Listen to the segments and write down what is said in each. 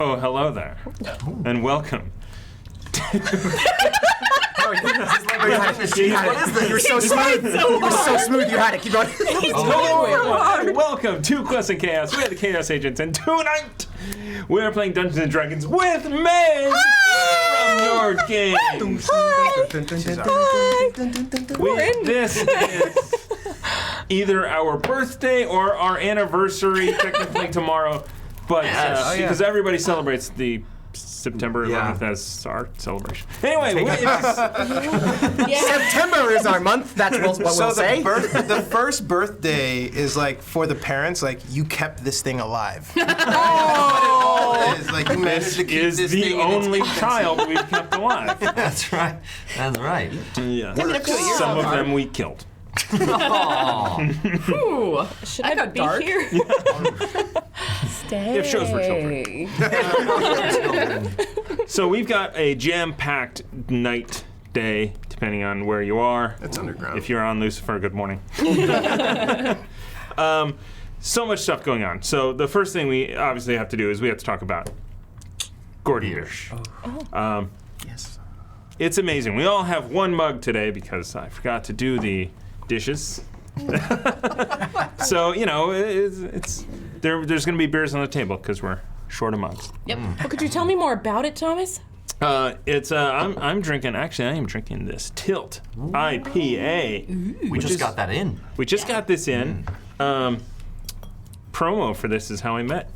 Oh, hello there, and welcome. What is this? You're so smooth. You're so smooth. You had it. Keep going. Hello, everyone, and welcome to Quest and Chaos. We're the Chaos Agents, and tonight we are playing Dungeons and Dragons with Meg from your game. This is either our birthday or our anniversary, technically tomorrow, but because everybody celebrates the September 11th as our celebration. Anyway, September is our month. That's what we'll say. The first birthday is like for the parents, like you kept this thing alive. Oh. That's what it all is. Like you managed to keep is this the thing only child we've kept alive. That's right. That's right. Yeah. Some of them we killed. Ooh, should I be dark? Here? If shows for children. So we've got a jam-packed night, day, depending on where you are. It's underground. If you're on Lucifer, good morning. So much stuff going on. So the first thing we obviously have to do is we have to talk about Gordon Biersch. Yes. It's amazing. We all have one mug today because I forgot to do the dishes. So, you know, it's there's going to be beers on the table because we're short of mugs. Yep. Well, could you tell me more about it, Thomas? I'm drinking, actually I am drinking this Tilt IPA. We just got that in. We just got this in. Promo for this is how I met,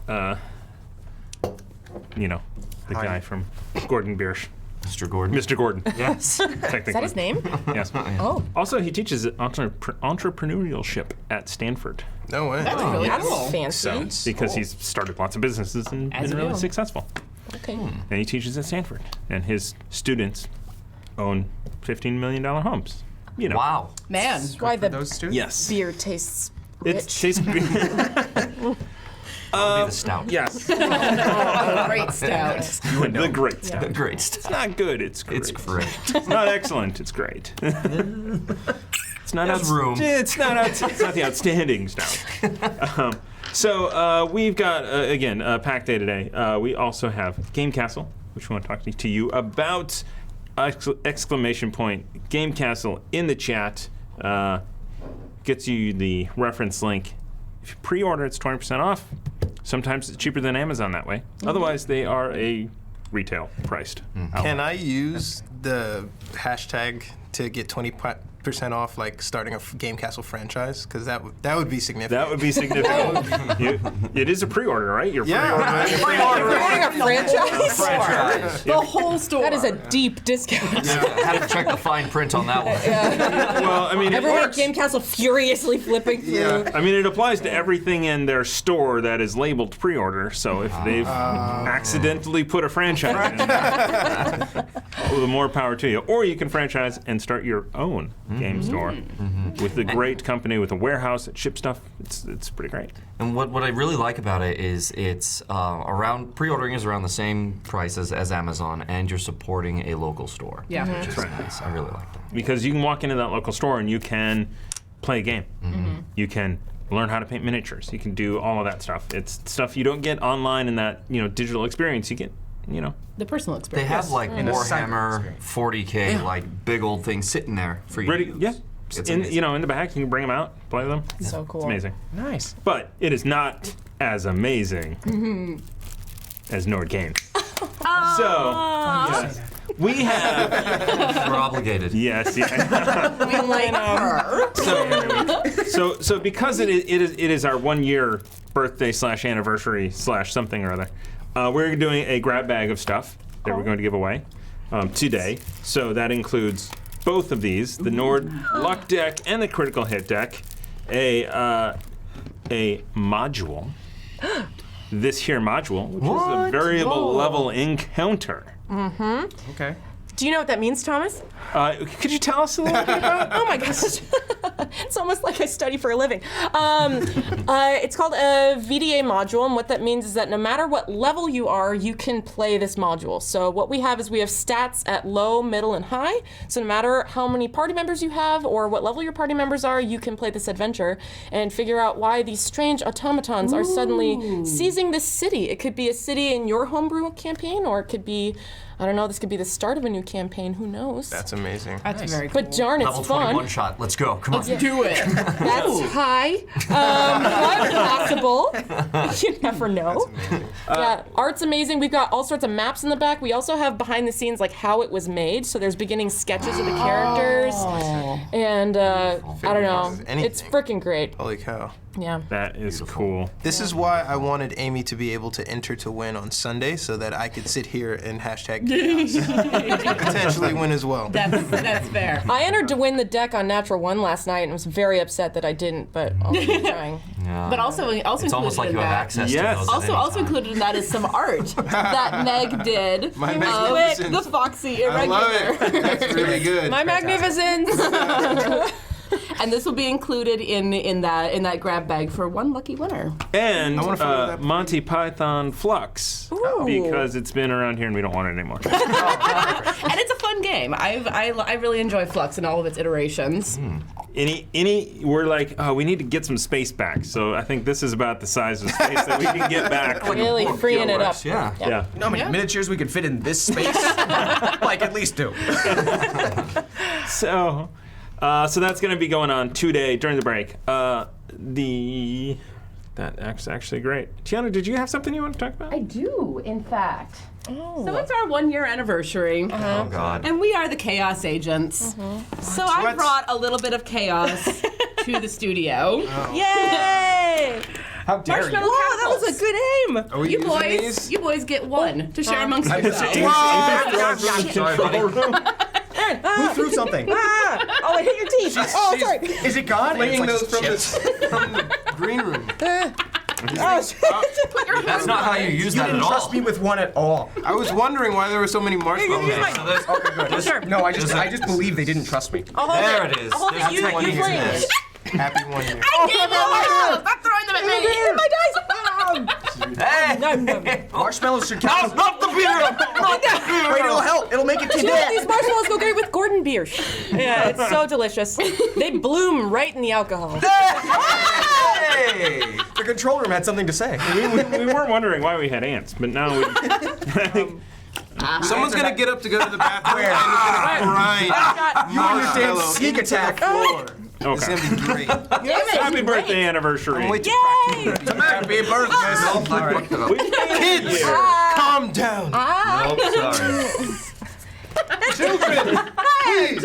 you know, the guy from Gordon Biersch. Mr. Gordon. Mr. Gordon. Yes. Technically. Is that his name? Yes. Oh. Also, he teaches entrepreneurship at Stanford No way. That's really Oh. fancy. because he's started lots of businesses and As been you really do. successful. Okay. And he teaches at Stanford, and his students own $15 million homes. You know. Wow. Man, why the Those two? Yes. beer tastes rich. It tastes good. That'll be the stout. Yes. Great stout. The great stuff. Great It's stout. not good. It's great. It's great. It's not excellent. It's great. It's not There's room. It's not the outstanding stuff. So we've got again a packed day today. We also have Game Castle, which we want to talk to you about. Exclamation point Game Castle in the chat gets you the reference link. If you pre-order, it's 20% off. Sometimes it's cheaper than Amazon that way. Otherwise, they are a retail priced. Can I use the hashtag to get 20% off, like starting a Game Castle franchise? Because that would be significant. That would be significant. It is a pre-order, right? You're Ordering a franchise? Franchise. The whole store. That is a deep discount. Have to check the fine print on that one. Well, I mean, Everyone at Game Castle furiously flipping through. I mean, it applies to everything in their store that is labeled pre-order. So if they've accidentally put a franchise in, well, the more power to you. Or you can franchise and start your own game store with a great company with a warehouse that ships stuff. It's pretty great. And what I really like about it is it's around pre-ordering is around the same price as Amazon, and you're supporting a local store. Yeah. Which is nice. I really like that. Because you can walk into that local store and you can play a game. You can learn how to paint miniatures. You can do all of that stuff. It's stuff you don't get online in that digital experience. You get The personal They experience. have like In a cyber Warhammer 40K, like big old things sitting there for you. ready. to use. Yeah. It's In amazing. in the back, you can bring them out, play them. So cool. It's amazing. Nice. But it is not as amazing as Nord Games. So we have We're obligated. yes. Yeah. We like her. So because it is our 1 year birthday / anniversary / something or other, we're doing a grab bag of stuff that we're going to give away today. So that includes both of these, the Nord Luck deck and the Critical Hit deck, a module. This here module, which is a variable level encounter. Okay. Do you know what that means, Thomas? Could you tell us a little bit about? Oh my gosh. It's almost like I study for a living. It's called a VDA module, and what that means is that no matter what level you are, you can play this module. So what we have is we have stats at low, middle, and high. So no matter how many party members you have or what level your party members are, you can play this adventure and figure out why these strange automatons are suddenly seizing this city. It could be a city in your homebrew campaign, or it could be, I don't know, this could be the start of a new campaign. Who knows? That's amazing. That's very cool. But darn, it's Level fun. 21 shot. Let's go. Come on. Do it. That's high. But possible. You never know. Yeah, art's amazing. We've got all sorts of maps in the back. We also have behind the scenes like how it was made. So there's beginning sketches of the characters. And I don't know. Anything. It's freaking great. Holy cow. Yeah. That is cool. This is why I wanted Amy to be able to enter to win on Sunday so that I could sit here and hashtag chaos. And potentially win as well. That's fair. I entered to win the deck on Natural 1 last night and was very upset that I didn't, but I'll keep trying. Yeah. But also It's almost like you have access Yes. to those. Also, at any also time. included in that is some art that Meg did. My of magnificence. the Foxy I Irregular. love it. That's really good. My magnificence! And this will be included in that grab bag for one lucky winner. And I wanna follow that. Monty Python Flux, because it's been around here and we don't want it anymore. And it's a fun game. I really enjoy Flux and all of its iterations. We're like, oh, we need to get some space back. So I think this is about the size of space that we can get back. Really freeing it up. Yeah. Yeah. You know how many miniatures we could fit in this space? Like at least 2. So that's going to be going on today during the break. That's actually great. Tiana, did you have something you want to talk about? I do, in fact. So it's our 1-year anniversary. Oh, God. And we are the Chaos Agents. So I What? brought a little bit of chaos to the studio. Yay! How dare you? Marshmallow Oh, that was a good aim! Are we You using these? boys get one to share amongst yourselves. Who threw something? Oh, I hit your teeth! Oh, sorry! Is it gone? Flinging It's those like from the green room. That's not how you use You that at didn't all. trust me with one at all. I was wondering why there were so many marshmallows. Okay, good. No, I just believe they didn't trust me. There it is. I'll hold it. That's You- how you use flame. this. Happy 1 year. Stop throwing them at me! My dice! Hey! Marshmallows should count. Not the beer! Not the beer! Wait, it'll help. It'll make it You know, today. these marshmallows go great with Gordon beer. Yeah, it's so delicious. They bloom right in the alcohol. Hey! The control room had something to say. We weren't wondering why we had ants, but now we. Someone's gonna get up to go to the bathroom and it's gonna grind You and your damn marshmallow sneak into the attack. floor. It's Okay. gonna be great. Happy birthday anniversary. Wait to Yay! Happy birthday. Kids, calm down. Nope, sorry. Children, please.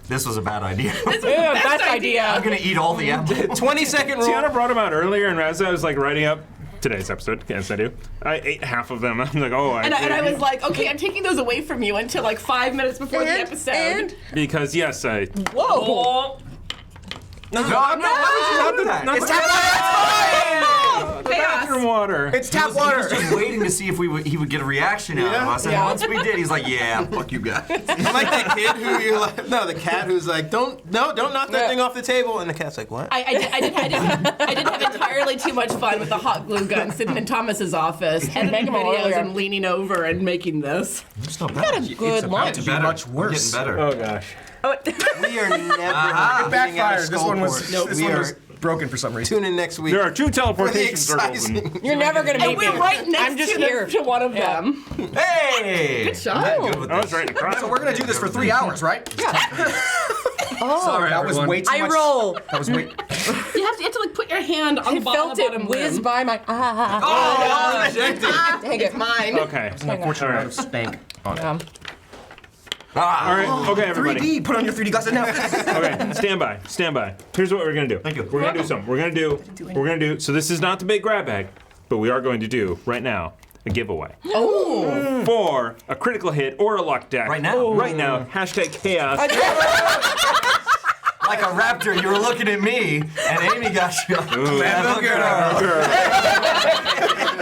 This was a bad idea. Yeah, best idea. I'm gonna eat all the apples. 20-second rule. Tiana brought them out earlier, and as I was like writing up today's episode, yes I do, I ate half of them. I'm like, oh, And I was like, okay, I'm taking those away from you until like 5 minutes before the episode. because yes, I. Whoa! No, why would you do that? It's tap water. Bathroom water. It's tap He was water. just waiting to see if he would get a reaction out of us, and once we did, he's like, "Yeah, fuck you guys." I'm like that kid who you're like, no, the cat who's like, don't knock that thing off the table, and the cat's like, what? I did have entirely too much fun with the hot glue gun sitting in Thomas's office, editing videos earlier. and leaning over and making this. It's not bad. Good lunch. to be much worse. Getting better. Oh gosh. We are never getting It out of backfired. This one was Skullport. this We one are was broken for some reason. tune in next week. There are 2 for the teleportation circles. exciting. You're never gonna And meet we're me. right I'm next just to, here. to one of them. Hey! Good shot. Good with I was this. right across. So we're gonna do this for 3 hours, right? Sorry, That was everyone. way too I much. roll. That was way. You have to like put your hand on I the bottom, felt it bottom whiz limb. by my. Oh, rejected. Dang it. Mine. Okay. Unfortunately, All out of spank on it. All right. Okay, everybody. 3D. Put on your 3D glasses now. Okay, stand by. Stand by. Here's what we're gonna do. Thank you. We're gonna do something. We're gonna do. So this is not the big grab bag, but we are going to do right now a giveaway. Oh. For a critical hit or a luck deck. Right now? Right now. Hashtag chaos. Like a raptor, you were looking at me, and Amy got you. I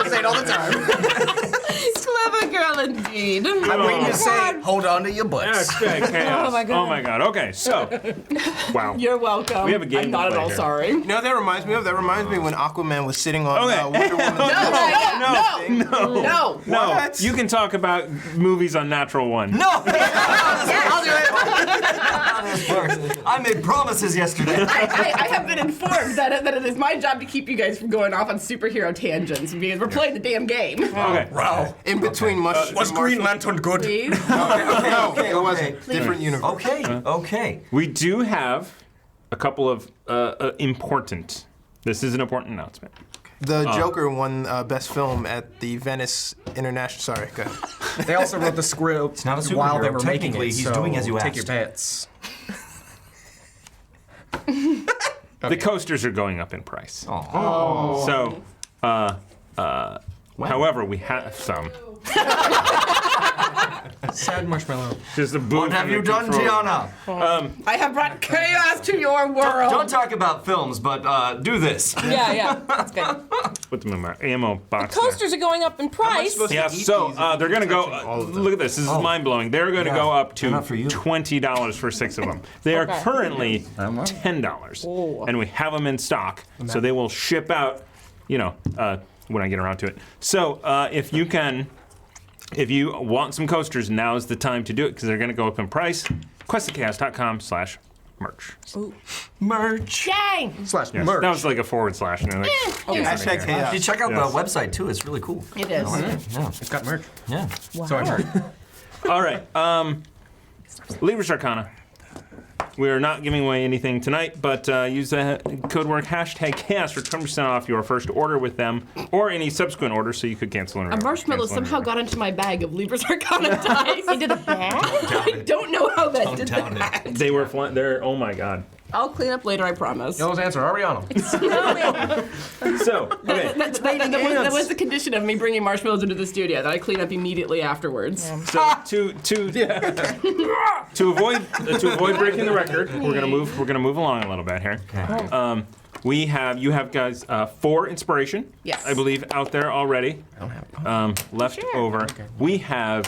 say it all the time. Clever girl indeed. I'm waiting to say, hold on to your butts. Hashtag chaos. Oh my God. Oh my god. Okay, so wow. You're welcome. We have a game I'm not to at play all here. sorry. You know what that reminds me of? That reminds me when Aquaman was sitting on Okay. Wonder Woman's No. No, What? you can talk about movies on Natural One. No! I'll do it. I made promises yesterday. I have been informed that it is my job to keep you guys from going off on superhero tangents because we're playing the damn game. Okay. Wow. In between Was Green Lantern good? Please. No, it wasn't. Please. Different universe. Okay. We do have a couple of important. This is an important announcement. The Joker won Best Film at the Venice International. Sorry, go ahead. They also wrote the script It's not a while they superhero. were making Technically, it. he's so doing as you take your asked. bets. The coasters are going up in price. Oh. So, however, we have some. Sad marshmallow. Just a boot What have from you the done, controller. Gianna? I have brought chaos to your world. Don't talk about films, but do this. Yeah, that's good. Put them in my ammo box. there. Coasters are going up in price. supposed to Yeah, eat so these if they're you're going to go. touching all of them? Look at this. This is mind blowing. They're going to go up to They're not for you. $20 for 6 of them. They are Okay. currently $10, and we have them in stock. So they will ship out. When I get around to it. So if you want some coasters, now is the time to do it because they're going to go up in price. questofchaos.com/merch. Merch. Yay! Slash Yes, merch. that was like a // and they're like, Hashtag chaos. You check out Yes. the website too. It's really cool. It is. Yeah. It's got merch. Yeah. So I heard. all right. Libris Arcana. We are not giving away anything tonight, but use the code word #chaos for 20% off your first order with them, or any subsequent order, so you could cancel an order. A marshmallow somehow got into my bag of Libris Arcana dice. He did a bag? I don't know how that did doubt that. They were they're oh my god. I'll clean up later, I promise. Yellow's answer, Ariana. So okay. That was the condition of me bringing marshmallows into the studio, that I clean up immediately afterwards. So to avoid breaking the record, we're gonna move along a little bit here. Okay. You have guys 4 inspiration. Yes. I believe out there already. Left over. We have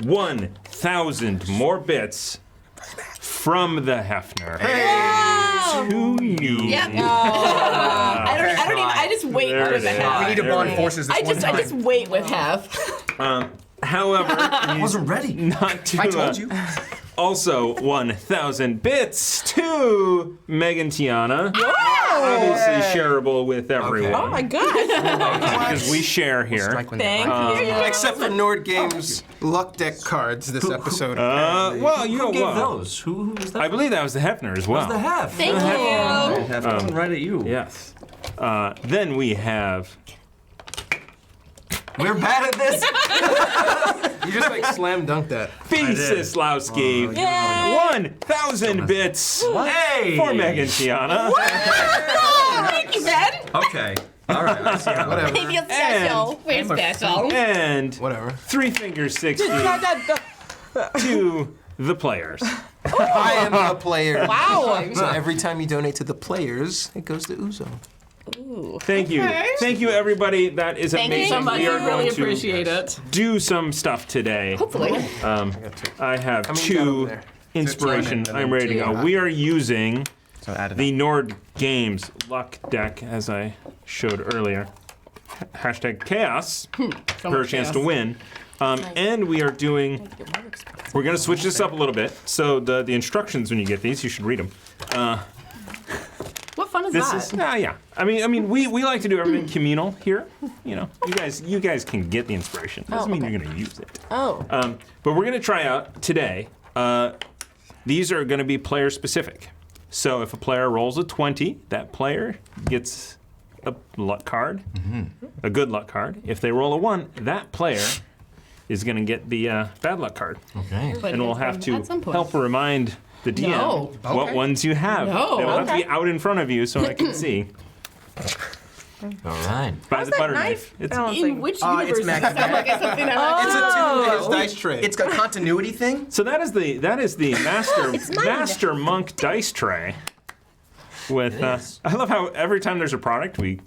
1,000 more bits from the Hefner to you. Yep. I don't even. I just wait There for it the is. half. We need to bond forces this I one time. just wait with half. However, I wasn't ready. not to. I told you. Also, 1,000 bits to Megan Tiana. Obviously shareable with everyone. Oh my god. Because we share here. Strike when Thank they're you. Except for Nord Games luck deck cards this episode. Well, you know Who gave what? those? Who was that? I believe that was the Hefner as well. the half. Thank you. Half wasn't right at you. Yes. Then we have. We're bad at this. You just like slam dunked that. Fiesislawski. 1,000 bits Hey. for Megan Tiana. Thank you, Ben. Okay. All right. I see how Whatever. I feel special. We're special. And Whatever. 3 Fingers 60 to the players. I am the player. Wow. So every time you donate to the players, it goes to Uzo. Thank you. Thank you, everybody. That is Thank amazing. you so much. We We are really going to appreciate it. do some stuff today. Hopefully. I have How many you got over 2 there? inspiration. 2 I'm ready to go. Yeah. We are using So add it the Nord Games luck deck, as I showed earlier. #chaos for a chance to win. And we are doing. We're going to switch this up a little bit. So the instructions when you get these, you should read them. What fun is This that? is yeah. I mean, we like to do everything communal here. You know, you guys can get the inspiration. Doesn't mean you're going to use it. Oh. But we're going to try out today. These are going to be player specific. So if a player rolls a 20, that player gets a luck card, a good luck card. If they roll a 1, that player is going to get the bad luck card. Okay. But And we'll it's have to at some point. help remind the DM No. what Okay. ones you have. No. They will have to Okay. be out in front of you so I can see. All right. By the that butter knife? knife. It's, In which it's universe does that sound like it's something I It's a two-edged dice tray. It's a continuity thing. so that is the master monk dice tray. With I love how every time there's a product we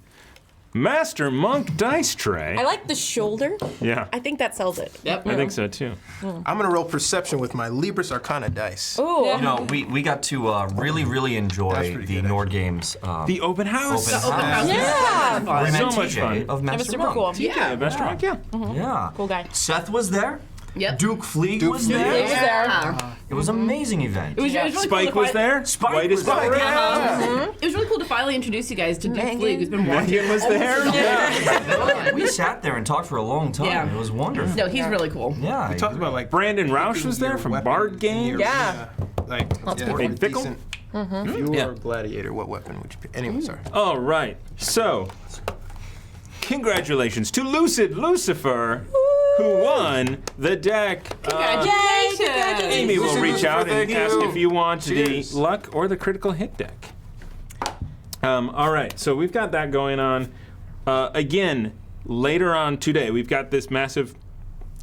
Master Monk dice tray. I like the shoulder. Yeah, I think that sells it. Yep. I think so too. I'm gonna roll perception with my Libris Arcana dice. Ooh. You know, we got to really enjoy pretty the good, Nord Games. The open house. Open house. Yeah. Where we met So much TJ fun. of That Master was super Monk. cool. Yeah. Master Monk, yeah. Yeah. Cool guy. Seth was there. Yep. Duke Fleeg was Fleeg there. was there. Yeah. It was an amazing event. It was really cool Spike to was there. Spike White was as there. Spike. It was really cool to finally introduce you guys to Duke Fleeg, who's been watching. Megan was there. Yeah. We sat there and talked for a long time. Yeah. It was wonderful. No, he's really cool. Yeah. We talked about like Brandon Roush was there your from weapon Bard in Games. the Yeah. arena. Like, yeah, Hey, Fickle? decent. If you were Yeah. a gladiator, what weapon would you pick? Anyway, sorry. All right. So, congratulations to Lucid Lucifer, who won the deck. Yay! Congratulations. Amy will Lucid reach Lucifer, out and thank ask you. if you want Cheers. the luck or the critical hit deck. All right. So we've got that going on. Again, later on today, we've got this massive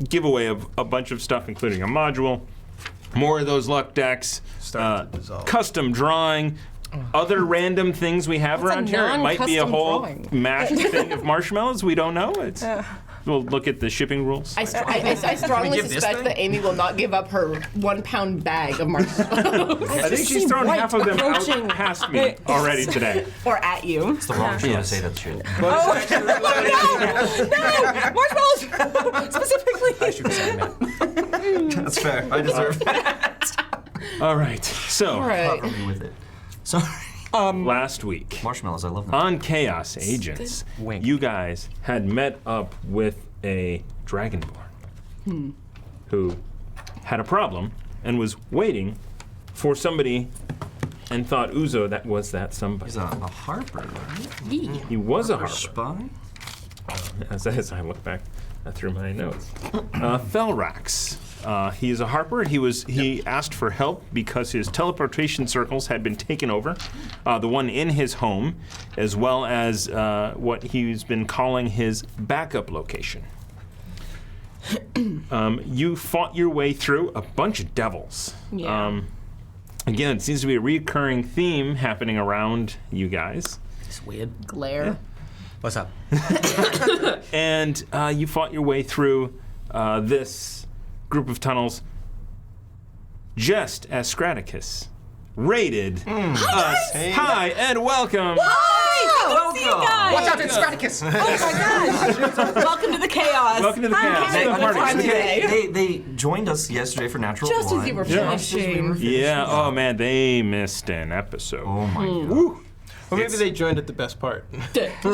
giveaway of a bunch of stuff, including a module, more of those luck decks, Starting to dissolve. custom drawing, other random things we have What's a around here. It might be a non-custom whole drawing? mashed thing of marshmallows. We don't know. We'll look at the shipping rules. I strongly give this suspect thing? that Amy will not give up her 1 pound bag of marshmallows. I think she's see thrown white half of them approaching. out past me already today. or at you. It's the wrong show to Yes. say that shit. Marshmallows! Specifically. I should have said that. That's fair. I deserve that. All right. So, All right. Cover me with it. Sorry. last week Marshmallows, I love them. on Chaos Agents, Wink. you guys had met up with a Dragonborn who had a problem and was waiting for somebody and thought Uzo that was that somebody. He's a harper, right? He was a harper. Spy? As I look back through my notes. Felrax. He is a harper. He asked for help because his teleportation circles had been taken over, the one in his home, as well as what he's been calling his backup location. You fought your way through a bunch of devils. Yeah. Again, it seems to be a recurring theme happening around you guys. It's weird. Glare. What's up? And you fought your way through this group of tunnels just as Scraticus raided us. Hi and welcome. Watch out, it's Scraticus! Welcome to the chaos. Welcome to the chaos. They, Welcome to the party. they joined us yesterday for Natural Just Wine. as you were Yeah. finishing. Yeah, oh man, they missed an episode. Oh my god. Woo. Well, maybe they joined at the best part.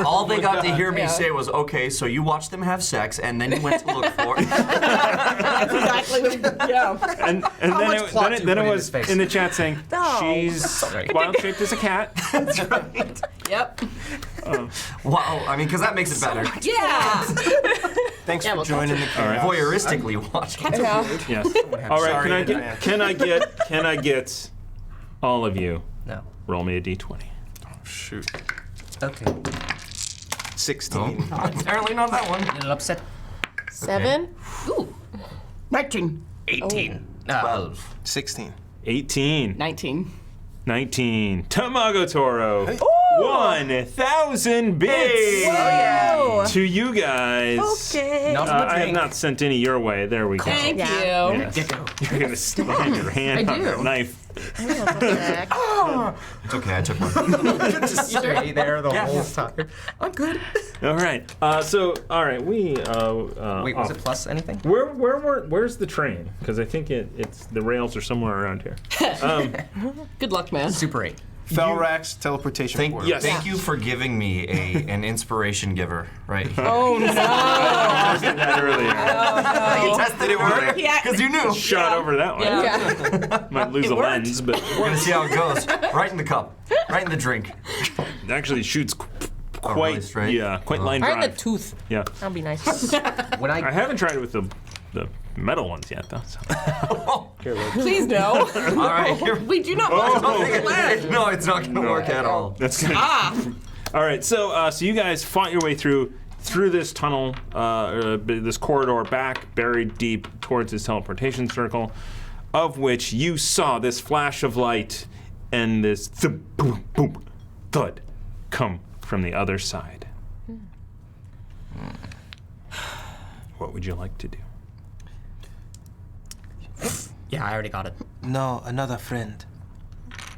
All they got to hear me Yeah. say was, okay, so you watched them have sex and then you went to look for it. Exactly. Yeah. And much plot do you then put it in was his face? in the chat saying No. she's wild shaped as a cat. Yep. Wow, I mean, because that makes it better. Yeah. Thanks Yeah, for well, joining the chaos. Voyeuristically watching. Yes. All right, Sorry, can I get all of you No. roll me a d20? Shoot. Okay. 16. Apparently not that one. A little upset. 7. Ooh. 19. 18. 12. 16. 18. 19. 19. Tamago Toro. 1,000 bits Whoa. to you guys. Okay. Not I have not sent any your way. There we go. Thank Yeah. you. Yes. You're gonna slam your hand I on do. that knife. It's okay, I took one. Just stay there the Yeah. whole time. I'm good. All right. All right. We. Wait, was it plus anything? Where's the train? Because I think it's the rails are somewhere around here. Good luck, man. Super 8. Felrax teleportation portal. yes. Thank you for giving me an inspiration giver right here. Oh no. I did that earlier. You tested it work because you knew. Shot over that one. Yeah. Might lose a worked. lens, but We're gonna see how it goes. Right in the cup. Right in the drink. it actually shoots really quite straight? quite line Right in the drive. tooth. Yeah. That'd be nice. When I haven't tried it with the metal ones yet, though. So. Please no. All right. Here. We do not want to No, it's not gonna work at all. That's good. All right, so you guys fought your way through this tunnel, this corridor back, buried deep towards this teleportation circle, of which you saw this flash of light and this thump, boom, boom, thud come from the other side. What would you like to do? Yeah, I already got it. No, another friend.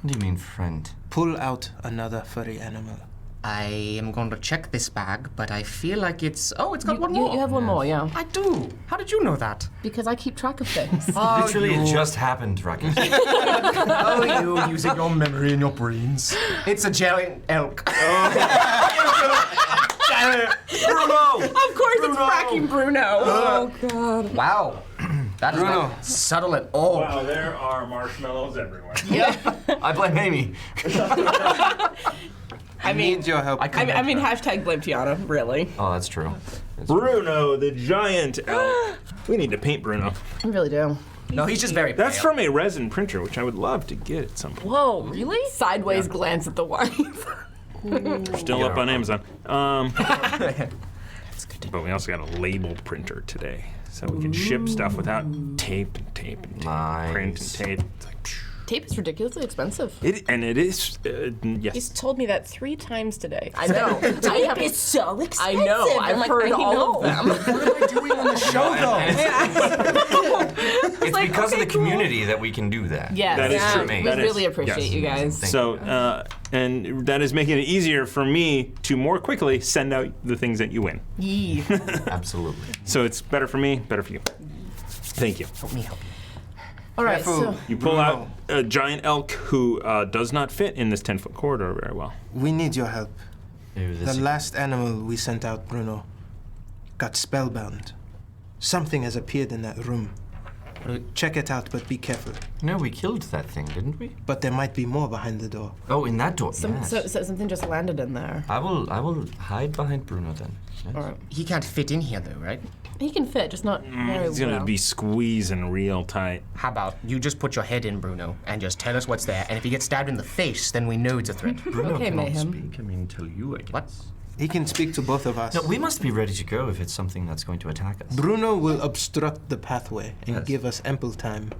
What do you mean, friend? Pull out another furry animal. I am going to check this bag, but I feel like it's... Oh, it's got one more. You have one more, yeah. I do. How did you know that? Because I keep track of things. Literally, it just happened, Ruckus. Oh, you using your memory and your brains. It's a giant elk. Bruno! Of course, it's fracking Bruno. Oh, God. Wow. That is Bruno. not subtle at all. Wow, there are marshmallows everywhere. I blame Amy. I need your help. I mean, hashtag blame Tiana, really. Oh, that's true. Bruno, the giant elk. We need to paint Bruno. I really do. No, he's just very That's pale. from a resin printer, which I would love to get at some point. Whoa, really? Sideways glance at the wife. Still up on Amazon. But we also got a label printer today, so we can ship stuff without tape and tape and tape, Nice. print and tape. It's like, Tape is ridiculously expensive. and it is, yes. He's told me that 3 times today. I know. Tape is so expensive. I know. I'm I've like, heard I all of know. them. What am I doing on the show, though? It's because of the community that we can do that. Yes. That is Yeah, true. we That is- really appreciate yes. you guys. Thank So, and that is making it easier for me to more quickly send out the things that you win. Yee. Absolutely. So it's better for me, better for you. Thank you. Help me help you. All right, Careful. so You pull out a giant elk who does not fit in this 10-foot corridor very well. We need your help. Maybe The this last animal we sent out, Bruno, got spellbound. Something has appeared in that room. Check it out, but be careful. No, we killed that thing, didn't we? But there might be more behind the door. Oh, in that door. Yes. so something just landed in there. I will hide behind Bruno then. Yes. All right. He can't fit in here, though, right? He can fit, just not very It's gonna well. be squeezing real tight. How about you just put your head in, Bruno, and just tell us what's there, and if he gets stabbed in the face, then we know it's a threat. Bruno Okay, cannot Mayhem. speak. I mean, tell you, I guess. What? He can speak to both of us. No, we must be ready to go if it's something that's going to attack us. Bruno will obstruct the pathway and Yes. give us ample time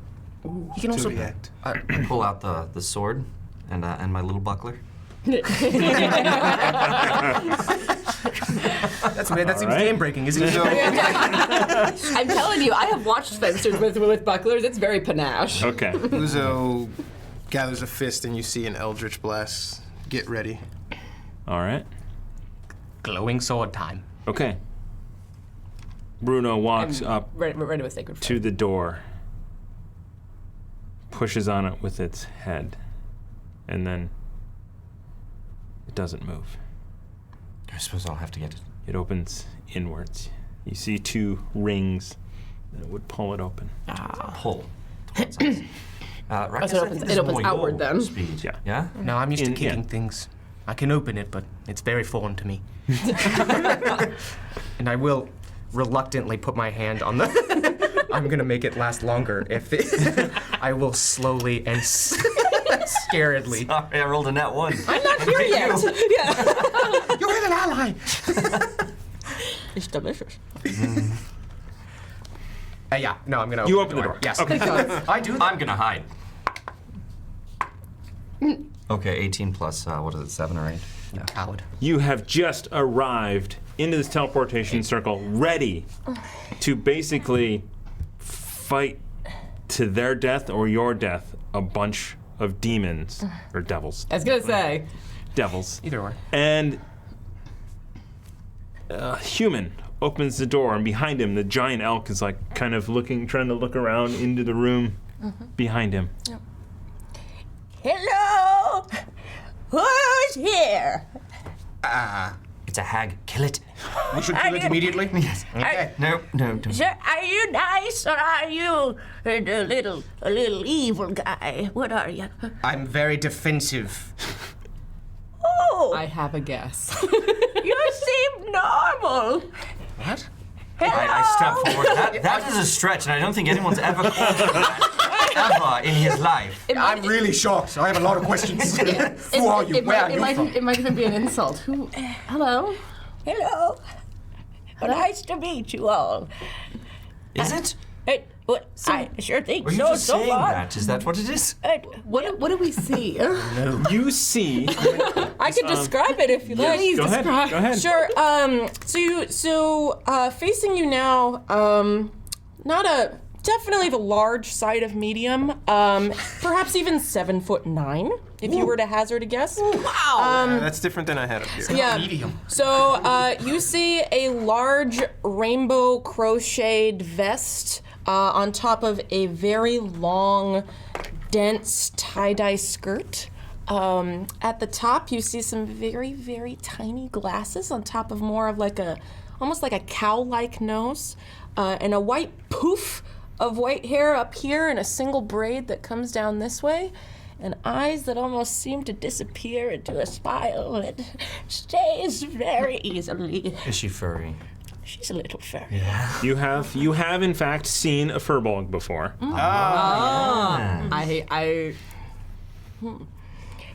He can to also. react. I pull out the sword and my little buckler. That's weird. That seems right. game breaking, isn't it? I'm telling you, I have watched fencers with bucklers. It's very panache. Okay. Uzo gathers a fist and you see an eldritch blast. Get ready. All right. Glowing sword time. Okay. Bruno walks up Ready with sacred to the door, pushes on it with its head, and then it doesn't move. I suppose I'll have to get it. It opens inwards. You see 2 rings that would pull it open. Pull. Ruckus, so it I opens- think this it is opens more outward your then. Speed. Yeah. Yeah? No, I'm used to In- kicking yeah. things. I can open it, but it's very foreign to me. And I will reluctantly put my hand on the. I'm gonna make it last longer if I will slowly and scaredly. Sorry, I rolled a nat 1. I'm not here yet. Yeah. You hit an ally. It's delicious. Yeah, no, I'm gonna. You open the door. Yes. Okay. I do. I'm gonna hide. Okay, 18 plus, what is it, 7 or 8? You coward. You have just arrived into this teleportation circle, ready to basically fight to their death or your death a bunch of demons or devils. I was gonna say. Devils. Either way. And a human opens the door, and behind him, the giant elk is like kind of looking, trying to look around into the room behind him. Hello? Who's here? It's a hag. Kill it. We should kill it immediately. Yes. Okay. No, don't. Sir, are you nice or are you a little evil guy? What are you? I'm very defensive. Oh, I have a guess. you seem normal. What? I step forward. That is a stretch, and I don't think anyone's ever called him that ever in his life. I'm really shocked. I have a lot of questions. Who are you? Where are you from? It might even be an insult. Who? Hello? Hello. Well, nice to meet you all. Is it? Hey, What? I sure think Were you so. just So saying far. that? Is that what it is? What do we see? You see. I could describe it if you like. Please Go ahead. describe. Go ahead. Sure. Facing you now, definitely the large side of medium, perhaps even 7'9", if you were to hazard a guess. Wow. That's different than I had up here. Yeah. Medium. So you see a large rainbow crocheted vest on top of a very long, dense tie-dye skirt. At the top, you see some very, very tiny glasses on top of more of almost like a cow-like nose, and a white poof of white hair up here and a single braid that comes down this way, and eyes that almost seem to disappear into a smile that stays very easily. Is she furry? She's a little furry. You have in fact seen a furbolg before.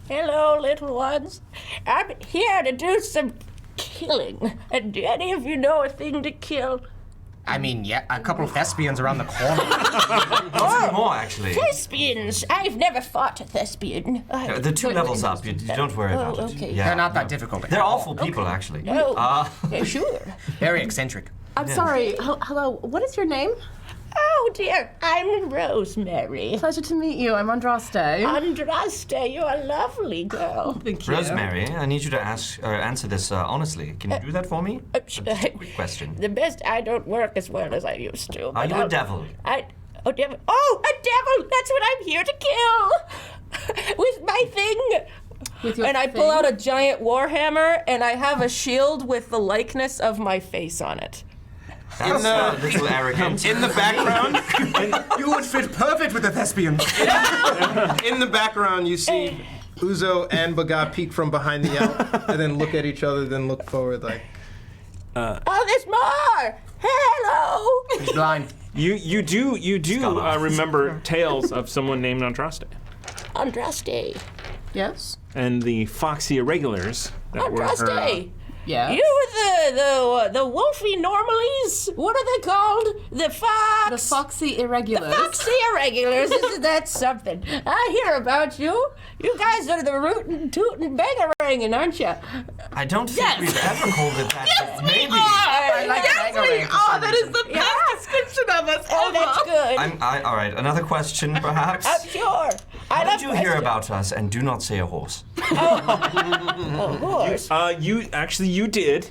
Hello, little ones. I'm here to do some killing. And do any of you know a thing to kill? I mean, yeah, a couple of thespians around the corner. Not more, actually. Thespians. I've never fought a thespian. The 2 levels up. You don't worry about it. okay. Yeah. They're not that difficult. They're awful people, actually. Oh, yeah, sure. Very eccentric. I'm sorry. Hello. What is your name? Oh, dear. I'm Rosemary. Pleasure to meet you. I'm Andraste. Andraste, you're a lovely girl. Thank you. Rosemary, I need you to answer this honestly. Can you do that for me? Quick question. The best, I don't work as well as I used to. Are but you a devil? Oh, devil. Oh, a devil! That's what I'm here to kill! With my thing. With your And I thing? pull out a giant warhammer, and I have a shield with the likeness of my face on it. That's a little arrogant. In the background, You would fit perfect with a thespian. in the background, you see Uzo and Baga peek from behind the elk, and then look at each other, then look forward like. Oh, there's more! Hello! He's blind. You do remember tales of someone named Andraste Andraste. Yes. and the Foxy Irregulars that were her. Andraste! Yes. You the wolfy normalies? What are they called? The fox. The Foxy Irregulars. Foxy Irregulars. Isn't that something? I hear about you. You guys are the rootin' tootin' bangarangin', aren't you? I don't think we've ever called it that. Yes, but maybe. I like Yes, we bangarang for are. some That is reason. the best description of us Oh, ever. that's good. All right, another question, perhaps. I'm sure. How did you hear about us and do not say a horse? Of course. You did.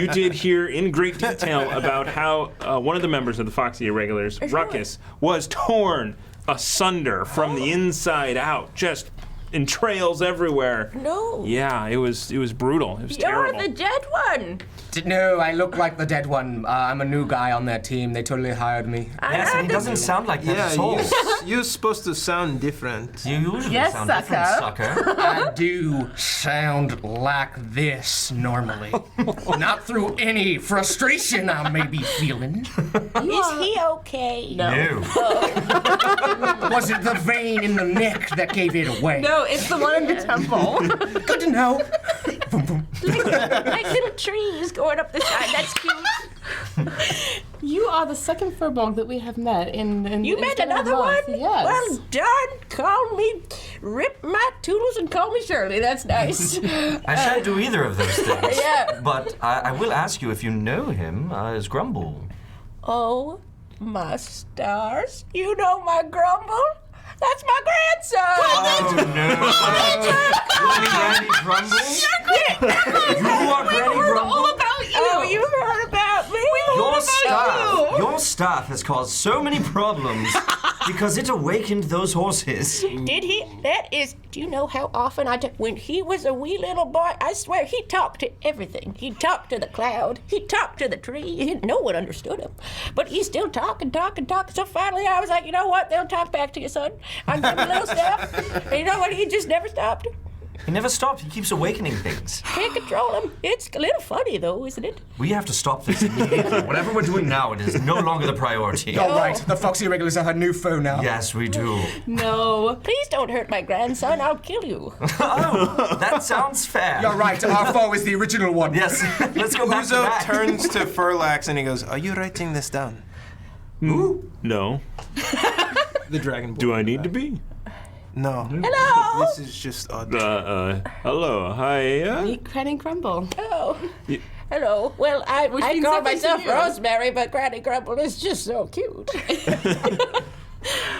You did hear in great detail about how one of the members of the Foxy Irregulars, Ruckus, was torn asunder from the inside out, just entrails everywhere. No. Yeah, it was brutal. It was You're terrible. the dead one. No, I look like the dead one. I'm a new guy on their team. They totally hired me. Yes, and he doesn't sound like that at all. You're supposed to sound different. You usually Yes, sound different, sucker. I do sound like this normally. Not through any frustration I may be feeling. Is he okay? No. Was it the vein in the neck that gave it away? No, it's the one in the temple. Good to know. Like little trees going up the side. That's cute. You are the second furbog that we have met in You met instead of another one? us. Yes. Well done. Call me, rip my toodles and call me Shirley. That's nice. I shan't do either of those things. Yeah. But I will ask you if you know him as Grumble. Oh, my stars. You know my Grumble? That's my grandson. Granny Grumble? You are Granny Grumble? about you. Oh, you've heard about me? Your staff has caused so many problems because it awakened those horses. Did he? That is, do you know how often when he was a wee little boy, I swear he talked to everything. He talked to the cloud. He talked to the tree. No one understood him. But he still talking. So finally I was like, you know what? They'll talk back to you, son. I'm giving little stuff. And you know what? He just never stopped. He never stopped. He keeps awakening things. Can't control him. It's a little funny, though, isn't it? We have to stop this immediately. Whatever we're doing now, it is no longer the priority. All right, the Foxy Irregulars are her new foe now. Yes, we do. No. Please don't hurt my grandson. I'll kill you. Oh, that sounds fair. You're right, our foe is the original one. Yes, let's go back to Uzo that. turns to Furlax and he goes, "Are you writing this down?" No. The dragon. Do I need to be? No. Hello. This is just odd. Hello. Hi. Meet Granny Grumble. Oh. Hello. Well, I means call something to myself you. Rosemary, but Granny Grumble is just so cute.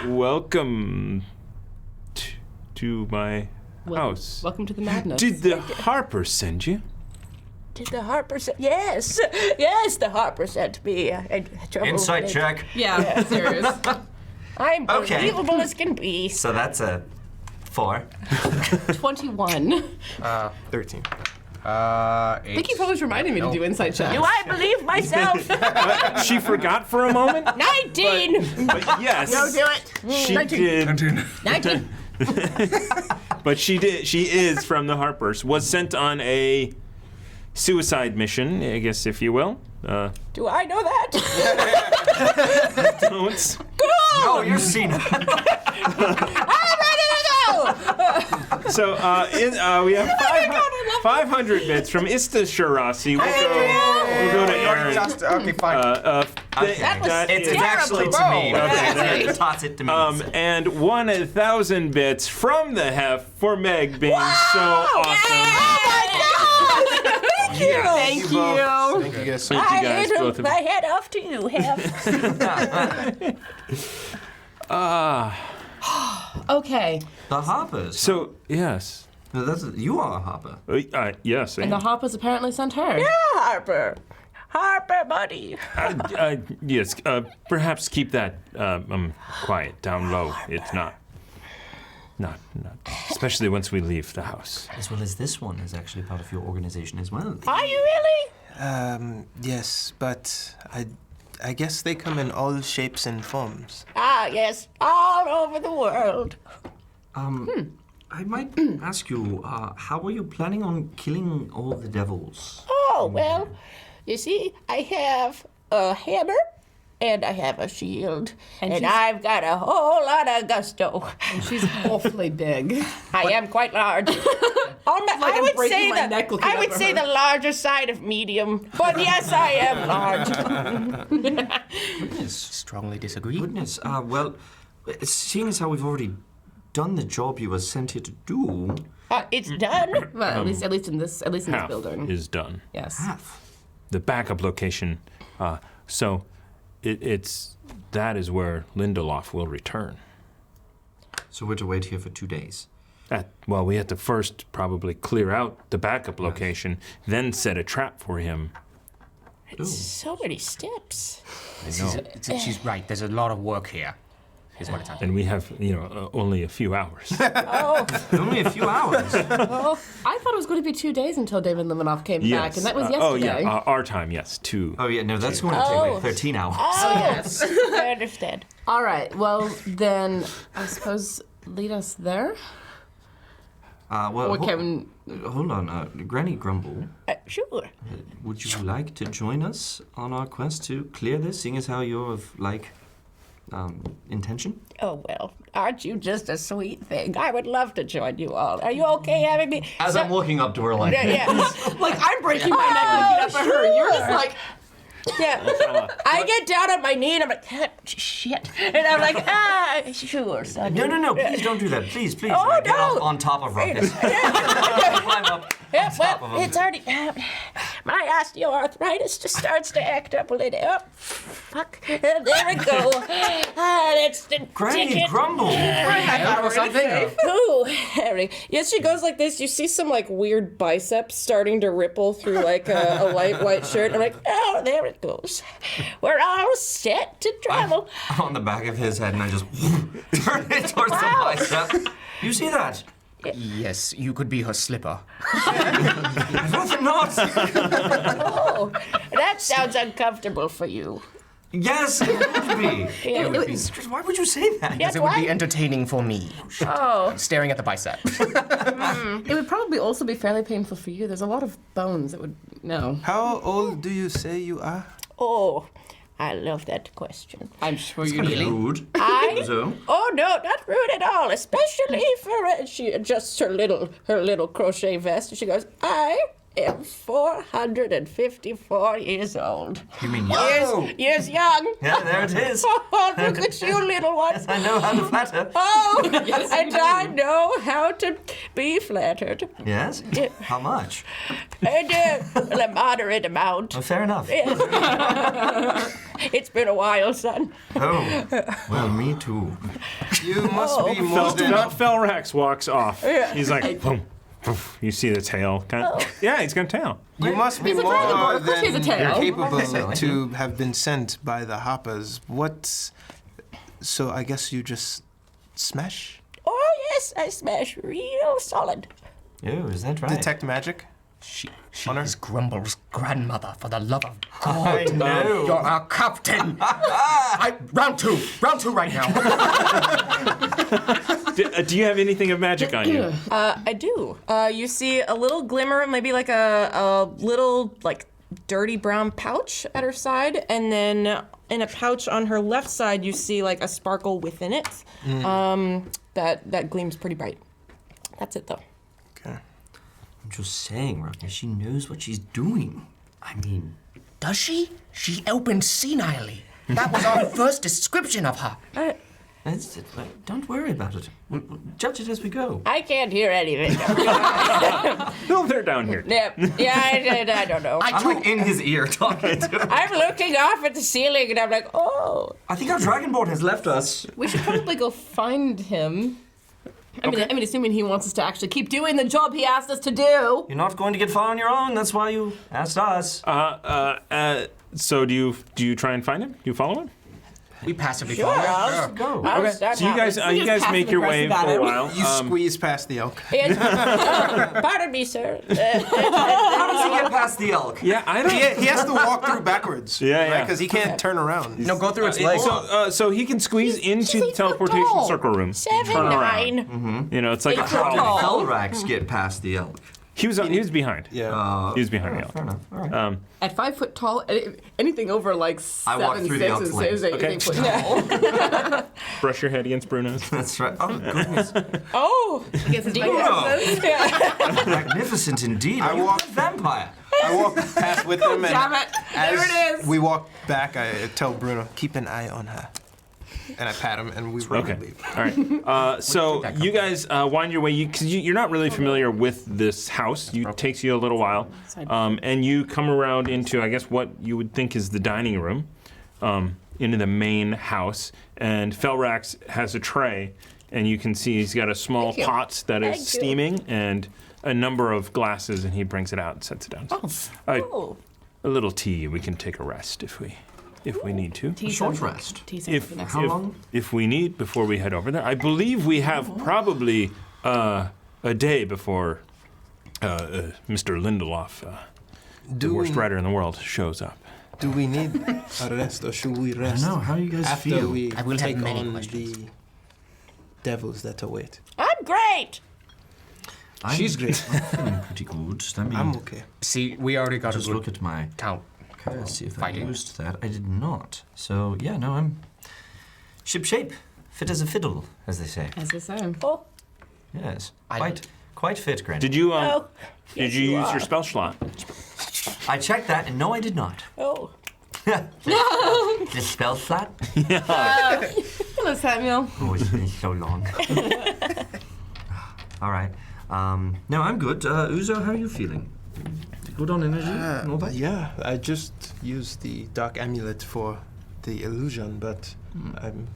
Welcome to my house. Welcome to the madness. Did the Harper send you? Did the Harper send? Yes. Yes, the Harper sent me. Insight check. Yeah, serious. I'm Okay. believable as can be. So that's a 4. 21. 13. I think you probably was reminding me to do insight checks. Do I believe myself? She forgot for a moment. 19. But yes. No, do it. She did. 19. But she did. She is from the Harpers. Was sent on a suicide mission, I guess, if you will. Do I know that? Don't. Oh, you've seen it. I'm ready to go. So we have 500 bits from Istasharasi. We'll go to Aaron. Okay, fine. It's actually to me. Okay. Toss it to me. And 1,000 bits from the Hef for Meg being so awesome. Thank you. Thank you. Thank you guys so much. You guys, I both of my head off to you, Hef. Okay. The Harpers. So, yes. No, you are a Harper. Yes. And the Hoppers apparently sent her. Harper. Harper, buddy. Yes, perhaps keep that quiet, down low. It's not, especially once we leave the house. As well as this one is actually part of your organization as well. Are you really? Yes, but I guess they come in all shapes and forms. Ah, yes. All over the world. I might ask you, how are you planning on killing all the devils? Oh, well, you see, I have a hammer and I have a shield. And she's- I've got a whole lot of gusto. And she's awfully big. I am quite large. I I'm would breaking say my neck looking I up would at say her. the larger side of medium. But yes, I am large. Strongly disagree. Goodness, well, seeing as how we've already done the job you were sent here to do, It's done. Well, at least in this Half building. is done. Yes. The backup location. So, that is where Lindelof will return. so we're to wait here for 2 days. Well, we have to first probably clear out the backup location, then set a trap for him. So many steps. I know. She's right. There's a lot of work here. Is what it's happening. And we have, only a few hours. Only a few hours. Well, I thought it was going to be 2 days until David Limanoff came back, and that was Oh, yesterday. yeah. Our time, yes. 2. Oh, yeah, no, that's going to take like 13 hours. Oh, yes. I understand. All right. Well, then I suppose lead us there. Well, Or Kevin. hold on, Granny Grumble, Sure. would you like to join us on our quest to clear this, seeing as how you're of, intention? Oh, well, aren't you just a sweet thing? I would love to join you all. Are you okay having me? As I'm walking up to her like, Yeah. Like, I'm breaking my neck looking up at her. You're just like, Yeah. I get down on my knee and I'm like, shit. And I'm like, sure, son. No, please don't do that. Please. Oh, And I get no. up on top of Ruckus. Climb up Yeah, on top of well, him. it's already. My osteoarthritis just starts to act up a little. Oh, fuck. There we go. That's the Granny ticket. Grumble! Or something. Ooh, Harry. Yes, she goes like this. You see some like weird biceps starting to ripple through like a light white shirt. I'm like, oh, there it goes. We're all set to travel. I'm on the back of his head and I just turn it towards the bicep. You see that? Yes, you could be her slipper. I'd rather not. Oh, that sounds uncomfortable for you. Yes, it would be. Yeah. Why would you say that? Yes, It would be what? entertaining for me. Oh, Staring at the bicep. it would probably also be fairly painful for you. There's a lot of bones that would. No. How old do you say you are? oh, I love that question. I'm sure you Really? Rude. So? Oh no, not rude at all. Especially for she adjusts her little crochet vest and she goes, I am 454 years old. You mean young? Years young. Yeah, there it is. Oh, look at you, little one. I know how to flatter. Oh, and I know how to be flattered. Yes? How much? And a moderate amount. Oh, fair enough. It's been a while, son. Oh, well, me too. You must be more than. Felrax walks off. He's like, boom. Poof. You see the tail. Yeah, he's got a tail. You must be He's a more dragonborn. Of course he has a than tail. capable to have been sent by the Hoppers. What? So I guess you just smash? Oh, yes, I smash real solid. Oh, is that right? Detect magic? She Honor? is Grumble's grandmother, for the love of God. know. You're our captain. Round two right now. Do you have anything of magic on you? I do. You see a little glimmer, maybe like a little like dirty brown pouch at her side, and then in a pouch on her left side, you see like a sparkle within it. That gleams pretty bright. That's it though. Okay. I'm just saying, Rocky, she knows what she's doing. I mean, Does she? She opened senilely. That was our first description of her. don't worry about it. We'll judge it as we go. I can't hear anything. No, they're down here. Yeah, I don't know. I'm like in his ear talking to him. I'm looking off at the ceiling and I'm like, oh. I think our dragonborn has left us. We should probably go find him. I mean, assuming he wants us to actually keep doing the job he asked us to do. You're not going to get far on your own. That's why you asked us. So do you try and find him? Do you follow him? We passively Sure, follow. I'll Go. I'll start So you guys just make your way passive-aggressive for a at while. You squeeze past the elk. Yes. Pardon me, sir. How does he get past the elk? Yeah, I don't. He has to walk through backwards. Yeah, yeah. Because he can't turn around. No, go through its legs. So he can squeeze into the 8 foot teleportation tall. circle room. 7'9". You know, it's like a How did crawl. Felrax get past the elk? He was behind. Yeah. He was behind the elk. Fair enough. All right. At 5 foot tall, anything over like I walk 7'6" through the elk's is 8 Okay. foot tall. Brush your head against Bruno's. That's right. Oh, goodness. Oh, I guess it's Magnificent indeed. I Are you walk- a vampire? I walk past with him, and Damn it! There as it is. we walk back, I tell Bruno, keep an eye on her. And I pat him, and we run and Okay. leave. All right. So you guys wind your way, because you're not really familiar with this house. It takes you a little while. And you come around into, I guess, what you would think is the dining room, into the main house. And Felrax has a tray, and you can see he's got a small Thank you. pot that Thank is you. steaming, and a number of glasses, and he brings it out and sets it down. oh. A little tea. We can take a rest if we need to. Short rest. If we need before we head over there. I believe we have probably a day before Mr. Lindelof, the worst writer in the world, shows up. Do we need a rest, or should we rest know. How do you guys after feel? we I will have take many on questions. the devils that await? I'm great. She's great. Feeling pretty good. Let me I'm okay. See, we already got just a look at my count. card, see if Fighting. I used that. I did not. So, yeah, no, I'm ship-shape. Fit as a fiddle, as they say. As I say. Oh, Yes. I- Quite fit, Granny. Did you oh. did Yes, you use are. your spell slot? I checked that, and no, I did not. Oh. The spell slot? Hello, Samuel. Oh, it's been so long. All right. No, I'm good. Uzo, how are you feeling? Good on energy and all that? Yeah, I just used the dark amulet for the illusion, but I'm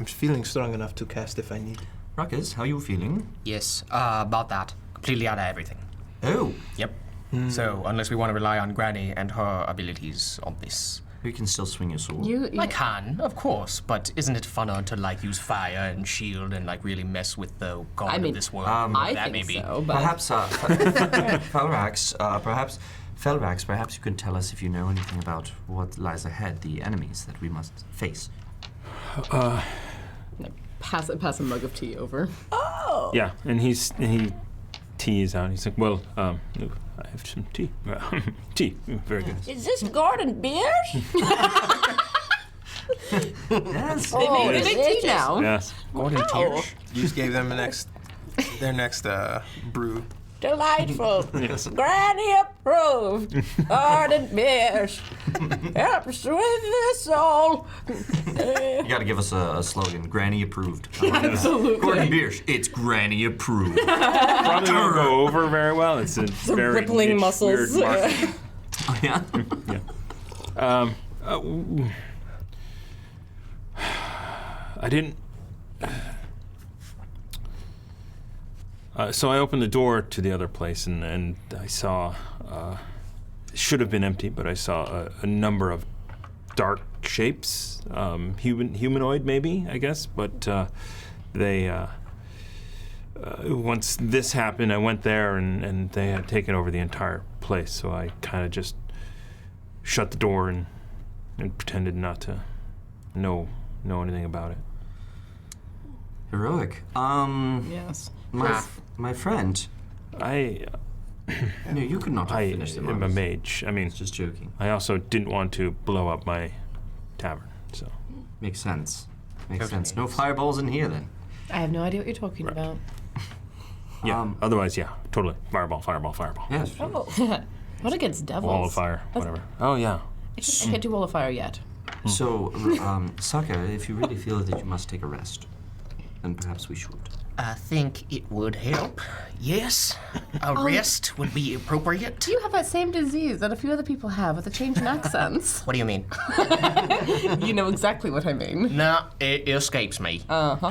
feeling strong enough to cast if I need. Ruckus, how are you feeling? Yes, about that. Completely out of everything. Oh, Yep. So, unless we want to rely on Granny and her abilities on this. you can still swing your sword. I can, of course, but isn't it funner to, like, use fire and shield and, like, really mess with the god mean, of this world? I that think may be. so, but Perhaps, Felrax, perhaps you could tell us if you know anything about what lies ahead, the enemies that we must face. pass a mug of tea over. Yeah, and he tees out. He's like, well, no, I have some tea. Tea, very good. Is this Gordon beer? Yes. Oh, they make tea now. Yes. Gordon Tiersch. You just gave them their next brew. Delightful. Yes. Granny approved. Ardent beers. Helps with the soul. You gotta give us a slogan. Granny approved. Absolutely. Gordon Biersch, it's Granny approved. Probably won't go over very well. It's a very rippling niche, muscles. weird market. Oh, yeah? I didn't. So I opened the door to the other place, and I saw. It should have been empty, but I saw a number of dark shapes, humanoid maybe, I guess. But they. Once this happened, I went there, and they had taken over the entire place. So I kind of just shut the door and pretended not to know anything about it. Heroic. Yes. My friend. I No, you could not have I finished the am a marbles. mage. I mean, Just joking. I also didn't want to blow up my tavern. So Makes sense. Makes Totally sense. No makes fireballs in here then. I have no idea what you're talking about. yeah. Otherwise, yeah, totally. Fireball. Yes. Oh. What against devils? Wall of fire. Whatever. Oh yeah. I can't do wall of fire yet. So, Saka, if you really feel that you must take a rest, then perhaps we should. I think it would help. Yes, a rest would be appropriate. You have that same disease that a few other people have with a change in accents. What do you mean? You know exactly what I mean. No, it escapes me.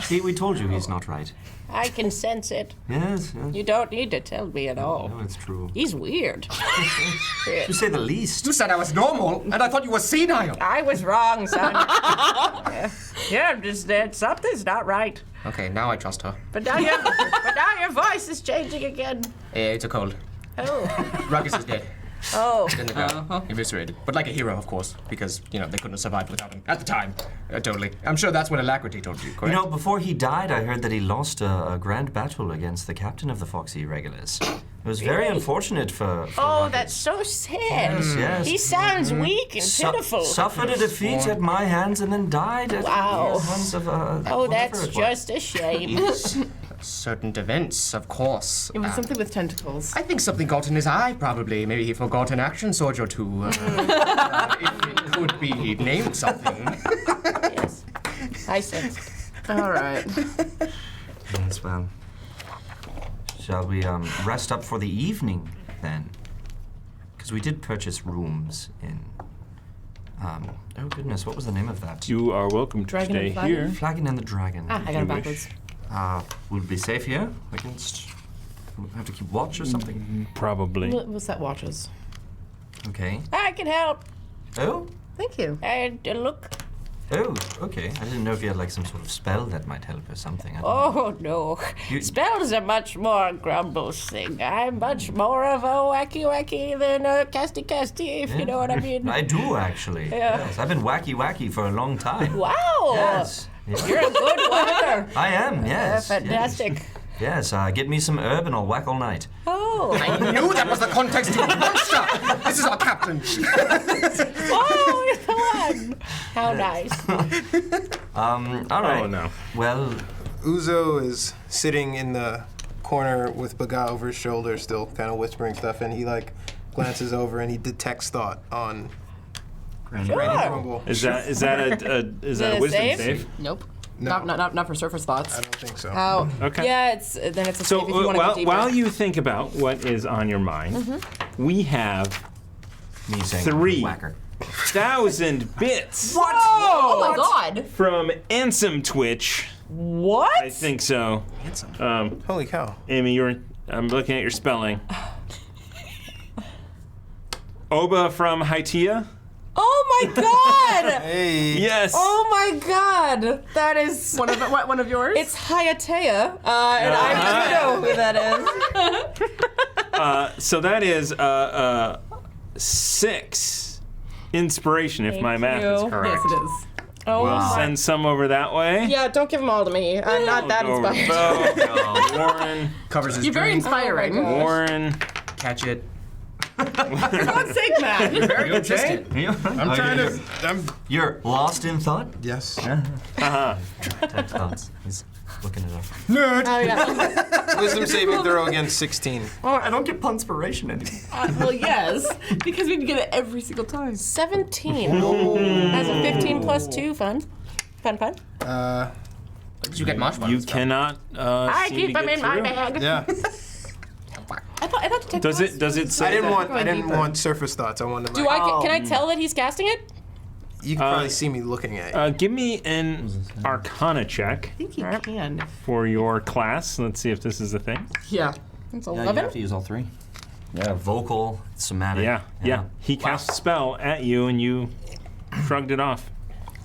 See, we told you he's not right. I can sense it. Yes, You don't need to tell me at all. No, it's true. He's weird. To say the least. You said I was normal, and I thought you were senile. I was wrong, son. Yeah, just something's not right. Okay, now I trust her. But now your voice is changing again. It's a cold. Oh, Ruckus is dead. oh. In the ground. Eviscerated. But like a hero, of course, because, they couldn't have survived without him. At the time. Totally. I'm sure that's what Alacrity told you, You correct? know, before he died, I heard that he lost a grand battle against the captain of the Foxy Irregulars. It was very unfortunate for Oh, Ruckus. that's so sad. Yes. He sounds weak and pitiful. Suffered a defeat at my hands and then died at Wow. the hands of Oh, whatever that's it was. just a shame. Certain events, of course. It was something with tentacles. I think something got in his eye, probably. Maybe he forgot an action sword or two. If it could be named something. Yes, I sense. All right. Yes, well. Shall we rest up for the evening then? Because we did purchase rooms in. Oh goodness, what was the name of that? You are welcome to Dragon stay and Flagon? here. Flagon and the Dragon. I got you it wish. backwards. Would we be safe here against? We'll have to keep watch or something. Probably. What's that watches? Okay. I can help. Oh. Thank you. And look. Oh. Okay. I didn't know if you had like some sort of spell that might help or something. I don't know. Oh no, You- spells are much more Grumble's thing. I'm much more of a wacky than a casty, if you know what I mean. I do actually. Yeah. Yes. I've been wacky for a long time. Wow. Yes. You're a good whacker. I am. Yes. Fantastic. Yes. Get me some herb and I'll whack all night. Oh. I knew that was the context, you monster! This is our captain. Oh, you're the one. How nice. All right. Oh no. Well, Uzo is sitting in the corner with Baga over his shoulder, still kind of whispering stuff, and he glances over and he detects thought on Sure. Grumble. Is that a it a wisdom save? save? Nope. No. Not for surface thoughts. I don't think so. How? Okay. Yeah, it's a So save if you want to go deeper. while you think about what is on your mind, we have me saying 3,000 bits Oh my god. from Ansem Twitch. What? I think so. Holy cow. Amy, I'm looking at your spelling. Oba from Haitia? Oh my god! Hey. Yes. Oh my god! That is. One of yours? It's Hayatea, and I don't know who that is. So that is 6 inspiration, if my math is you. correct. Yes, it is. Oh We'll my. send some over that way. Yeah, don't give them all to me. I'm not that Over to inspired. Bo. Warren. Covers his You're very drink. inspiring. Oh my God. Warren. Catch it. For God's sake, man. Very consistent. I'm trying to. You're lost in thought? Yes. Type thoughts. He's looking it up. Oh, yeah. Wisdom saving throw against 16. Oh, I don't get punspiration anymore. Well, yes, because we get it every single time. 17. That's a 15 plus 2. Fun. Fun. Did you get marshmallows? You cannot. I seem keep to them get in my through. bag. Yeah. I thought to take Does it say I didn't that? want. I didn't want surface thoughts. I wanted. Do can I tell that he's casting it? You can probably see me looking at you. Give me an Arcana check I think you can. for your class. Let's see if this is a thing. Yeah. It's Yeah, you 11. have to use all three. Yeah, vocal, somatic. Yeah. He cast a spell at you, and you shrugged it off.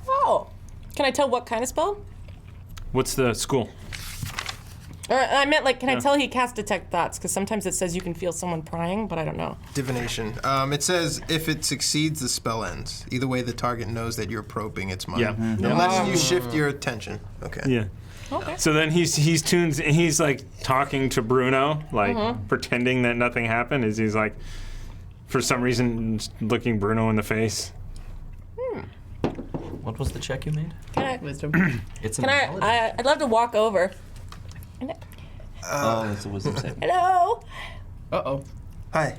Oh. Can I tell what kind of spell? What's the school? I meant, like, can I tell he cast Detect Thoughts? Because sometimes it says you can feel someone prying, but I don't know. Divination. It says if it succeeds, the spell ends. Either way, the target knows that you're probing its mind. Yeah. Unless you shift your attention. Okay. Yeah. Okay. So then he's like talking to Bruno, like pretending that nothing happened. He's like, for some reason, looking Bruno in the face. What was the check you made? Wisdom. It's Can I'd love to walk over. Oh, that's a wisdom save. Hello? Uh-oh. Hi.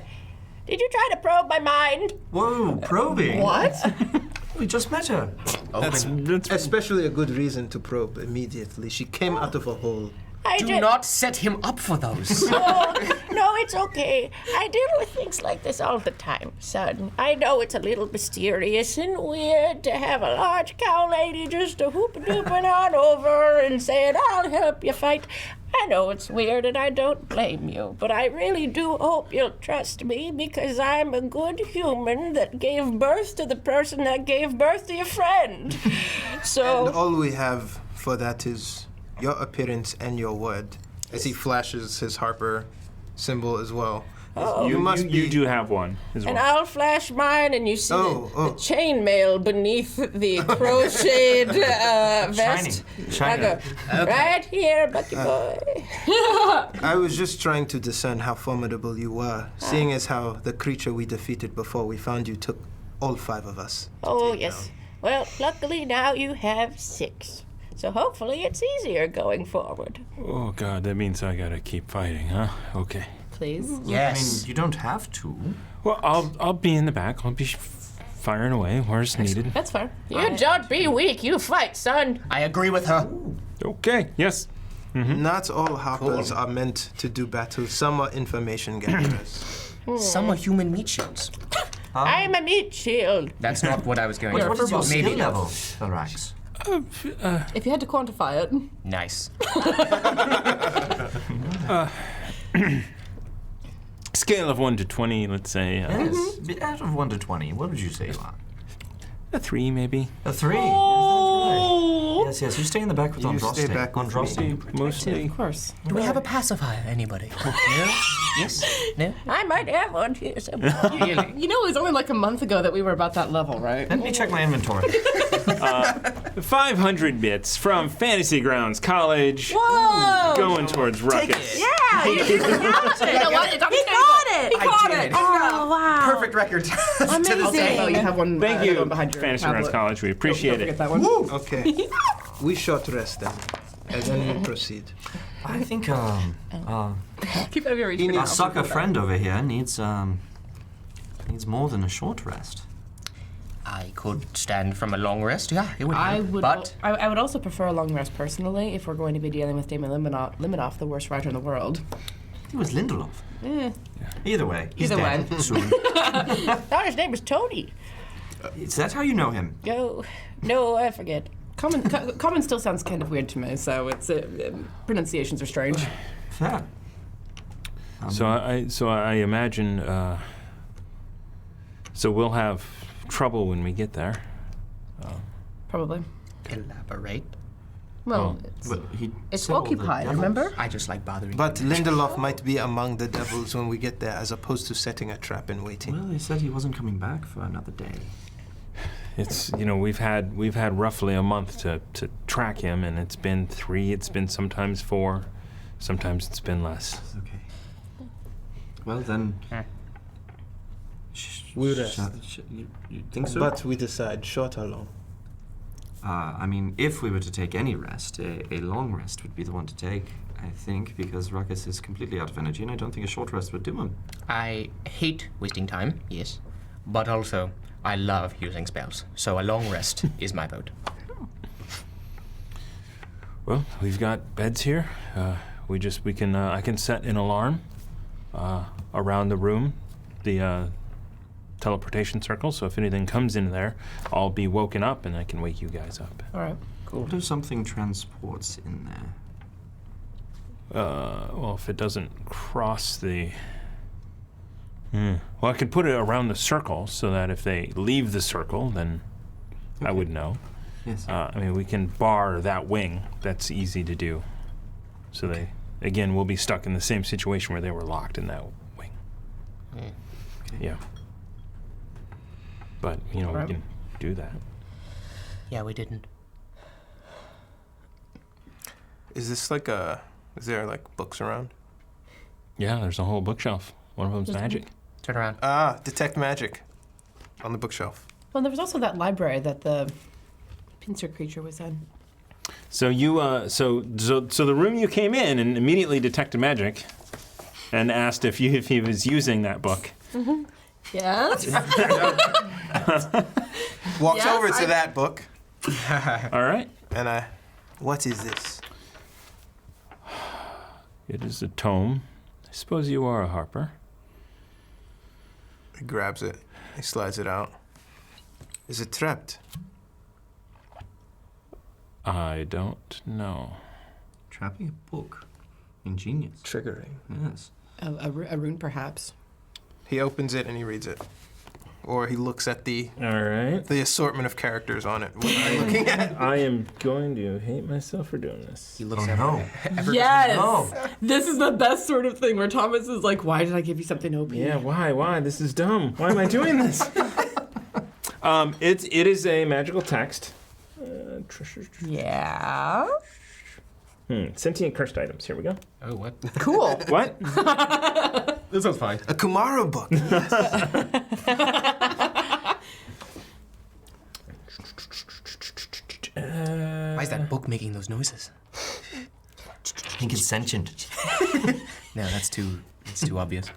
Did you try to probe my mind? Whoa, probing. What? We just met her. That's Especially a good reason to probe immediately. She came out of a hole. I Do did. not set him up for those. No, it's okay. I deal with things like this all the time, son. I know it's a little mysterious and weird to have a large cow lady just a whoop-a-dooping on over and saying, I'll help you fight. I know it's weird and I don't blame you, but I really do hope you'll trust me because I'm a good human that gave birth to the person that gave birth to your friend. So... And all we have for that is your appearance and your word. As he flashes his Harper symbol as well. you do have one as well. And I'll flash mine, and you see Oh, the chainmail beneath the crocheted vest. Shiny. I go, right here, Bucky boy. I was just trying to discern how formidable you were, seeing as how the creature we defeated before we found you took all 5 of us. Oh, yes. Well, luckily now you have 6. So hopefully it's easier going forward. Oh God, that means I gotta keep fighting, huh? Okay. Please. I Yes. mean, you don't have to. Well, I'll be in the back. I'll be firing away where's needed. That's fair. You don't be weak. You fight, son. I agree with her. Okay. Yes. Not all Harpers are meant to do battle. Some are information gatherers. Some are human meat shields. I'm a meat shield. That's not what I was going What is your Maybe skill level, Arax? If you had to quantify it. Nice. Scale of 1 to 20, let's say. Yes. Out of 1 to 20, what would you say you are? A 3, maybe. A 3. Yes, you stay in the back with You Androsti. stay back with Androsti. Mostly. Of course. Do we have a pacifier, anybody? No? Yes? No? I might have one here somewhere. You know, it was only like a month ago that we were about that level, right? Let me check my inventory. 500 bits from Fantasy Grounds College. Whoa! Going towards Ruckus. Yeah, you You know what? It's on the table. it. Caught did. it. Oh, wow. Perfect record. Amazing. Oh, you have one. Thank another you, one behind your Fantasy Grounds tablet. College. We appreciate Don't it. forget that one. Okay. We short rest then, and then we proceed. I think Keep it over your reach. our sucker friend over here needs more than a short rest. I could stand from a long rest, yeah, it would I help. would. But I would also prefer a long rest personally if we're going to be dealing with Damon Liminoff, the worst writer in the world. It was Lindelof. Either way, he's Either dead way. soon. Thought his name was Tony. Is that how you know him? No, I forget. Common still sounds kind of weird to me, so it's pronunciations are strange. Fair. So I imagine. So we'll have trouble when we get there. Probably. elaborate. Well, But he it's said all the occupied. devils. Remember? I just like bothering But you. Lindelof might be among the devils when we get there, as opposed to setting a trap and waiting. Well, he said he wasn't coming back for another day. It's we've had roughly a month to track him, and it's been 3. It's been sometimes 4, sometimes it's been less. Okay. Well then, We rest. You think so? But we decide short or long. I mean, if we were to take any rest, a long rest would be the one to take, I think, because Ruckus is completely out of energy, and I don't think a short rest would do him. I hate wasting time, yes. But also, I love using spells. So a long rest is my vote. Well, we've got beds here. We can. I can set an alarm around the room, the teleportation circle. So if anything comes in there, I'll be woken up and I can wake you guys up. All right. What if something transports in there? Well, if it doesn't cross the. Well, I could put it around the circle so that if they leave the circle, then I would know. Yes. I mean, we can bar that wing. That's easy to do. So they, again, will be stuck in the same situation where they were locked in that wing. Okay. Yeah. But, we can do that. Yeah, we didn't. Is this like a? Is there like books around? Yeah, there's a whole bookshelf. One of them's magic. Turn around. Detect magic on the bookshelf. Well, there was also that library that the pincer creature was in. So you, so the room you came in and immediately detected magic, and asked if he was using that book. Mm-hmm. Yes. Walks Yes, over to that book, All right. and what is this? It is a tome. I suppose you are a harper. He grabs it. He slides it out. Is it trapped? I don't know. Trapping a book. Ingenious. Triggering. Yes. A rune, perhaps. He opens it and he reads it. Or he looks at the All right. assortment of characters on it. What am I looking at? I am going to hate myself for doing this. He looks Oh, at no. Yes. No. This is the best sort of thing where Thomas is like, "Why did I give you something OP?" Yeah, why? This is dumb. Why am I doing this? It is a magical text. Yeah. Sentient cursed items. Here we go. Oh, what? Cool. What? This sounds fine. A Kumara book. Why is that book making those noises? I think it's sentient. No, that's too obvious.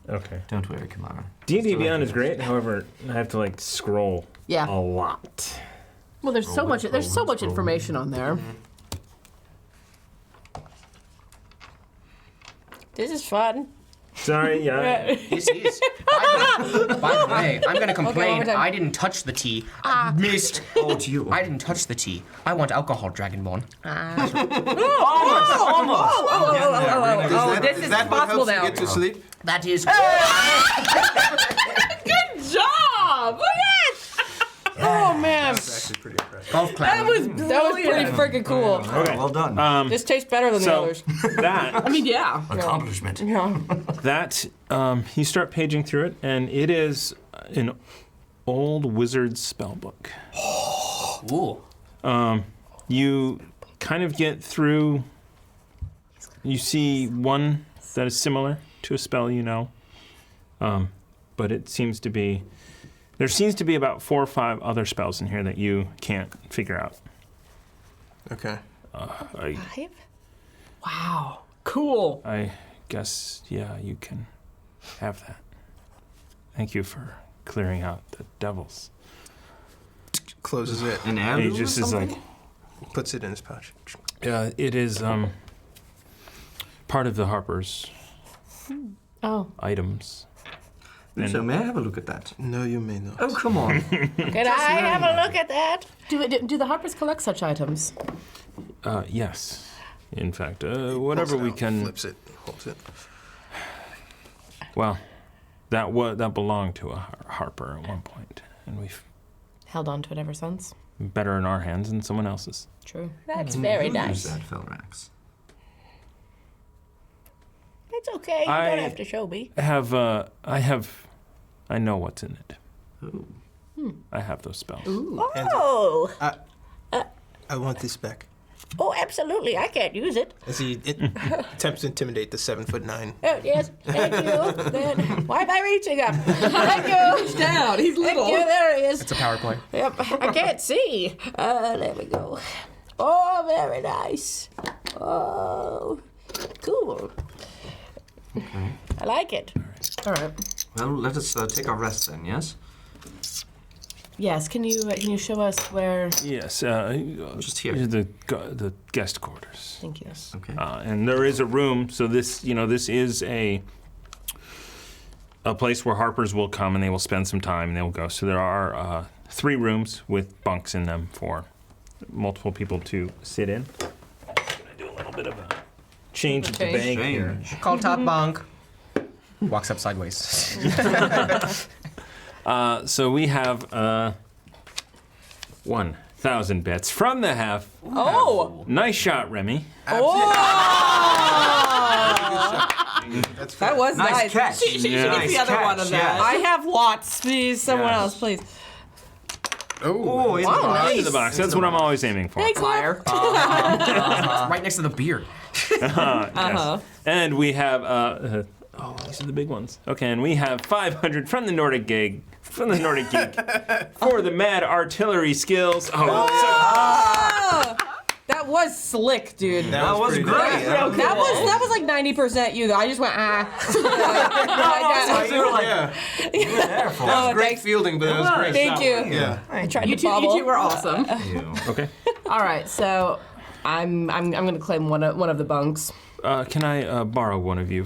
Okay. Don't worry, Kamara. D&D Beyond is great. However, I have to scroll Yeah. a lot. Well, there's so much. There's so much information on there. This is fun. Sorry, yeah. This is. By the way, I'm gonna complain. one more time. I didn't touch the tea. Missed. Oh, it's you. I didn't touch the tea. I want alcohol, Dragonborn. This is possible now. You get to sleep? That is. Good job! Look at Oh man, That's actually pretty impressive. Golf clap. that was that was pretty freaking cool. Okay. Well done. This tastes better than the So others. that I mean, yeah. Accomplishment. that you start paging through it, and it is an old wizard's spell book. Ooh. You kind of get through. You see one that is similar to a spell you know, but it seems to be. There seems to be about 4 or 5 other spells in here that you can't figure out. Okay. Wow. Cool. I guess, yeah, you can have that. Thank you for clearing out the devils. Closes it. An He heirloom just or is something? like, Puts it in his pouch. it is part of the Harper's items. So may I have a look at that? No, you may not. Oh, come on. Can I have a look at that? Do the Harpers collect such items? Yes. In fact, whatever Pulls it we out, can. Flips it. Holds it. Well, that belonged to a Harper at one point, and we've Held on to it ever since. better in our hands than someone else's. True. That's very Who nice. used that, Felrax? It's okay. You I- don't have to show me. I know what's in it. Oh. I have those spells. Oh, I want this back. Oh, absolutely. I can't use it. As he attempts to intimidate the 7'9". Oh, yes. Thank you. Then why am I reaching up? Thank you. He's down. He's little. Thank you. There he is. It's a power play. Yep. I can't see. There we go. Oh, very nice. Oh, cool. Okay. I like it. All right. Well, let us take our rest then, yes? Yes. Can you show us where? Yes, Just here. the guest quarters. Thank you. Okay. And there is a room, so this is a place where harpers will come and they will spend some time and they will go. So there are 3 rooms with bunks in them for multiple people to sit in. I'm gonna do a little bit of a change of the bank here. Call top bunk. Walks up sideways. So we have 1,000 bits from the half. Oh! Nice shot, Remy. That's That was Nice nice. catch. She Yeah. gets the Nice other one catch, of that. yes. I have lots. Please, someone Yes. else, please. Oh, in the Wow, box. nice. Into the box. That's what I'm always aiming for. Thanks, Liar. Right next to the beer. Yes. And we have these are the big ones. Okay, and we have 500 from the Nordic Geek for the mad artillery skills. Oh, that was slick, dude. That was pretty great. good. That was like 90% you though. I just went So you were like, Yeah, you were there for Oh, it. great thanks. fielding, but that was great. Thank you. Yeah. I tried You to two bobble. were awesome. You. Okay. All right. So I'm gonna claim one of the bunks. Can I borrow one of you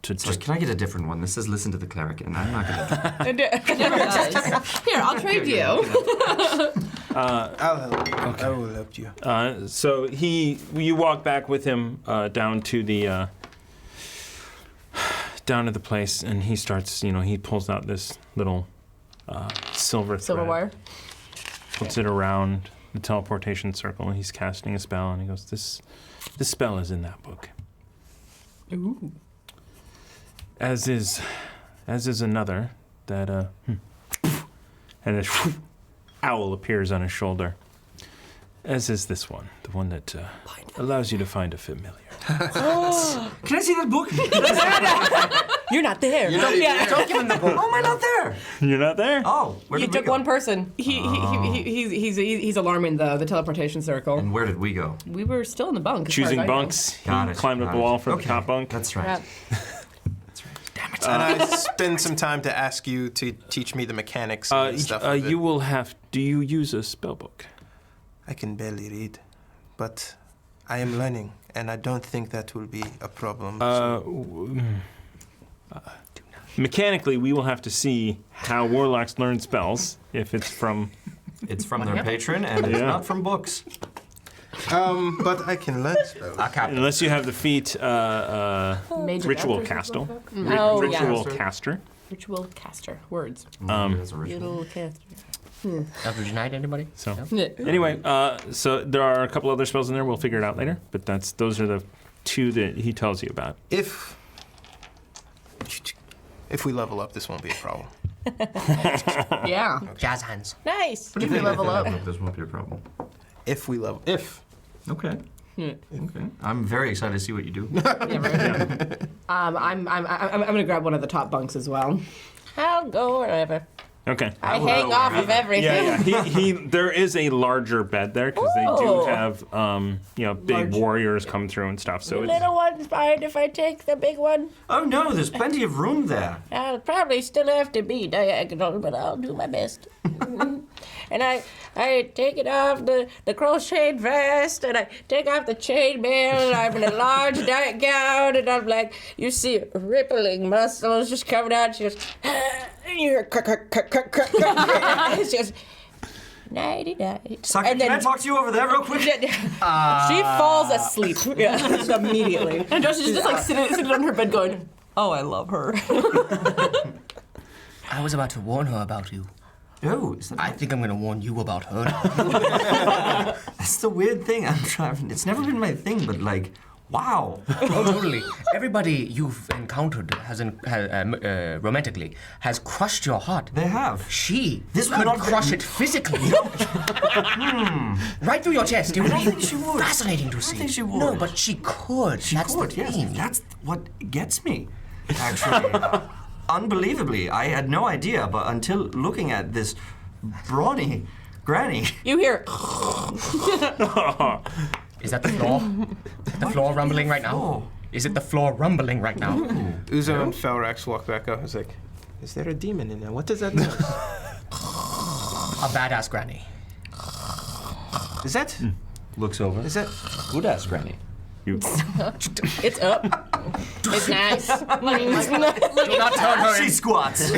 to Just, can I get a different one? This says listen to the cleric, and I'm not going to. Here, I'll trade you. I'll help you. I will help you. So you walk back with him down to the place, and he starts. He pulls out this little silver Silver thread, wire. puts it around the teleportation circle, and he's casting a spell, and he goes, "This spell is in that book." Ooh. As is another that and a owl appears on his shoulder. As is this one, the one that allows you to find a familiar. Can I see that book? You're not there. Don't give him the book. Oh, am I not there? You're not there? Oh, where You did we took go? one person. He's alarming the teleportation circle. And where did we go? We were still in the bunk. as far as Choosing I know. bunks. Got He it. climbed up got the it. wall for Okay, the top bunk. That's right. Right. And I spend some time to ask you to teach me the mechanics and stuff. of it. You will have. Do you use a spell book? I can barely read, but I am learning, and I don't think that will be a problem. Mechanically, we will have to see how warlocks learn spells. If it's from. It's from their patron, and it's Yeah. not from books. But I can learn spells. Unless you have the feat Mage Ritual Adapters Castle. as well. Oh, yeah. Ritual Caster. Ritual caster. Words. That's original. Little caster. Eldritch Knight, anybody? So. Yeah. Anyway, so there are a couple other spells in there. We'll figure it out later. But those are the 2 that he tells you about. If we level up, this won't be a problem. Yeah. Jazz hands. Nice. What if we level up? This won't be a problem. If we level, Okay. Yeah. Okay. I'm very excited to see what you do. Yeah, right. I'm gonna grab one of the top bunks as well. I'll go wherever. Okay. I hang off of everything. Yeah. There is a larger bed there because they do Oh. have, big Large. warriors come through and stuff. So The it's. little one's mind if I take the big one. Oh no, there's plenty of room there. I'll probably still have to be diagonal, but I'll do my best. And I take it off the crocheted vest, and I take off the chainmail, and I'm in a large nightgown, and I'm like, you see rippling muscles just coming out. She goes, and you hear it's just nighty night. Saki, And can I then- talk to you over there real quick? She falls asleep. Yeah, immediately. And Josh is just like sitting on her bed going, oh, I love her. I was about to warn her about you. Oh, is that I think I'm gonna warn you about her. That's the weird thing. I'm trying. It's never been my thing, but like, Wow. Oh, totally. Everybody you've encountered romantically has crushed your heart. They have. She This would could not crush it physically. Right through your chest. It would don't be think she would. fascinating to I see. don't think she would. No, but she could. That's Good, the yes. thing. That's what gets me, actually. Unbelievably, I had no idea, but until looking at this brawny granny. You hear Is that the floor? The floor rumbling right now? floor? Is it the floor rumbling right now? Uzo and Felrax walk back up. It's like, is there a demon in there? What does that mean? A badass granny. Is that? Looks over. Is that? Good ass granny. it's up. It's nice. Do not turn her She in. squats.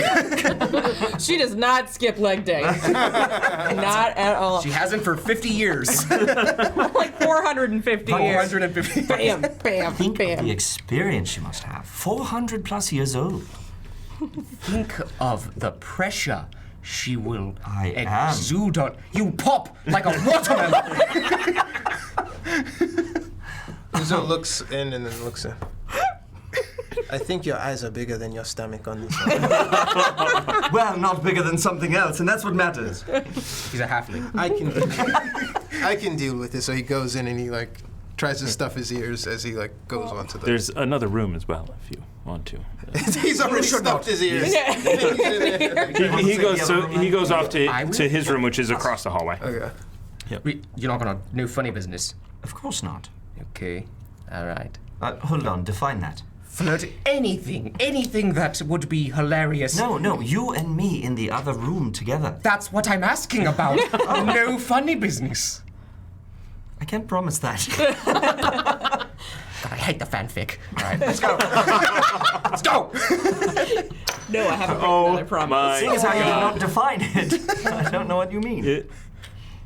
She does not skip leg day. Not at all. She hasn't for 50 years. Like 450 years. 450. Bam, bam, Think of bam. the experience she must have. 400 plus years old. Think of the pressure she will I am. exude on. You pop like a watermelon. Uzo looks in and then looks in. I think your eyes are bigger than your stomach on this one. Well, not bigger than something else, and that's what matters. He's a halfling. I can deal with it. So he goes in and he like tries to stuff his ears as he like goes onto the. There's another room as well if you want to. He's already stuffed his ears. He goes he goes off I will- to his room, which is across the hallway. Okay. You're not gonna do funny business. Of course not. Okay. All right. Hold on, define that. Flirt anything that would be hilarious. No, you and me in the other room together. That's what I'm asking about. No funny business. I can't promise that. God, I hate the fanfic. All right, let's go. Let's go. No, I haven't written that, I promise. my Seeing as how you did God. not define it, I don't know what you mean.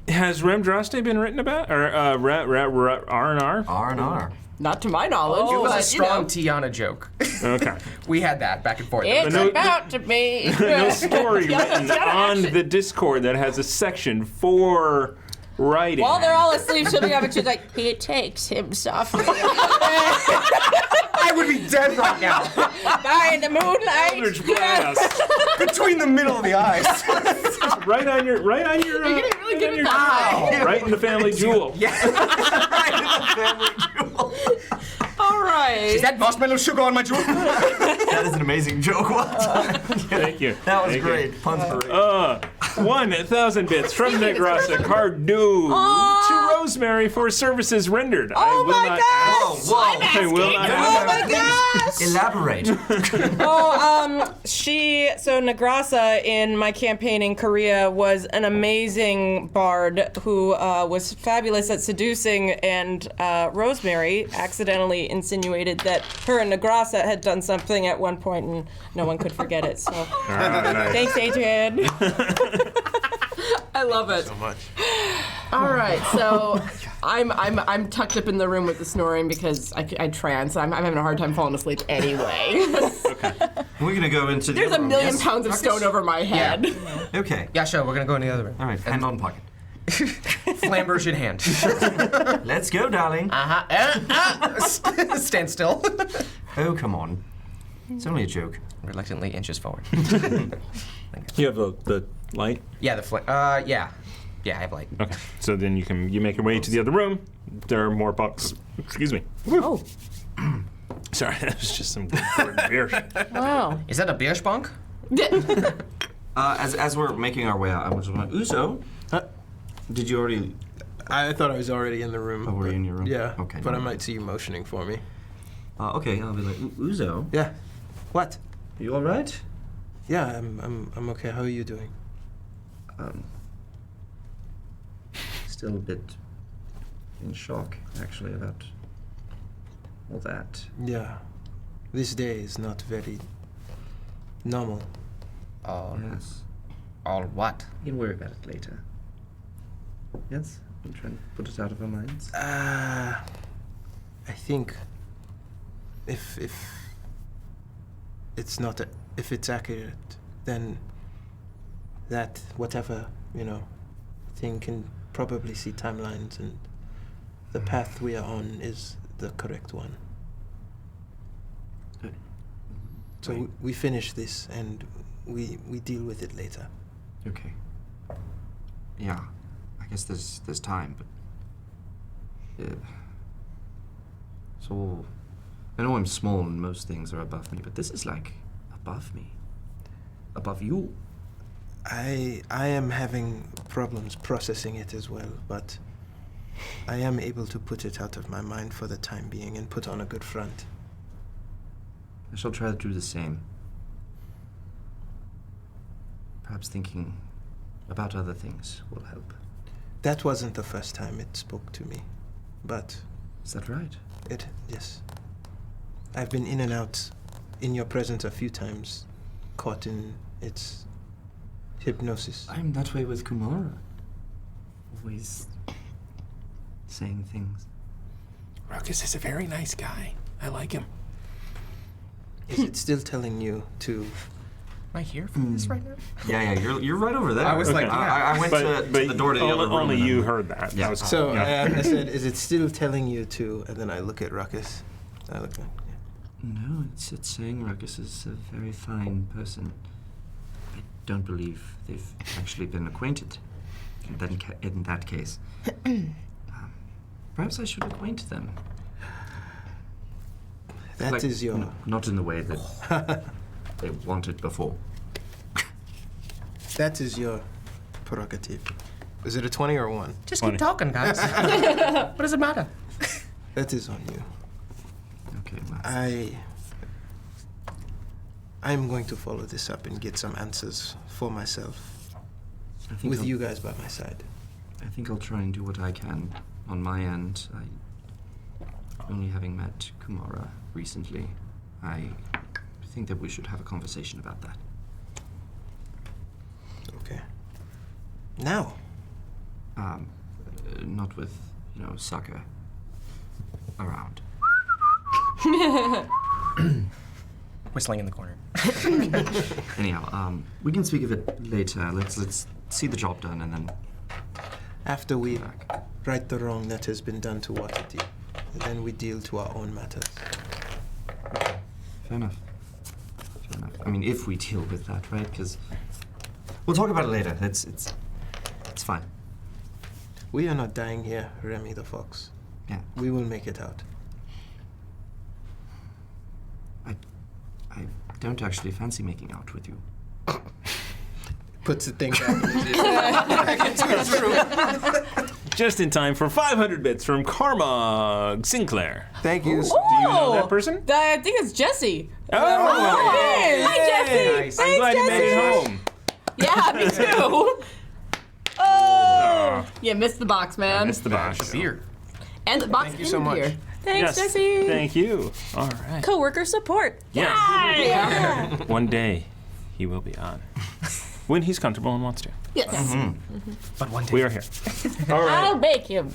Has Remdraste been written about? Or R&R? R&R. Not to my knowledge. It was but, a strong Tiana joke. Okay. We had that back and forth. It's no- about to be. No story written on the Discord that has a section for writing. While they're all asleep, she'll be up and she's like, He takes him softly I would be dead right now. by the moonlight. Eldritch blast. Between the middle of the eyes. right on your really good at that. right in the family jewel. All right. Is that marshmallow sugar on my jewel? That is an amazing joke. Well done. Thank you. That was Thank you. great. Puns great. 1,000 bits from Negrasa Cardu to Rosemary for services rendered. I will not ask. Whoa. I will not ask. Elaborate. So Negrasa in my campaign in Korea was an amazing bard who was fabulous at seducing, and Rosemary accidentally insinuated that her and Negrasa had done something at one point, and no one could forget it. So Nice. thanks, Adrian. I love it. So much. All right, so I'm tucked up in the room with the snoring because I trance. I'm having a hard time falling asleep anyway. We're going to go into the There's other a room, million yes? pounds of stone over my head. Okay. Yeah, sure. We're gonna go in the other room. All right, hand on pocket. Flamberge in hand. Let's go, darling. Stand still. Oh, come on. It's only a joke. Reluctantly inches forward. You have the light? Yeah, yeah, I have light. Okay. So then you make your way to the other room. There are more bucks. Excuse me. Oh, Sorry, that was just some good beer. wow. Is that a beer spunk? As we're making our way out, I was just wondering, Uzo, did you already? I thought I was already in the room. Oh, were you but- in your room? Yeah. Okay, But no. I might see you motioning for me. Okay, I'll be like, Uzo, Yeah. What? you all right? Yeah, I'm okay. How are you doing? Still a bit in shock, actually, about all that. Yeah. This day is not very normal. Yes. All what? We can worry about it later. Yes? We'll try and put it out of our minds. I think if it's not if it's accurate, then that whatever thing can probably see timelines, and the path we are on is the correct one. Uh, So right. we finish this and we deal with it later. Okay. Yeah, I guess there's time, but so I know I'm small and most things are above me, but this is like above me, above you. I am having problems processing it as well, but I am able to put it out of my mind for the time being and put on a good front. I shall try to do the same. Perhaps thinking about other things will help. That wasn't the first time it spoke to me, but Is that right? yes. I've been in and out in your presence a few times, caught in its hypnosis. I'm that way with Kumara. Always saying things. Ruckus is a very nice guy. I like him. Is it still telling you to... Am I here for this right now? Yeah, you're right over there. I was like, I went to the door to the other room. Only and you then- heard that. Yeah. That was- So yeah. I said, is it still telling you to... And then I look at Ruckus. I look at... No, it's saying Ruckus is a very fine person. I don't believe they've actually been acquainted. In that case. Perhaps I should acquaint them. That is your... No, not in the way that they wanted before. That is your prerogative. Is it a 20 or a 1? Just 20. keep talking, guys. What does it matter? That is on you. Okay, well, I'm going to follow this up and get some answers for myself I think with I'll- you guys by my side. I think I'll try and do what I can on my end. Only having met Kumara recently, I think that we should have a conversation about that. Okay. Now, Not with, Saka around. Whistling in the corner. Anyhow, we can speak of it later. Let's see the job done and then after we right the wrong that has been done to Watiti, then we deal to our own matters. Fair enough. Fair enough. I mean, if we deal with that, right? Because we'll talk about it later. It's fine. We are not dying here, Remy the Fox. Yeah. We will make it out. I don't actually fancy making out with you. Puts the thing back into his room. Just in time for 500 bits from Karma Sinclair. Thank you. Do you know that person? I think it's Jesse. Oh, hey! Hi, Jesse. Nice. I'm glad you made it Jesse. home. Yeah, me too. Oh, you missed the box, man. Missed the box. Beer. And the box Thank you in so much. here. Thanks, Yes. Jesse. Thank you. All right. Coworker support. Yeah. Yeah. One day, he will be on. When he's comfortable and wants to. Yes. But one day. We are here. All right. I'll bake him.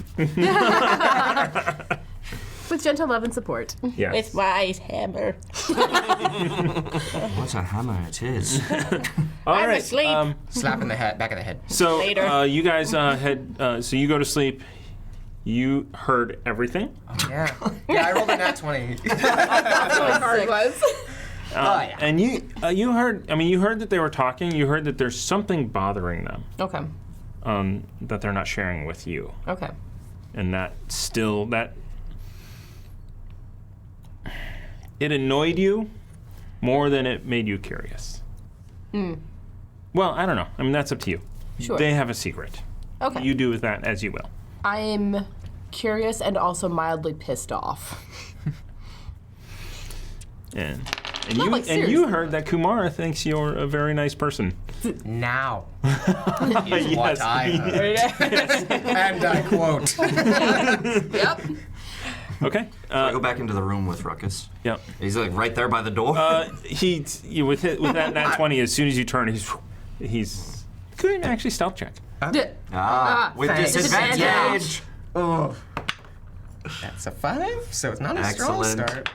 With gentle love and support. Yes. With my hammer. What a hammer it is. All I'm right. asleep. Slap in the head, back of the head. So Later. you guys so you go to sleep. You heard everything. Yeah. Yeah, I rolled a nat 20. Hard was. yeah. And you heard. I mean, you heard that they were talking. You heard that there's something bothering them. Okay. That they're not sharing with you, Okay. and that it annoyed you more than it made you curious. Well, I don't know. I mean, that's up to you. Sure. They have a secret. Okay. You do with that as you will. I'm curious and also mildly pissed off. And Not you like and seriously. you heard that Kumara thinks you're a very nice person. Now is what Yes. I heard. And I quote. Yep. Okay. I go back into the room with Ruckus. Yep. He's like right there by the door. With that nat 20, as soon as you turn, he's good. Actually, stealth check. with thanks. disadvantage. Oh. That's a 5, so it's not a strong Excellent. start.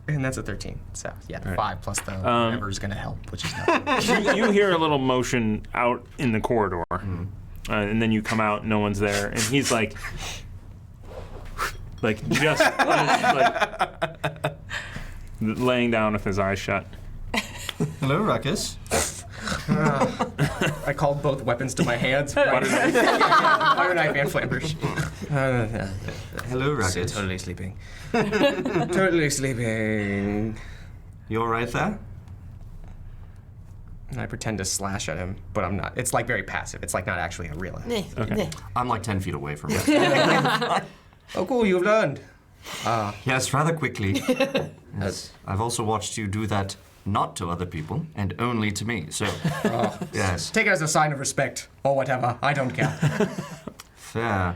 And that's a 13. So, yeah, Right. 5 plus the whatever's going to help, which is nothing. You hear a little motion out in the corridor, and then you come out. No one's there, and he's like like just like laying down with his eyes shut. Hello, Ruckus. I called both weapons to my hands. Butter knife and flammers. Hello, Ruckus. Totally sleeping. Totally sleeping. You all right there? And I pretend to slash at him, but I'm not. It's like very passive. It's like not actually a real. Okay. I'm like 10 feet away from you. Oh, cool, you've learned. Yes, rather quickly. Yes. I've also watched you do that not to other people and only to me. So, yes. Take it as a sign of respect, or whatever. I don't care. Fair.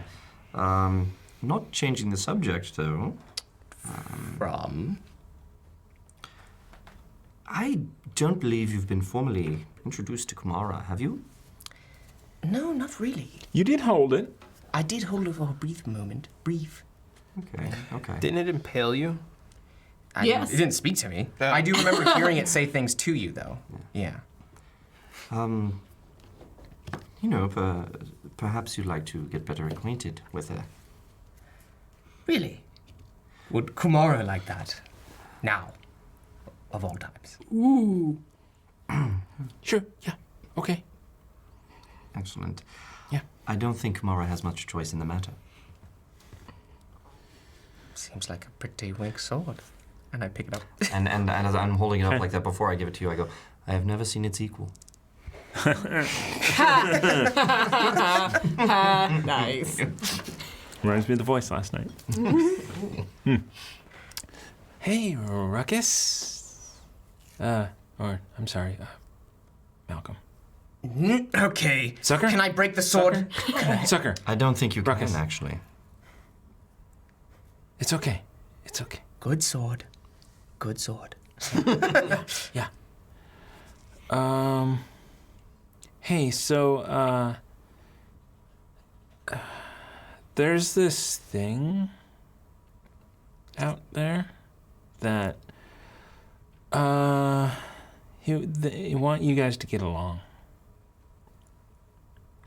Not changing the subject, though. From? I don't believe you've been formally introduced to Kumara, have you? No, not really. You did hold it. I did hold it for a brief moment. Brief. Okay, okay. Didn't it impale you? Yes. It didn't speak to me. I do remember hearing it say things to you, though. Yeah. You know, perhaps you'd like to get better acquainted with her. Really? Would Kumara like that? Now. Of all times. Ooh. Sure. Yeah. Okay. Excellent. Yeah. I don't think Kumara has much choice in the matter. Seems like a pretty weak sword. And I pick it up. And as I'm holding it up like that before I give it to you, I go, I have never seen its equal. Nice. Reminds me of the voice last night. Hey, Ruckus. I'm sorry, Malcolm. Okay. Sucker? Can I break the sword? Sucker. I don't think you Ruckus. can, actually. It's okay. It's okay. Good sword. Good sword. Yeah. Hey, so, there's this thing out there that, they want you guys to get along.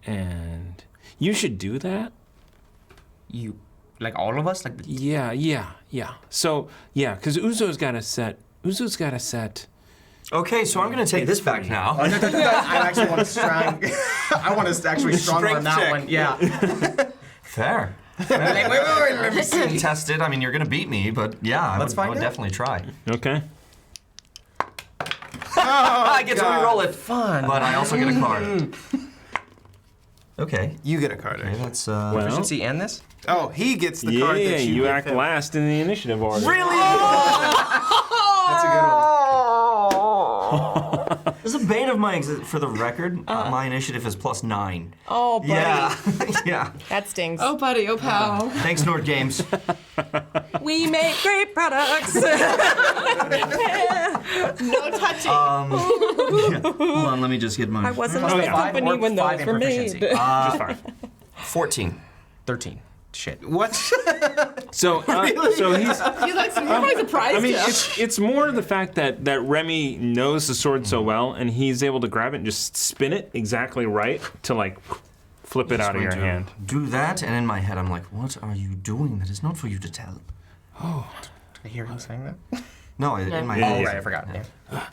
And you should do that. You, like all of us? Like Yeah. So, yeah, because Uzo's got a set. Okay, so I'm going to take this back now. I actually want to strong. I want to actually strong arm that check. one. Yeah. Fair. wait, let me see. Test it. I mean, you're going to beat me, but yeah, I Let's would find out. definitely try. Okay. I get to re-roll it, Fun. but I also get a card. Okay. You get a card. Okay, Actually. that's Well, Proficiency and this? Oh, he gets the card yeah, that you you give act him. last in the initiative order. Really? That's a good one. This is a bane of my for the record. My initiative is +9. Oh, buddy. Yeah. Yeah. That stings. Oh, buddy. Oh, pal. Thanks, Nord Games. We make great products. No touching. Hold on, let me just get my. I wasn't Oh, in the yeah. company Or when 5 those in were made. proficiency. Just 5. 14. 13. Shit. What? So he's. You're probably surprised. I mean, him. it's more the fact that Remy knows the sword so well, and he's able to grab it and just spin it exactly right to like flip it out of your hand. Do that, and in my head, I'm like, what are you doing? That is not for you to tell. Did I hear him saying that? No, in my Yeah, head. Oh, yeah. right, I forgot. Yeah.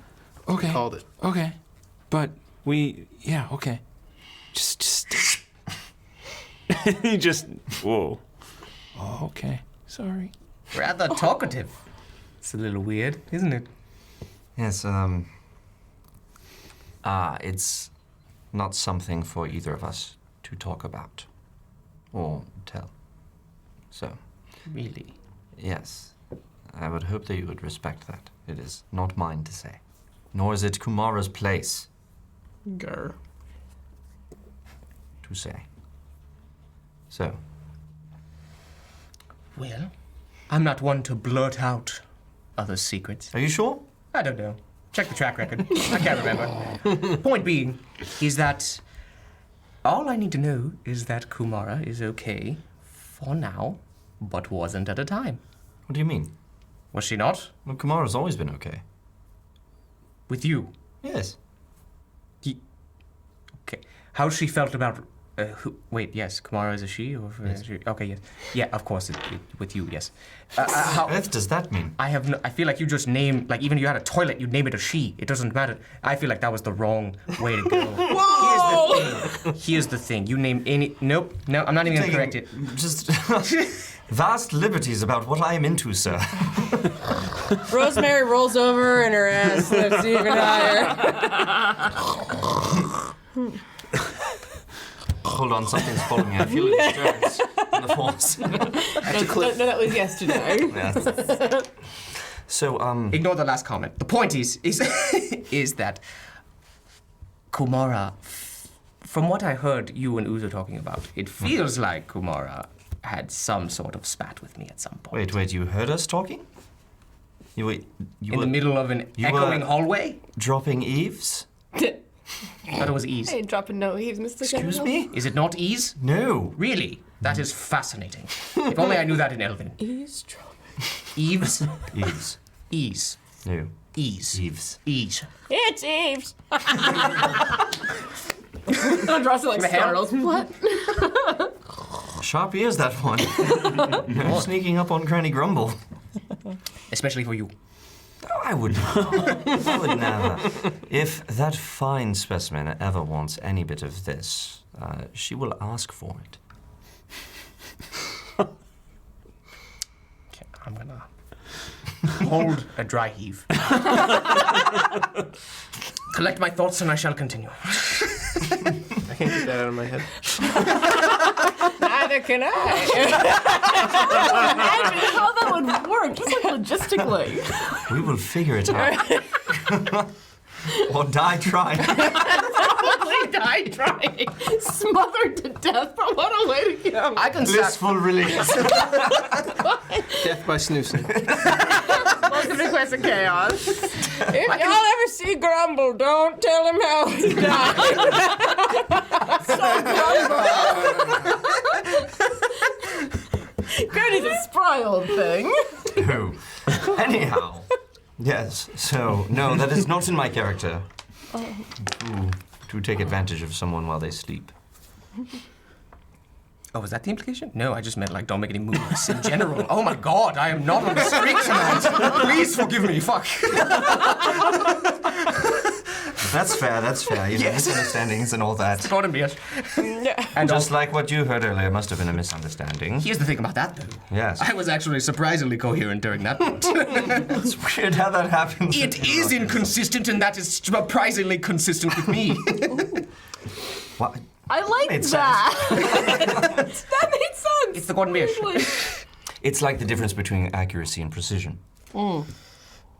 Okay. Called it. Okay. But okay. Just. He just. Whoa. Oh, okay. Sorry. Rather talkative. It's a little weird, isn't it? Yes, it's not something for either of us to talk about or tell. So, Really? yes, I would hope that you would respect that. It is not mine to say, nor is it Kumara's place Grr. to say. So, Well, I'm not one to blurt out other secrets. are you sure? I don't know. Check the track record. I can't remember. Point being is that all I need to know is that Kumara is okay for now, but wasn't at a time. What do you mean? Was she not? Well, Kumara's always been okay. With you? Yes. Okay. How she felt about Wait, yes, Kumara is a she? Or yes. Okay, yes. Yeah, of course, with you, yes. How on earth does that mean? I feel like you just name, like even if you had a toilet, you'd name it a she. It doesn't matter. I feel like that was the wrong way to go. Whoa! Here's the thing. You name any, nope, no, I'm not even gonna correct it. Just vast liberties about what I am into, sir. Rosemary rolls over and her ass lifts even higher. Hold on, something's following me. I feel a disturbance in the force. No, that was yesterday. Yeah. So, Ignore the last comment. The point is that Kumara, from what I heard you and Uzo talking about, it feels like Kumara had some sort of spat with me at some point. Wait, you heard us talking? You were in the middle of an echoing hallway? Dropping eaves? I thought it was ease. I ain't dropping no eaves, Mr. Excuse me? Is it not ease? No. Really? That is fascinating. If only I knew that in Elven. Eavesdropping. Eaves? Eaves. Ease. No. Ease. Eaves. Ease. It's Eves. Andros like startles. What? Sharp ears, that one. No sneaking up on Granny Grumble. Especially for you. Oh, I would I would never. If that fine specimen ever wants any bit of this, she will ask for it. Okay, I'm gonna hold a dry heave. Collect my thoughts and I shall continue. I can't get that out of my head. Neither can I. Imagine how that would work, just like logistically. We will figure it out. Or die trying. Probably die trying. Smothered to death, but what a way to go. I can Blissful release. Death by snoozing. Welcome to Quest of Chaos. If y'all ever see Grumble, don't tell him how he died. Granny's a spry old thing. No. Anyhow. Yes, so, no, that is not in my character. To take advantage of someone while they sleep. Oh, was that the implication? No, I just meant like don't make any moves in general. Oh my god, I am not on the street tonight. Please forgive me, fuck. That's fair. You know, misunderstandings and all that. Got him, yes. And just like what you heard earlier, must have been a misunderstanding. Here's the thing about that, though. Yes. I was actually surprisingly coherent during that point. It's weird how that happens. It is inconsistent, and that is surprisingly consistent with me. What? I like Made that. That made sense. It's the Gordon Bish. It's like the difference between accuracy and precision.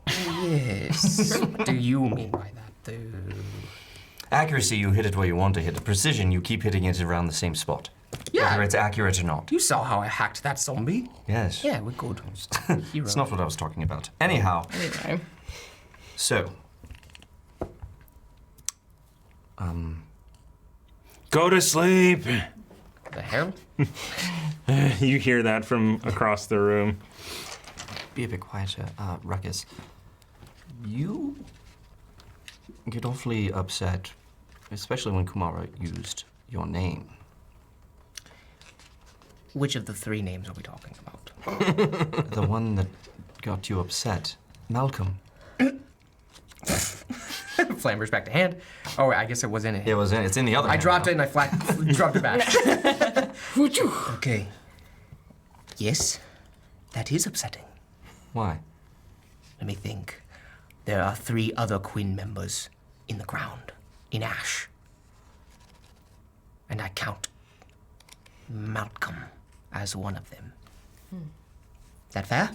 Yes. What do you mean by that, though? Accuracy, you hit it where you want to hit it. Precision, you keep hitting it around the same spot. Yeah. Whether it's accurate or not. You saw how I hacked that zombie. Yes. Yeah, we're good. Hero. It's not what I was talking about. Anyhow. Anyway. So. Go to sleep. The hell? You hear that from across the room. Be a bit quieter, Ruckus. You get awfully upset, especially when Kumara used your name. Which of the three names are we talking about? The one that got you upset. Malcolm. Flammers back to hand. Oh, I guess it was in it. It's in the other I hand dropped now. it and I dropped it back. Okay. Yes, that is upsetting. Why? Let me think. There are 3 other Quinn members in the ground, in ash. And I count Malcolm as one of them. That fair?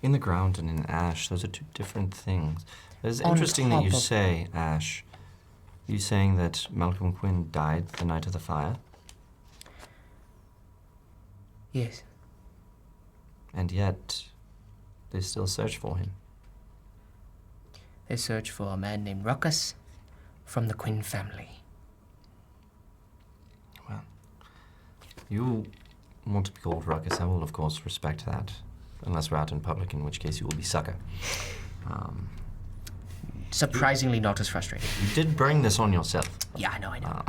In the ground and in ash, those are 2 different things. It's On interesting that you top of- say ash. Are you saying that Malcolm Quinn died the night of the fire? Yes. And yet, they still search for him. They search for a man named Ruckus from the Quinn family. Well, you want to be called Ruckus. I will, of course, respect that. Unless we're out in public, in which case you will be Sucker. surprisingly not as frustrated. You did bring this on yourself. Yeah, I know.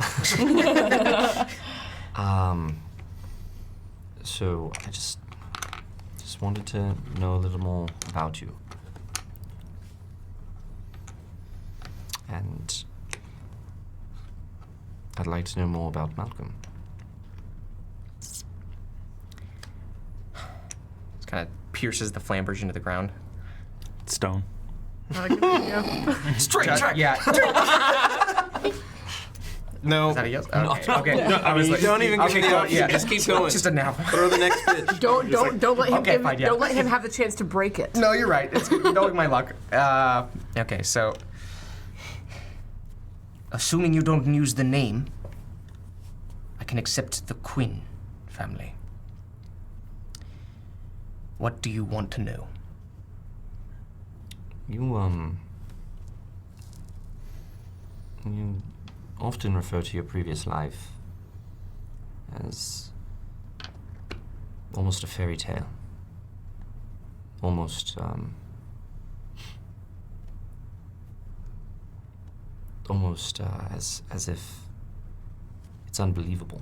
So I just wanted to know a little more about you. And I'd like to know more about Malcolm. It kind of pierces the flamberge into the ground. Stone. Straight track! Yeah. No. Is that a yes? Okay. No, I was like, don't even give me the option. yeah. Just keep going. Just a now. Throw the next pitch. Don't let him Okay, fine, yeah. don't let him have the chance to break it. No, you're right. It's knowing my luck. Okay, so assuming you don't use the name, I can accept the Quinn family. What do you want to know? You often refer to your previous life as almost a fairy tale. Almost as if it's unbelievable.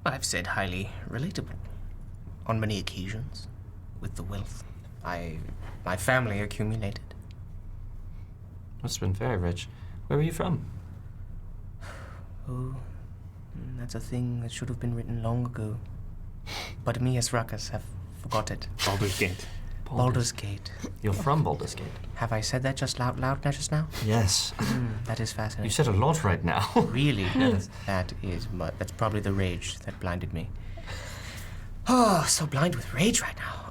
I've said highly relatable on many occasions with the wealth my family accumulated. Must have been very rich. Where were you from? Oh, that's a thing that should have been written long ago. But me as Ruckus have forgot it. Baldur's Gate. Baldur's Gate. You're from Baldur's Gate. Have I said that just loud now just now? Yes. That is fascinating. You said a lot right now. Really? That's probably the rage that blinded me. Oh, so blind with rage right now.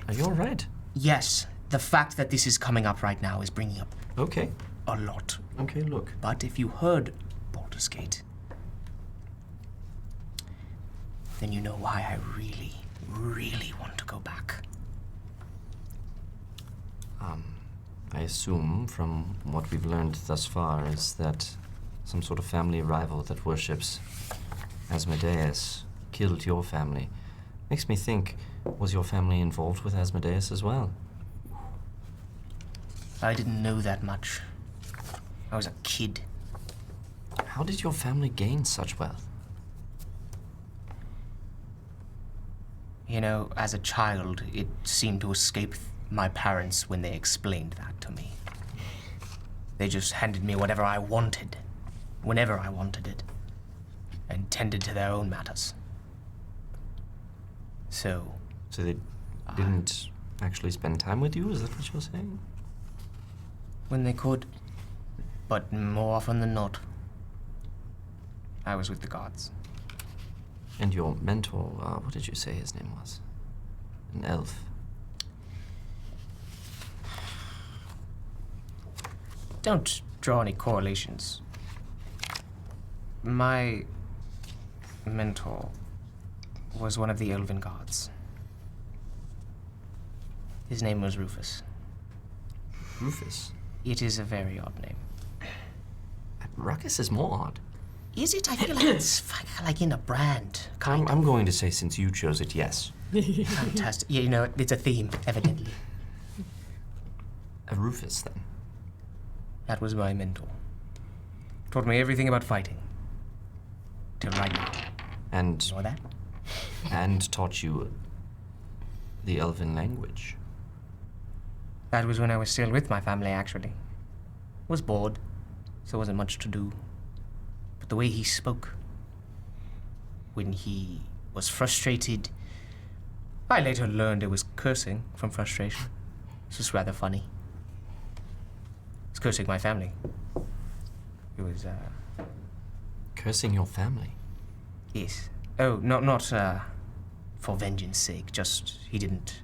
Are you all right? Yes, the fact that this is coming up right now is bringing up Okay. a lot. Okay, look. But if you heard Baldur's Gate, then you know why I really, really want to go back. I assume from what we've learned thus far is that some sort of family rival that worships Asmodeus killed your family. Makes me think, was your family involved with Asmodeus as well? I didn't know that much. I was a kid. How did your family gain such wealth? You know, as a child, it seemed to escape my parents when they explained that to me. They just handed me whatever I wanted, whenever I wanted it, and tended to their own matters. So they didn't actually spend time with you? Is that what you're saying? when they could, but more often than not, I was with the gods. And your mentor, what did you say his name was? An elf. Don't draw any correlations. My mentor was one of the elven gods. His name was Rufus. Rufus? It is a very odd name. Ruckus is more odd. Is it? I feel like it's like in a brand. I'm going to say since you chose it, yes. Fantastic. Yeah, you know, it's a theme, evidently. A Rufus, then. That was my mentor. Taught me everything about fighting. Till right now. And You know that? and taught you the elven language. That was when I was still with my family, actually. Was bored, so wasn't much to do. But the way he spoke, when he was frustrated, I later learned it was cursing from frustration. It's just rather funny. It's cursing my family. It was, Cursing your family. yes. Oh, not for vengeance sake, just he didn't,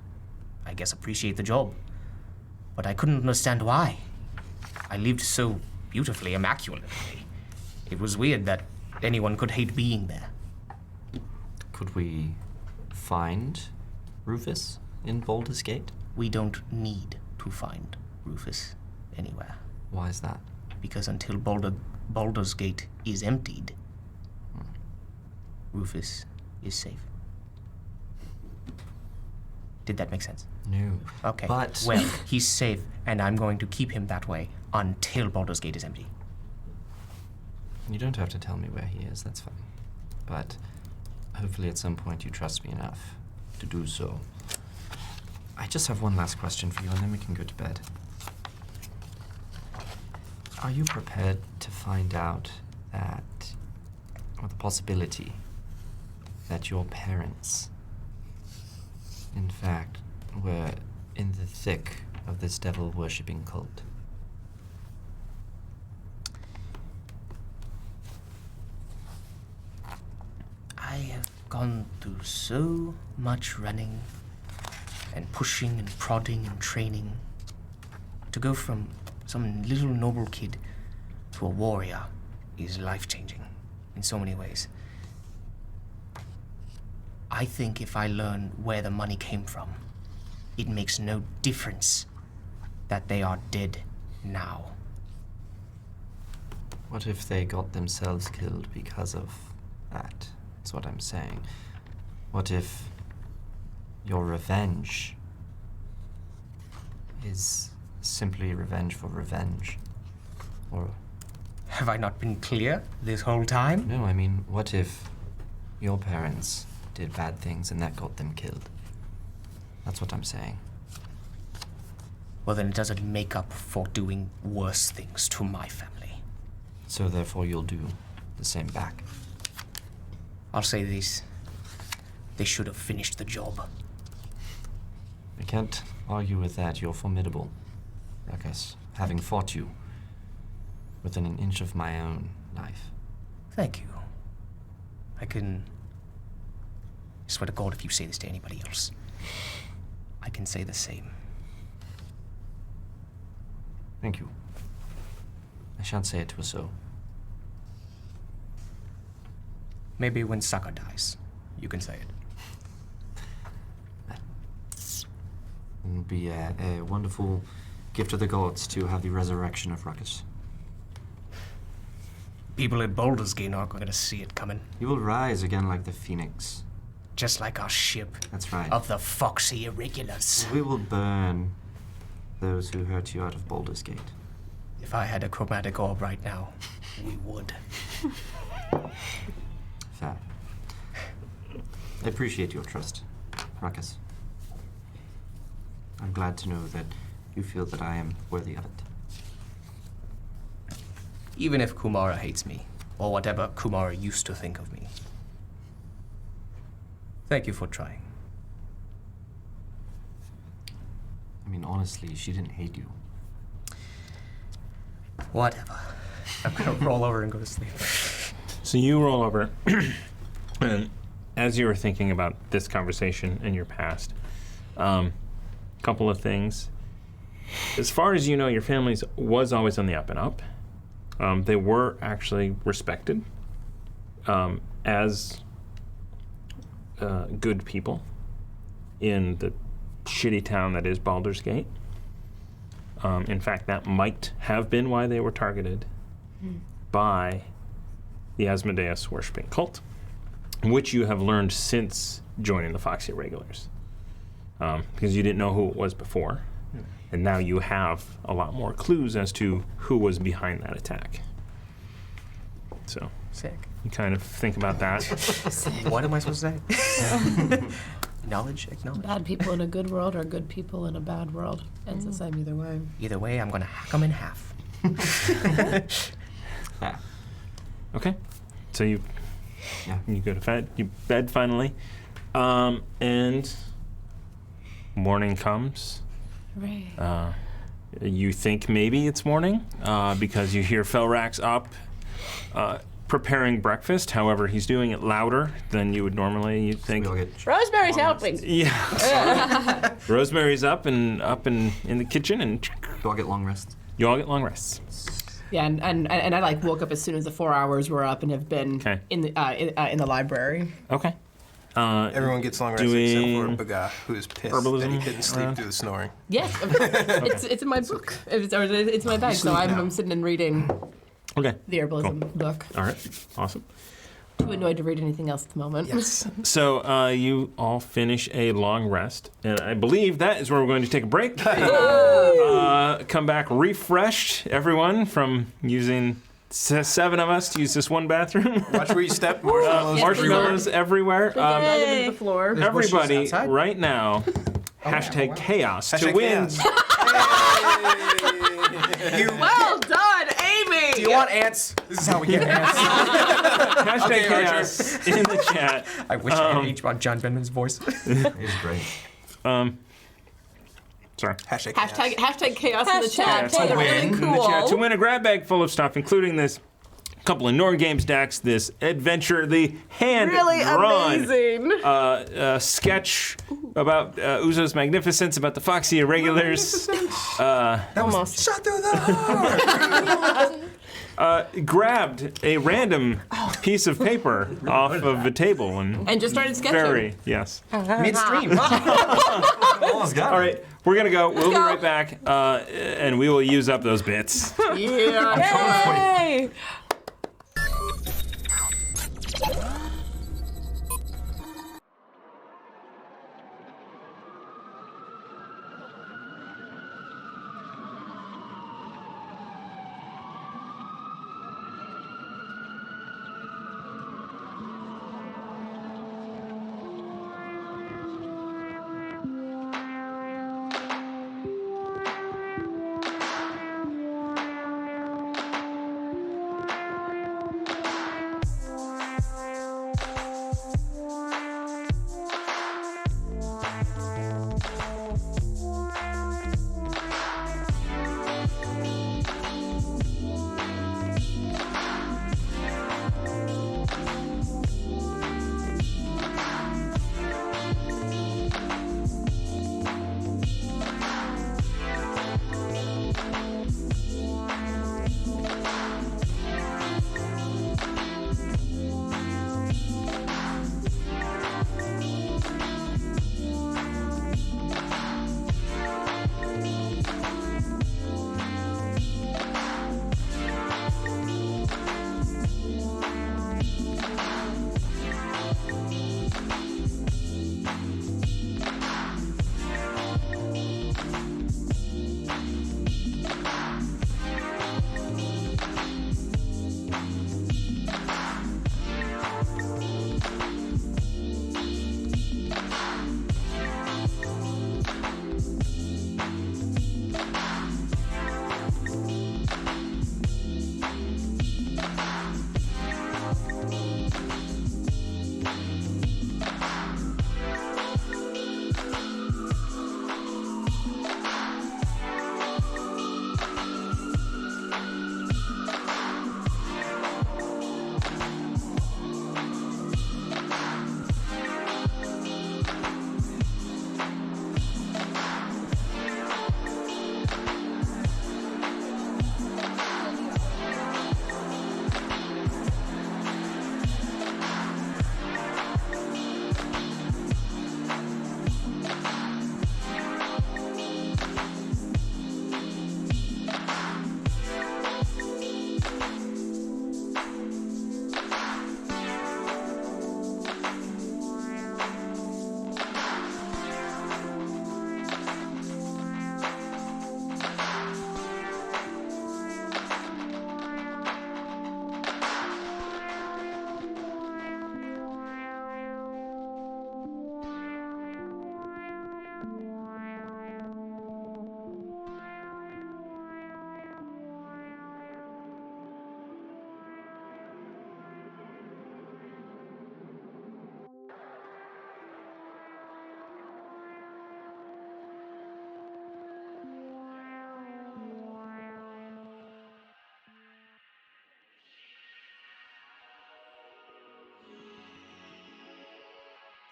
I guess, appreciate the job. But I couldn't understand why. I lived so beautifully, immaculately. It was weird that anyone could hate being there. Could we find Rufus in Baldur's Gate? We don't need to find Rufus anywhere. Why is that? Because until Baldur's Gate is emptied, Rufus is safe. Did that make sense? No. Okay. But Well, he's safe, and I'm going to keep him that way until Baldur's Gate is empty. you don't have to tell me where he is. That's fine. But hopefully, at some point, you trust me enough to do so. I just have one last question for you, and then we can go to bed. Are you prepared to find out that, or the possibility that your parents, in fact, were in the thick of this devil-worshipping cult? I have gone through so much running and pushing and prodding and training to go from some little noble kid to a warrior is life-changing in so many ways. I think if I learn where the money came from, it makes no difference that they are dead now. What if they got themselves killed because of that? That's what I'm saying. What if your revenge is simply revenge for revenge? Or... Have I not been clear this whole time? No, I mean, what if your parents did bad things and that got them killed? That's what I'm saying. Well, then it doesn't make up for doing worse things to my family. So therefore you'll do the same back. I'll say this. They should have finished the job. I can't argue with that. You're formidable, Ruckus, having fought you within an inch of my own life. Thank you. I swear to God, if you say this to anybody else, I can say the same. Thank you. I shan't say it was so. Maybe when Saka dies, you can say it. It would be a wonderful gift of the gods to have the resurrection of Ruckus. People at Baldur's Gate aren't going to see it coming. You will rise again like the phoenix. Just like our ship That's right. of the Foxy Irregulars. We will burn those who hurt you out of Baldur's Gate. If I had a chromatic orb right now, we would. Fair. I appreciate your trust, Ruckus. I'm glad to know that you feel that I am worthy of it. Even if Kumara hates me, or whatever Kumara used to think of me. Thank you for trying. I mean, honestly, she didn't hate you. Whatever. I'm gonna roll over and go to sleep. So you roll over, and as you were thinking about this conversation in your past, couple of things. As far as you know, your family was always on the up and up. They were actually respected as good people in the shitty town that is Baldur's Gate. In fact, that might have been why they were targeted by the Asmodeus worshipping cult, which you have learned since joining the Foxy Irregulars, because you didn't know who it was before, and now you have a lot more clues as to who was behind that attack. So Sick. you kind of think about that. What am I supposed to say? Knowledge, acknowledge. Bad people in a good world are good people in a bad world. It's the same either way. Either way, I'm gonna hack them in half. Okay, so you go to bed. You bed finally, and morning comes. Right. You think maybe it's morning because you hear Felrax up preparing breakfast. However, he's doing it louder than you would normally. You'd think. Rosemary's helping. Yeah. Rosemary's up in the kitchen, and You all get long rests. you all get long rests. Yeah, and I like woke up as soon as the 4 hours were up and have been Okay. in the library. Okay. Everyone gets long rest except for doing Baga, who's pissed herbalism that he couldn't sleep around? through the snoring. Yes, it's in my book. It's my bag, so sleep now. I'm sitting and reading Okay. the herbalism book. All right. Awesome. Too annoyed to read anything else at the moment. Yes. So you all finish a long rest, and I believe that is where we're going to take a break. Come back refreshed, everyone, from using 7 of us to use this one bathroom. Watch where you step. Marshmallows. Marshmallows everywhere. Right into the floor. Everybody, outside? right now, hashtag chaos to Hashtag win. chaos. Well done, Amy! Do you want ants? This is how we get ants. Hashtag chaos in the chat. I wish I had John Benman's voice. It's great. Sorry. Hashtag chaos in the chat. Hashtag To win. Really In the chat to cool. win a grab bag full of stuff, including this couple of Nord Games decks, this adventure, the Really hand-drawn amazing. sketch about Uzo's magnificence, about the Foxy Irregulars. Almost. Shot through the heart. Grabbed a random piece of paper off of a table and And just started sketching. yes. Midstream. Almost got All it. right, we're gonna go. We'll be go. right back, and we will use up those bits. Yeah. Yay!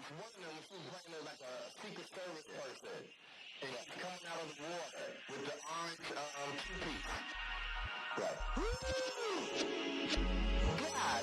One of them was playing like a Secret Service person. And he's coming out of the water with the orange two-piece. Right. God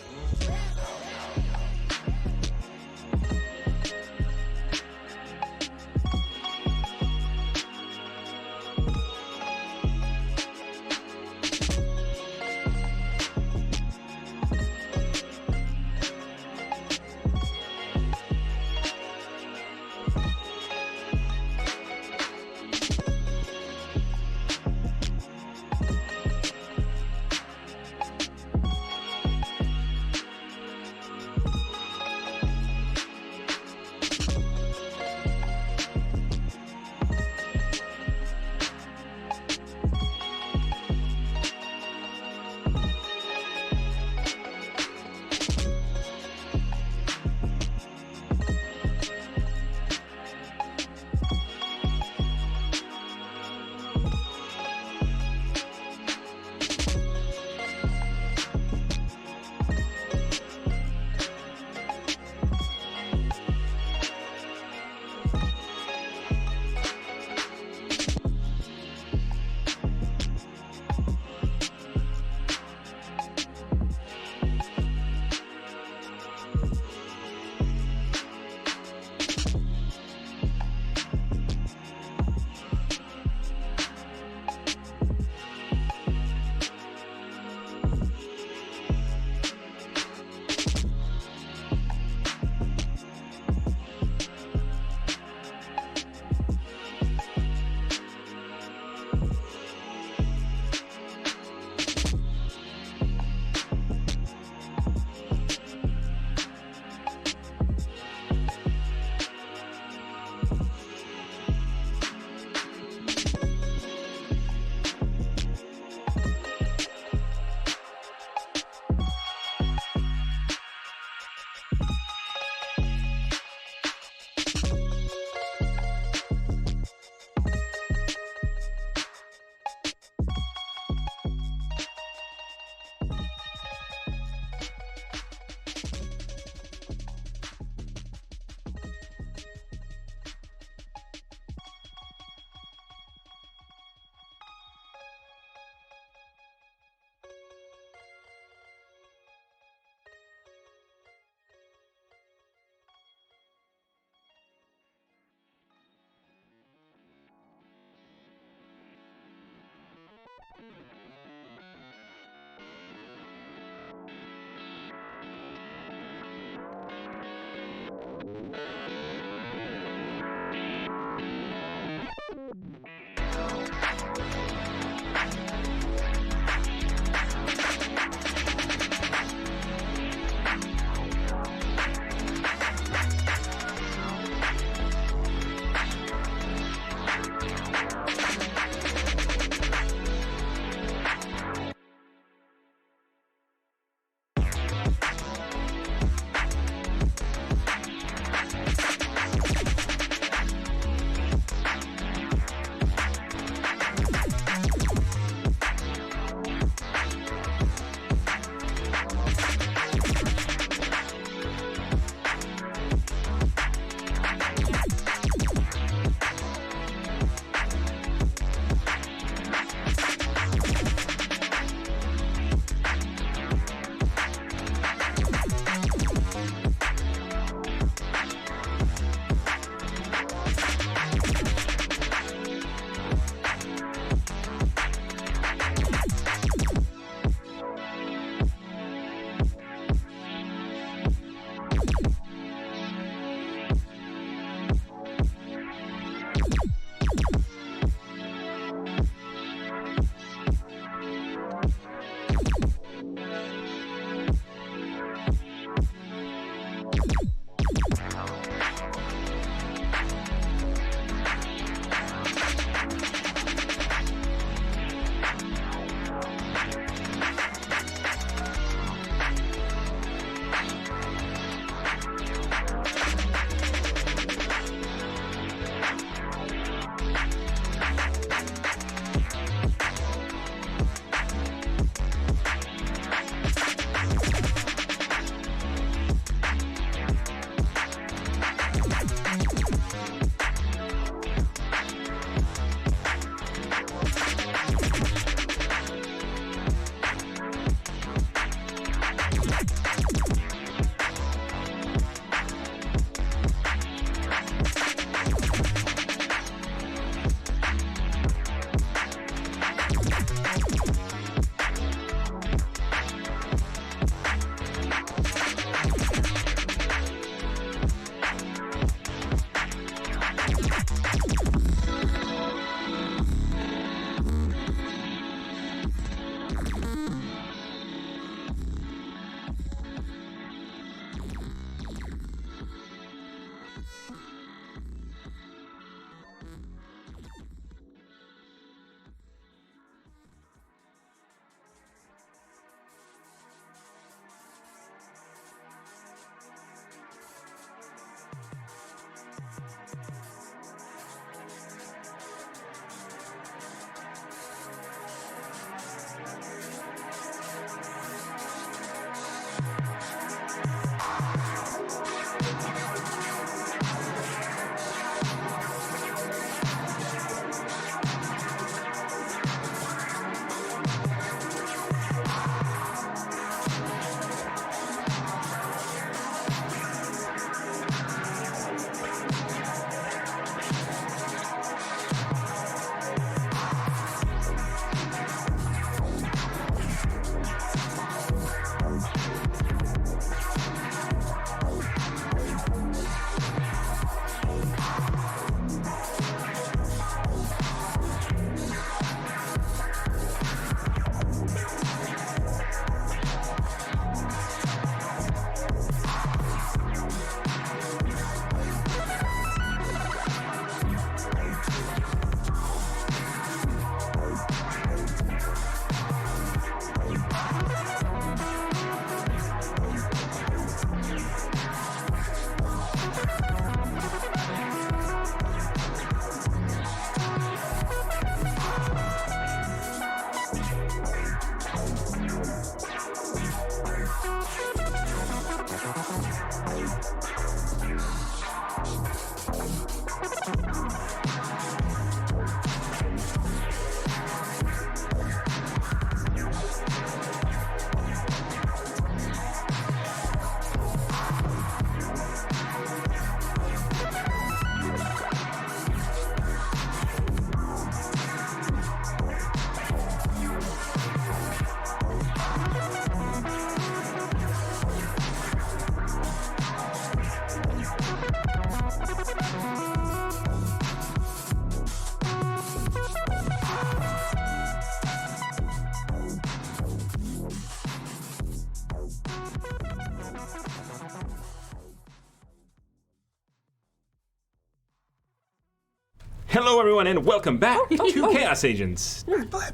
Hello, everyone, and welcome back to Chaos Agents.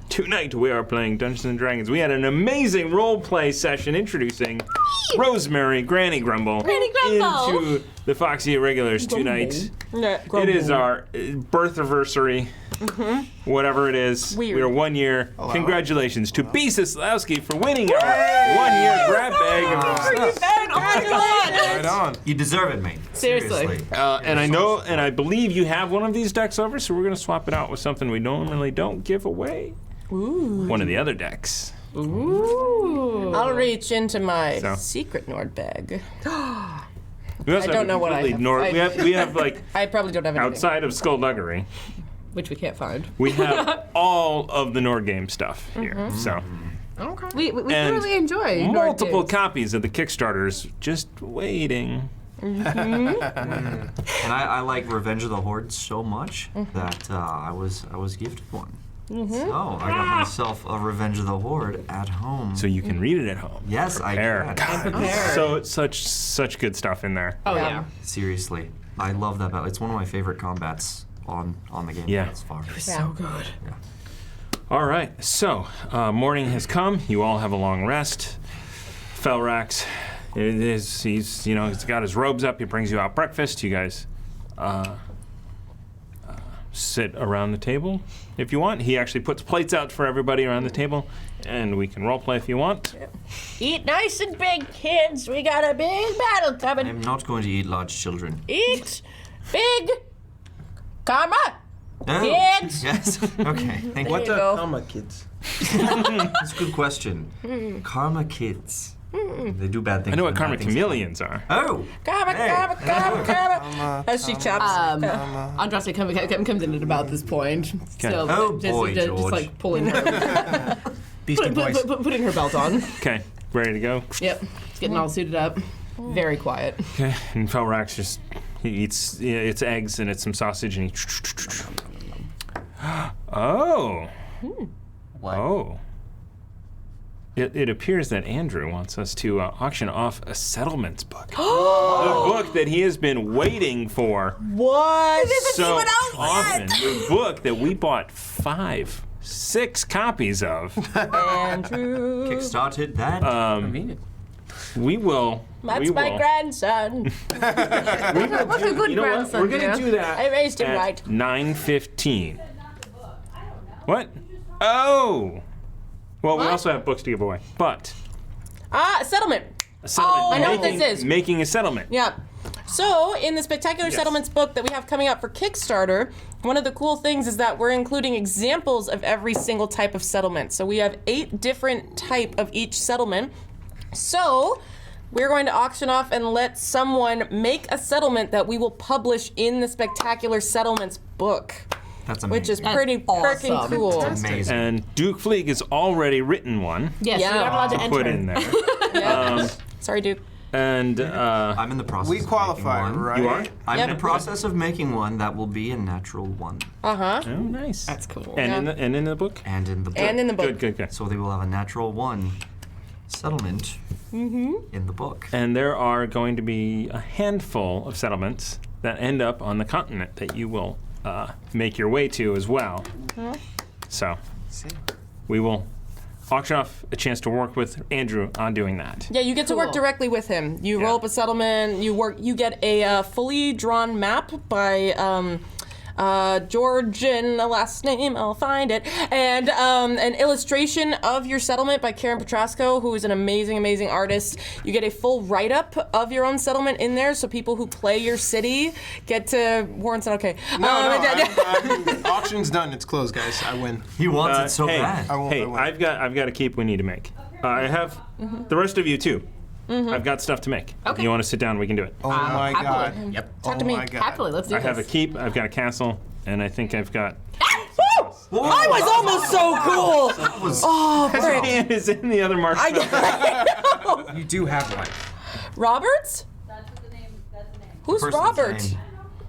Tonight we are playing Dungeons and Dragons. We had an amazing role-play session introducing Rosemary, Granny Grumble, into the Foxy Irregulars tonight. It is our birth anniversary, whatever it is. Weird. We are 1 year. Congratulations to B. Sislowski for winning our 1 year grab bag. Oh my god! Right on. You deserve it, mate. Seriously. And I know, and I believe you have one of these decks over, so we're going to swap it out with something we normally don't give away. Ooh. One of the other decks. Ooh. I'll reach into my So. secret Nord bag. We also I don't know what I completely have. we have like I probably don't have anything. outside of Skullduggery, Which we can't find. we have all of the Nord game stuff here. So Okay. We And really enjoy Nord multiple games. copies of the Kickstarters just waiting. And I like Revenge of the Horde so much that I was gifted one. So I got myself a Revenge of the Horde at home. So you can read it at home. Yes, Prepare. I can. Prepared. So such good stuff in there. Oh yeah. Seriously, I love that battle. It's one of my favorite combats on the game Yeah. thus far. So good. All right, so morning has come. You all have a long rest. Felrax, he's got his robes up. He brings you out breakfast. You guys sit around the table if you want. He actually puts plates out for everybody around the table, and we can role play if you want. Eat nice and big, kids. We got a big battle coming. I'm not going to eat large children. Eat big. Karma. Oh, Kids! Yes. Okay. Thank What you. the karma kids? That's a good question. Karma kids. They do bad things. I know what when karma bad things chameleons are. happen. Oh. Karma, Hey. karma, karma. As she chops. Andraste comes in at about this point. Still, Oh, boy, just George. like pulling her, Beastie Boys. putting her belt on. Okay, ready to go? Yep, getting all suited up. Very quiet. Okay, and Felrax just he eats it's eggs and it's some sausage and he. Oh. What? Oh. it appears that Andrew wants us to auction off a settlements book. A book that he has been waiting for What? so often. The book that we bought 6 copies of. Andrew. Kickstarted that. Convenient. We will. That's we my will. grandson. What's a good You know what? grandson We're going to do that I raised him at right. 9:15. What? Oh! Well, we also have books to give away. But Settlement. a settlement. I know what this is. Making a settlement. Yeah. So, in the Spectacular Settlements book that we have coming up for Kickstarter, one of the cool things is that we're including examples of every single type of settlement. So we have 8 different type of each settlement. So, we're going to auction off and let someone make a settlement that we will publish in the Spectacular Settlements book, That's amazing. which is pretty freaking awesome. cool. amazing. And Duke Fleek has already written one Yes, Yeah. you're not allowed to to enter. put in there. Sorry, Duke. And I'm in the process We of qualify, making one. right? you are? I'm Yep. in the process of making one that will be a natural 1. Uh-huh. Oh, nice. That's cool. And in the book? And in the book. And in the book. Good. So they will have a natural 1 settlement in the book. And there are going to be a handful of settlements that end up on the continent that you will make your way to as well. So we will auction off a chance to work with Andrew on doing that. Yeah, you get to work Cool. directly with him. You roll up a settlement. You get a fully drawn map by Georgian last name. I'll find it, and an illustration of your settlement by Karen Petrasco, who is an amazing artist. You get a full write-up of your own settlement in there, so people who play your city get to. Warren said, "Okay." Auction's done. It's closed, guys. I win. He wants it so hey, bad. I won't. hey, I win. I've got a keep we need to make. I have the rest of you too. I've got stuff to make. Okay. You want to sit down? We can do it. Oh my happily. god. Yep. Oh to me. my god. Happily, let's do I this. have a keep. I've got a castle, and I think I've got. I was almost so cool. Oh, His frick. hand is in the other marshmallow. You do have one. Roberts? That's the name. Who's Person's Robert? name.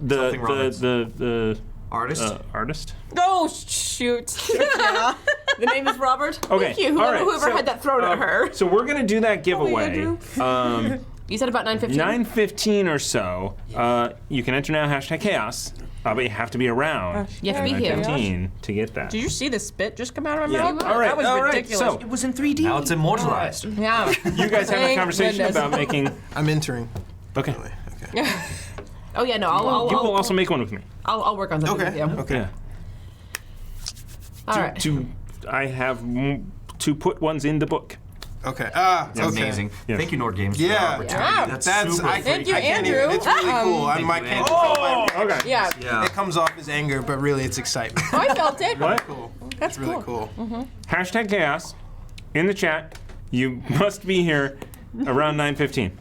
The Something Roberts. the Artist? artist. Oh shoot! The name is Robert. Okay. Thank you. all Whoever, right, whoever so, had that thrown at her. So we're gonna do that giveaway. Andrew. You said about 9:15. 9:15 or so. You can enter now #chaos, but you have to be around. You have to be here. 9:15 to get that. Did you see the spit just come out of my Yeah. mouth? All right. That was all right, ridiculous. So It was in 3D. Now it's immortalized. Yeah. you guys have a Thank conversation goodness. about making. I'm entering. Okay. Okay. Oh yeah, no. You will also make one with me. I'll work on something Okay. with you. Okay. Yeah. All right. I have to put ones in the book. Okay. That's okay. amazing. Yes. Thank you, Nord Games, for Yeah. the opportunity. Yeah. That's super Thank you, I can't Andrew. even. It's really cool. I Thank you, can't. Oh, okay. Yeah. Yeah. It comes off as anger, but really it's excitement. I felt it. What? Cool. That's It's really cool. #chaos in the chat. You must be here around 9:15.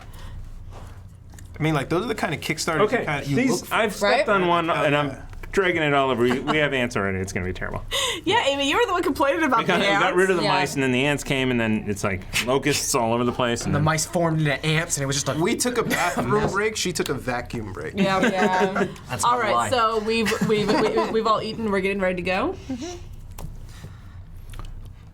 I mean, like those are the kind of Kickstarters Okay. you, kind of, you These look for. I've stepped Right? on one and I'm dragging it all over. We have ants already. It's gonna be terrible. Yeah, Amy, you were the one complaining about We got rid of the Yeah. mice and then the ants came and then it's like locusts all over the place. And The then, mice formed into ants, and it was just like. We took a bathroom break. She took a vacuum break. Yeah. Yeah. That's All not a right, lie. so we've all eaten. We're getting ready to go.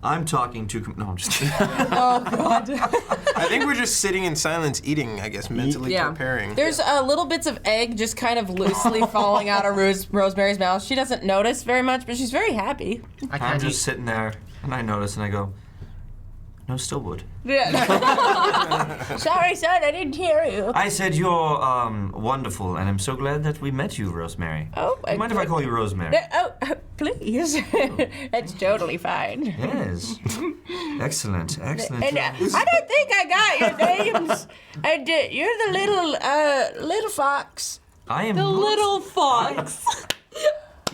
I'm talking to. No, I'm just kidding. I think we're just sitting in silence, eating. I guess mentally Yeah. preparing. There's little bits of egg just kind of loosely falling out of Rosemary's mouth. She doesn't notice very much, but she's very happy. I I'm can't just eat. sitting there and I notice and I go, no Stillwood. Yeah. Sorry, son, I didn't hear you. I said you're wonderful, and I'm so glad that we met you, Rosemary. Oh, Do you mind if I call you Rosemary? Oh, please. That's totally fine. Yes. Excellent. Excellent. And I don't think I got your names. And you're the little fox. I am The not- little fox.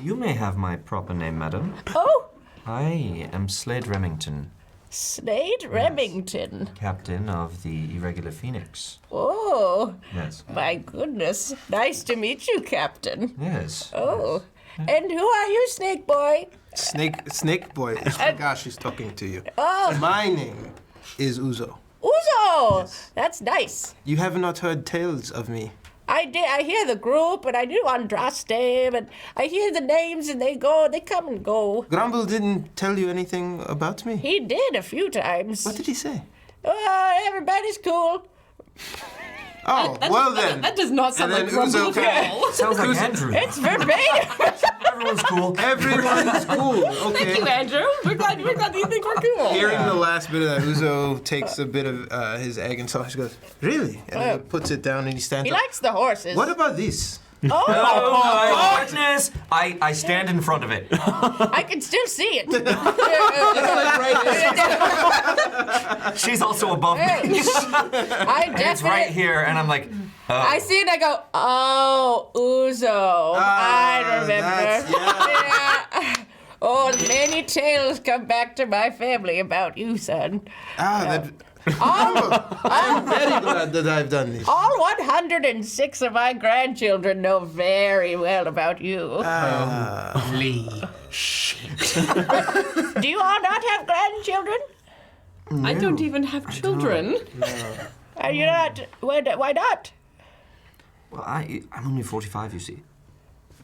You may have my proper name, madam. Oh, I am Slade Remington, Slade Remington. captain of the Irregular Phoenix. Oh, Yes. my goodness. Nice to meet you, Captain. Yes. Oh, and who are you, Snake Boy? Snake boy. Oh gosh, she's talking to you. Oh, My name is Uzo. Uzo. That's nice. You have not heard tales of me. I hear the group, and I knew Andraste, and I hear the names, and they come and go. Grumble didn't tell you anything about me? He did a few times. What did he say? Everybody's cool. Oh, well then. That does not sound And like then Grumble Uzo at all. Sounds like Andrew. It's verbatim. Everyone's cool. Everyone's cool. Okay. Thank you, Andrew. We're glad that you think we're cool. Hearing the last bit of that, Uzo takes a bit of his egg and sausage. Goes, really? And he puts it down and he stands He up. likes the horses. What about this? Oh my goodness! I stand in front of it. I can still see it. She's also above me. I And it's right definitely. here, and I'm like, oh. I see it. I go, oh, Uzo. I remember. Yeah. Oh, many tales come back to my family about you, son. I'm very glad that I've done this. All 106 of my grandchildren know very well about you. Lee. Do you all not have grandchildren? I don't even have children. Are you not? Why not? Well, I'm only 45, you see.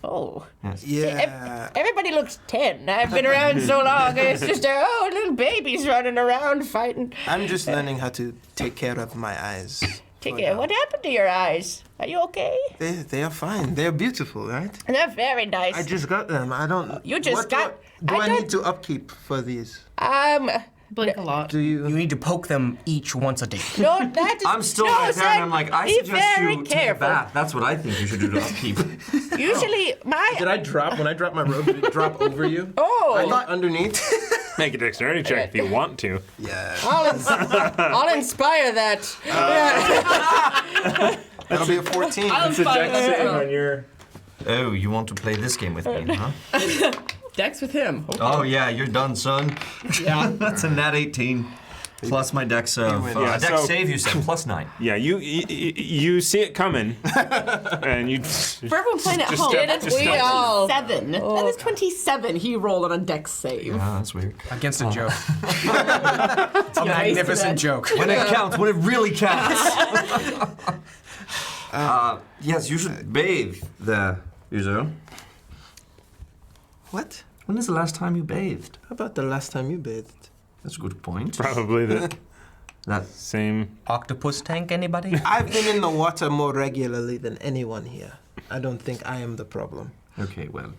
Oh. Yes. Yeah. Everybody looks 10. I've been around so long. It's just, little babies running around fighting. I'm just learning how to take care of my eyes. What happened to your eyes? Are you okay? They are fine. They're beautiful, right? They're very nice. I just got them. I don't. You just what got- Do I I don't- need to upkeep for these? Blink a lot. Do you? You need to poke them each once a day. No, that is. I'm still no, right there, son, and I'm like, I be suggest very you take a careful. bath. That's what I think you should do to upkeep. Usually, When I drop my robe, did it drop over you? Oh. I thought underneath. Make a dexterity check if you want to. Yeah. I'll inspire that. That'll be a 14. It's a dex save on your. Oh, you want to play this game with me, huh? Dex with him. Oh yeah, you're done, son. Yeah. That's a nat 18. Plus my dex of win. Yeah, dex so- save, you said, plus 9. Yeah, you see it coming, and you. For everyone playing at home, step- that's just step- 27. That is 27 he rolled on a dex save. Oh, that's weird. Against a joke. A magnificent joke. When it counts, when it really counts. Yes, you should bathe there, Uzo. What? When is the last time you bathed? How about the last time you bathed? That's a good point. Probably the That same. Octopus tank, anybody? I've been in the water more regularly than anyone here. I don't think I am the problem. Okay, well,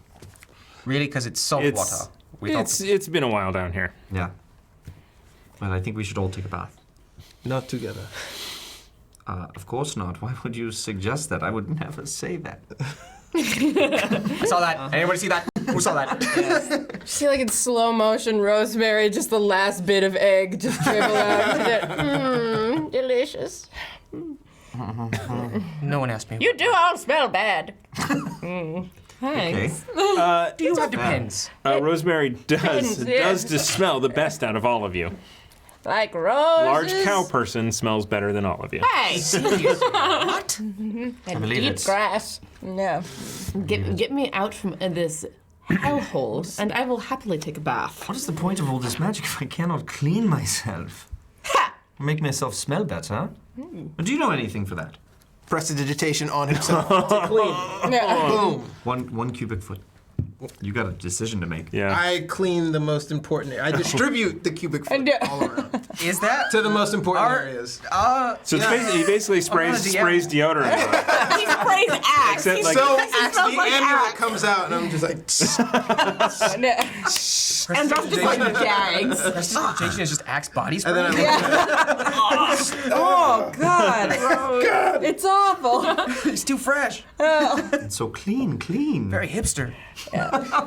Really? Because it's salt water. It's been a while down here. yeah. Well, I think we should all take a bath. Not together. Of course not. Why would you suggest that? I would never say that. I saw that. Anybody see that? Who saw that? See, like in slow motion, Rosemary, just the last bit of egg just dribble out. Delicious. No one asked me. You do all smell bad. Okay. Thanks. It depends. Rosemary does yeah. smell the best out of all of you. Like roses. Large cow person smells better than all of you. Hey, What? I believe Deep it's. grass. No. get me out from this hellhole, and I will happily take a bath. What is the point of all this magic if I cannot clean myself? Make myself smell better? Do you know anything for that? Prestidigitation on himself to clean. Yeah. Boom. One cubic foot. You got a decision to make. Yeah. I clean the most important. I distribute the cubic foot And, all around Is that? to the most important areas. So it's basically, he basally sprays deodorant. on it. He sprays Axe. Except like So smells the like amulet Axe. comes out, and I'm just like, And Josh just like gags. Prestidigitation is just Axe body spray. and then I Oh, God. It's awful. It's too fresh. It's so clean. Very hipster.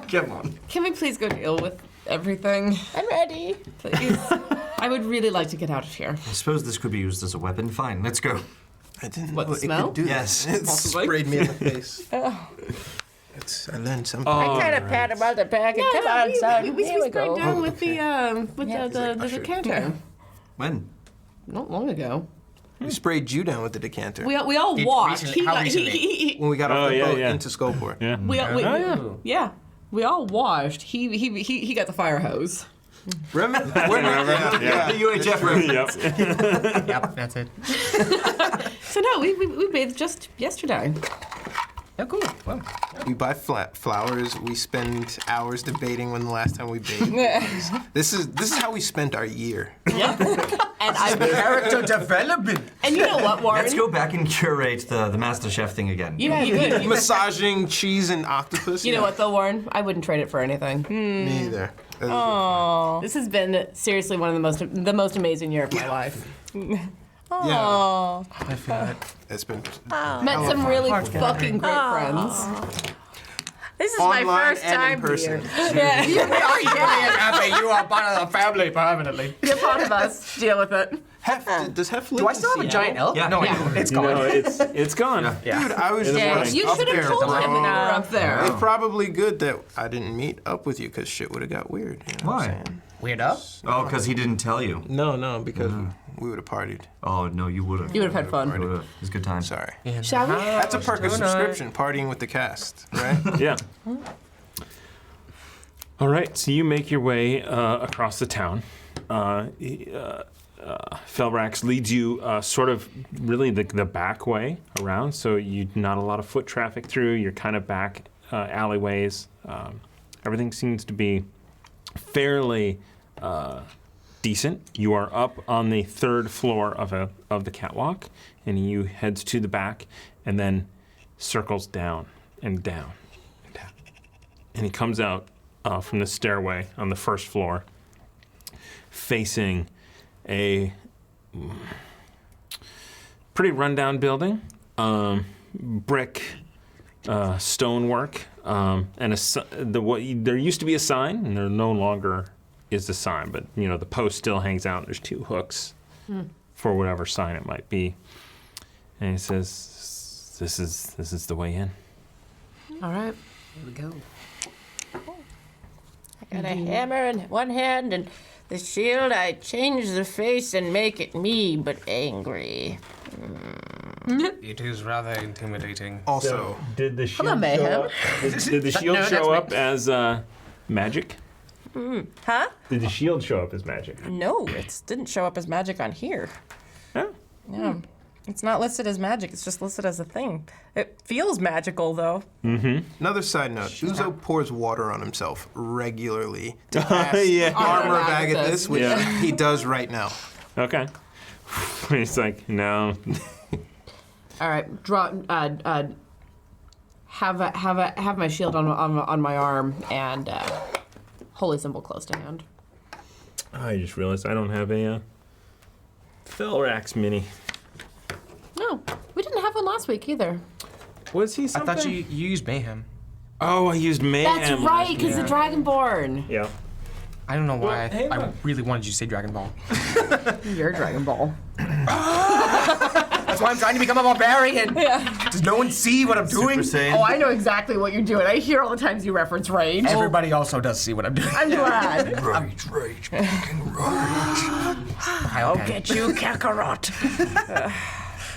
Come on. Can we please go deal with everything? I'm ready. Please. I would really like to get out of here. I suppose this could be used as a weapon. Fine, let's go. I didn't What, know the it smell? could do Yes. that. It Possibly. sprayed me in the face. I learned something. I kind of pat him on the back and come on, son. We Here we go. sprayed down with the decanter. When? Not long ago. We sprayed you down with the decanter We all Did washed. recently- how recently? He when we got off the yeah, boat yeah. into Skullport. Yeah. yeah. We all washed. He got the fire hose. Remember? Yeah. Yeah. The UHF room. Yep. Yep, that's it. So no, we bathed just yesterday. Oh, cool. Well, We buy flowers. We spend hours debating when the last time we bathed. This is how we spent our year. And character development. and you know what, Warren? Let's go back and curate the Master Chef thing again. You Massaging cheese and octopus. know what though, Warren? I wouldn't trade it for anything. Me either. This has been seriously one of the most amazing year of my life. Yeah. I feel like it's been Met some really fucking great friends. This is online my first and time in person. here. You are part of the family permanently. Be a part of us. Deal with it. Hef, does Hef live Do I in still have a Seattle? giant elk? Yeah. No, Yeah. it's gone. No, it's gone. Dude, I was just You up should there, have told him bro. when you were up there. It's probably good that I didn't meet up with you because shit would have got weird. You know what I'm Why? saying? Weird up? Oh, because he didn't tell you. No, because we would have partied. Oh, no, you would have. You would have had fun. It was a good time. Sorry. Shall we? That's a perk of subscription, partying with the cast, right? Yeah. All right, so you make your way across the town. Felrax leads you sort of really the back way around, so you not a lot of foot traffic through. You're kind of back alleyways. Everything seems to be fairly decent. You are up on the 3rd floor of the catwalk, and you heads to the back, and then circles down and down and down. And he comes out from the stairway on the 1st floor, facing a pretty rundown building, brick, stonework, and there used to be a sign, and there no longer is the sign, but you know the post still hangs out. There's 2 hooks for whatever sign it might be, and he says, "This is the way in." All right. Here we go. I got a hammer in one hand and the shield. I change the face and make it me, but angry. It is rather intimidating. Also, Did the shield Hello, Mayhem. show up? Did the shield No, that's show me. up as magic? Huh? Did the shield show up as magic? No, it didn't show up as magic on here. Oh. Yeah. It's not listed as magic, it's just listed as a thing. It feels magical, though. another side note: Uzo pours water on himself regularly to pass Yeah. armor Armor of Agathis, Agathis. which Yeah. he does right now. Okay. He's like, no. All right. Draw. Have my shield on my arm and holy symbol close to hand. I just realized I don't have a Felrax mini. No, we didn't have one last week either. Was he I something? thought you used mayhem. Oh, I used mayhem. That's right, because the Dragonborn. Yeah. I don't know why. Well, hey, I look. really wanted you to say Dragon Ball. You're Dragon Ball. That's why I'm trying to become a barbarian. Does no one see what I'm doing? Super Saiyan. Oh, I know exactly what you're doing. I hear all the times you reference rage. Everybody also does see what I'm doing. I'm glad. Rage, fucking rage. I'll Get you, Kakarot.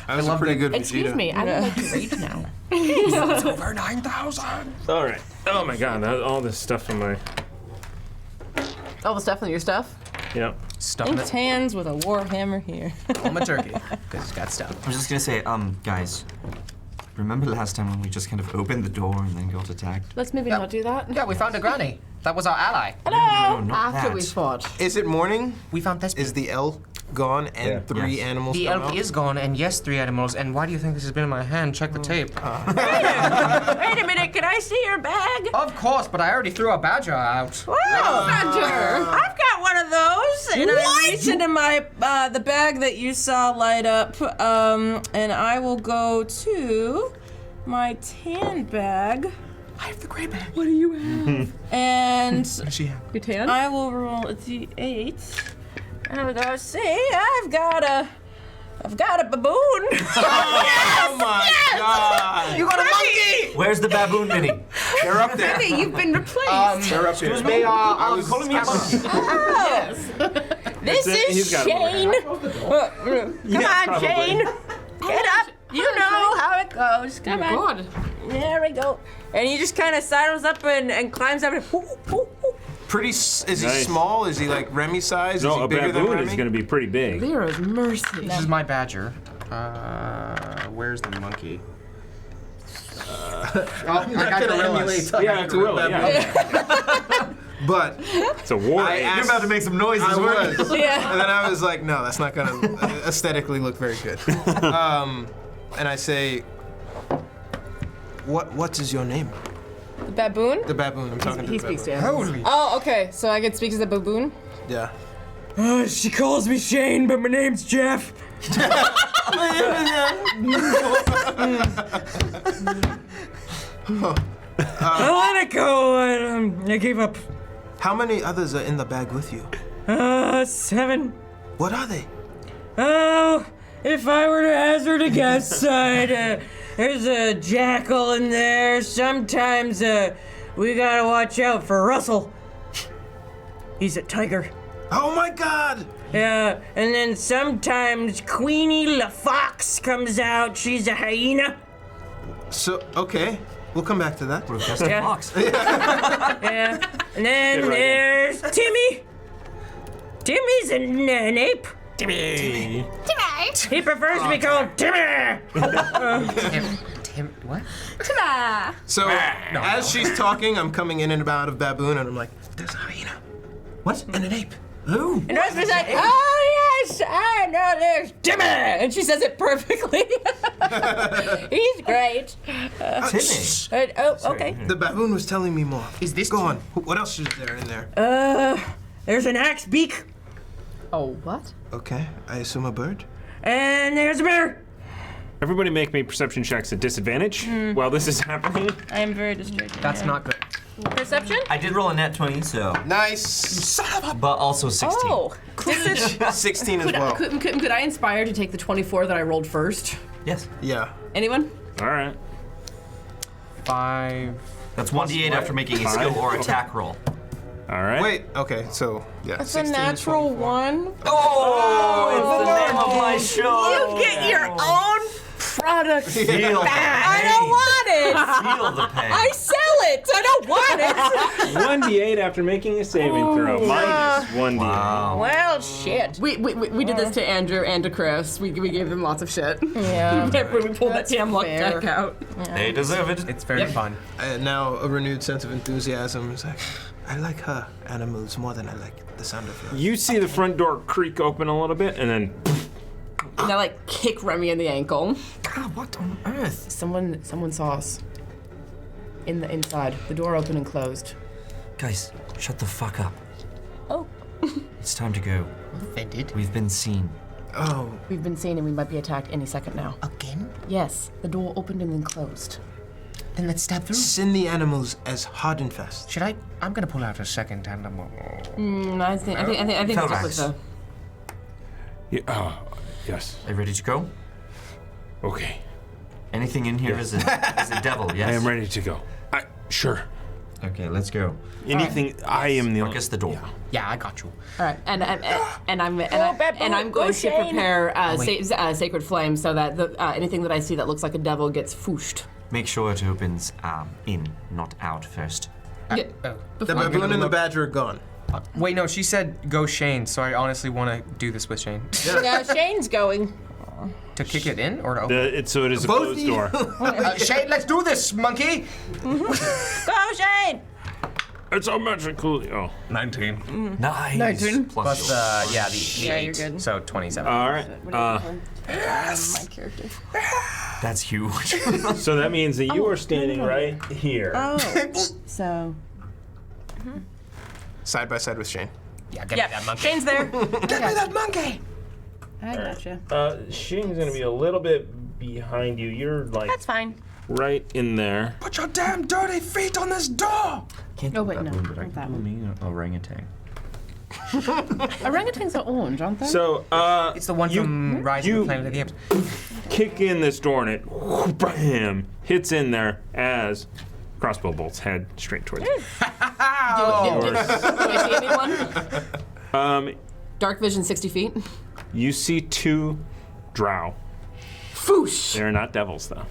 That was a pretty good Excuse Vegeta. me, I would like to rage now. It's over 9,000. All right. Oh my God, all this stuff in my. All the stuff in your stuff? Yeah. Stuffing Inked it hands with a warhammer here. on my turkey. Because it's got stuff. I was just gonna say, guys, remember last time when we just kind of opened the door and then got attacked? Let's maybe not do that. Yeah, we found a granny. That was our ally. No, not After that. we fought. Is it morning? We found this. Is the elk gone and Yeah. 3 Yes. animals The come elk out? is gone, and yes, 3 animals. And why do you think this has been in my hand? Check the tape. Wait a minute, can I see your bag? Of course, but I already threw a badger out. Badger! I've got one of those, and I reach into my the bag that you saw light up, and I will go to my tan bag. I have the gray bag. What do you have? And She have. You tan? I will roll a d8. And I'll see, I've got a baboon. Oh my God! You got a monkey! Where's the baboon mini? They're up there. Hey, you've been replaced. They're up there. They are calling me a monkey. Yes. This He's is got Shane. Come on, probably. Shane. Get up. You know how it goes. Come on. God. There we go. And he just kind of sidles up and climbs up and Pretty. Is he Nice. small? Is he like Remy size? No, is he a bigger than baboon Remy? is going to be pretty big. Hero's mercy. This is my badger. Where's the monkey? I got gorillas. Yeah, it's a gorilla. Yeah. But It's a war. I ape. asked- You're about to make some noises. I weren't you? was. Yeah. And then I was like, no, that's not gonna aesthetically look very good. And I say, what is your name? The baboon? The baboon. I'm talking to He the speaks baboon. to animals. Oh, okay. So I can speak as a baboon? Yeah. She calls me Shane, but my name's Jeff. I let it go. I gave up. How many others are in the bag with you? 7. What are they? Oh, if I were to hazard a guess, there's a jackal in there. Sometimes we gotta watch out for Russell. He's a tiger. Oh my God! Yeah, and then sometimes Queenie the fox comes out. She's a hyena. So okay, we'll come back to that. Would have guessed a fox. Yeah, and then there's Timmy. Timmy's an ape. Timmy. He prefers to be called Timmy. Tim, what? So as she's talking, I'm coming in and out of baboon, and I'm like, there's a hyena. What? And an ape. Who? And Rosemary's like, oh, yes, I know there's Timmy. And she says it perfectly. He's great. Timmy. Okay. The baboon was telling me more. Is this Go on. What else is there in there? There's an axe beak. Oh, what? Okay, I assume a bird. And there's a bear. Everybody make me perception checks at disadvantage while this is happening. I am very distracted. That's not good. Perception? I did roll a nat 20, so. Nice. But also 16. Oh, 16 as well. Could I inspire to take the 24 that I rolled first? Yes. Yeah. Anyone? All right. 5. That's 1d8 after making a skill or attack roll. All right. Wait. Okay. So yeah. It's a 16, natural 24. one. Oh, it's the name of my show. You get your own product. Feel the I pain. don't want it. Feel the pain. I sell it. I don't want it. 1d8 after making a saving throw. Minus 1d8. Wow. Well, shit. We did this to Andrew and to Chris. We gave them lots of shit. Yeah. When we pulled that damn luck fair. deck out. They deserve it. It's very fun. Now a renewed sense of enthusiasm. It's like, I like her animals more than I like the sound of yours. You see the front door creak open a little bit, and then And I like kick Remy in the ankle. God, what on earth? Someone saw us. In the inside. The door open and closed. Guys, shut the fuck up. Oh. It's time to go. Offended. We've been seen. Oh, We've been seen and we might be attacked any second now. Again? Yes, the door opened and then closed. Then let's stab through. send the animals as hard and fast. Should I? I'm gonna pull out a second animal. I think Thorax. with the yeah, yes. Are you ready to go? Okay. Anything in here is a devil, yes? I am ready to go. Sure. Okay, let's go. Anything. I am the Or only. guess the door. Yeah, I got you. all right, and I'm baboon, going to Shane. prepare sacred flame so that anything that I see that looks like a devil gets fooshed. Make sure it opens in, not out first. Yeah. Oh. The Before- baboon and the badger are gone. Wait, no, she said go Shane, so I honestly want to do this with Shane. Yeah, Shane's going. To kick it in or to open? So it is a Both closed of you. door. Shane, let's do this, monkey! Go, Shane! It's all magically. Oh. 19. Nice. 19. Plus, yeah, the Yeah, 8. you're good. So 27. All right. My character. That's huge. So that means that you are standing right here. Oh. So. Side by side with Shane. yeah, get me that Yeah, monkey. Shane's there. Get me that monkey! I gotcha. Shane's gonna be a little bit behind you. You're like That's fine. right in there. Put your damn dirty feet on this door! Can't Oh, do wait, that no, one, but I not can that do one. me an orangutan. Orangutans are orange, aren't they? So It's the one from Rise of the Planet of the Apes. kick in this door and it bam hits in there as crossbow bolts head straight towards you. Do I see anyone? Dark vision 60 feet. You see 2 drow. Foosh! They're not devils though.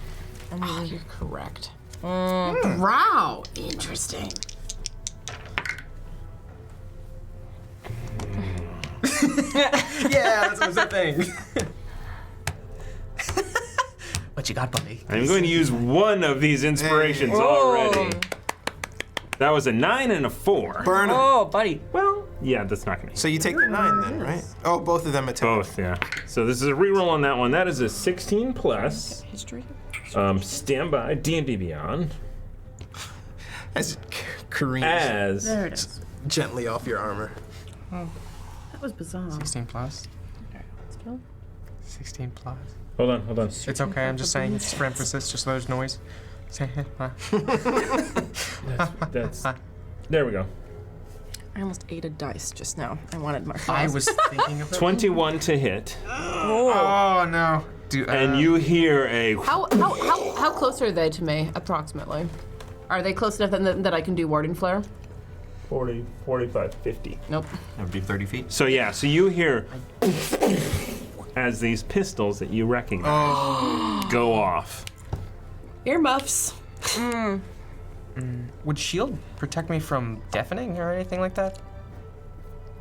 You're correct. Wow, interesting. Yeah, that's a thing. What you got, buddy? I'm going to use one of these inspirations already. That was a 9 and a 4. Burn 'em. Oh, buddy. Well, yeah, that's not going to So you take the 9 then, right? Oh, both of them attack. Both, yeah. So this is a reroll on that one. That is a 16 plus. History. Stand by, D&D Beyond. As careens As There it is. gently off your armor. That was bizarre. 16 plus. 16 plus. hold on. It's okay. I'm just saying it's for emphasis. Just there's noise. That's there we go. I almost ate a dice just now. I wanted more. I was thinking of 21 to hit, Oh no. and you hear a. How close are they to me, approximately? Are they close enough that I can do warding flare? 40, 45, 50. Nope. That would be 30 feet. So yeah, so you hear as these pistols that you recognize go off. Earmuffs. Would shield protect me from deafening or anything like that?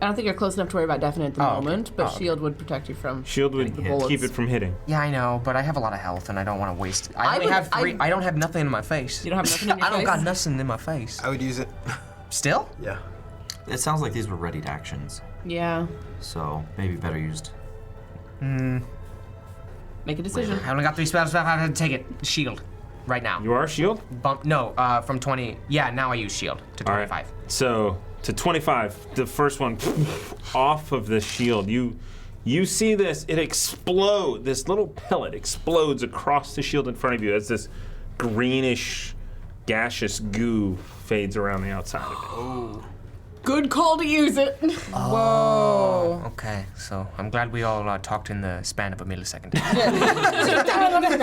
I don't think you're close enough to worry about deafening at the Oh, okay. moment, but Oh, okay. shield would protect you from. Shield would the bullets. keep it from hitting. Yeah, I know, but I have a lot of health and I don't want to waste it. I I only would- have 3. I- I don't have nothing in my face. You don't have nothing in your I don't face? got nothing in my face. I would use it. Still? Yeah. It sounds like these were readied actions, Yeah. so maybe better used. Make a decision. I only got 3 spells left. I have to take it. Shield. Right now. You are shield? Bump. No, from 20. Yeah, now I use shield to All right. 25. So to 25, the first one off of the shield. You see this? It explodes. This little pellet explodes across the shield in front of you as this greenish, gaseous goo fades around the outside of it. Good call to use it. Whoa. Okay, so I'm glad we all talked in the span of a millisecond.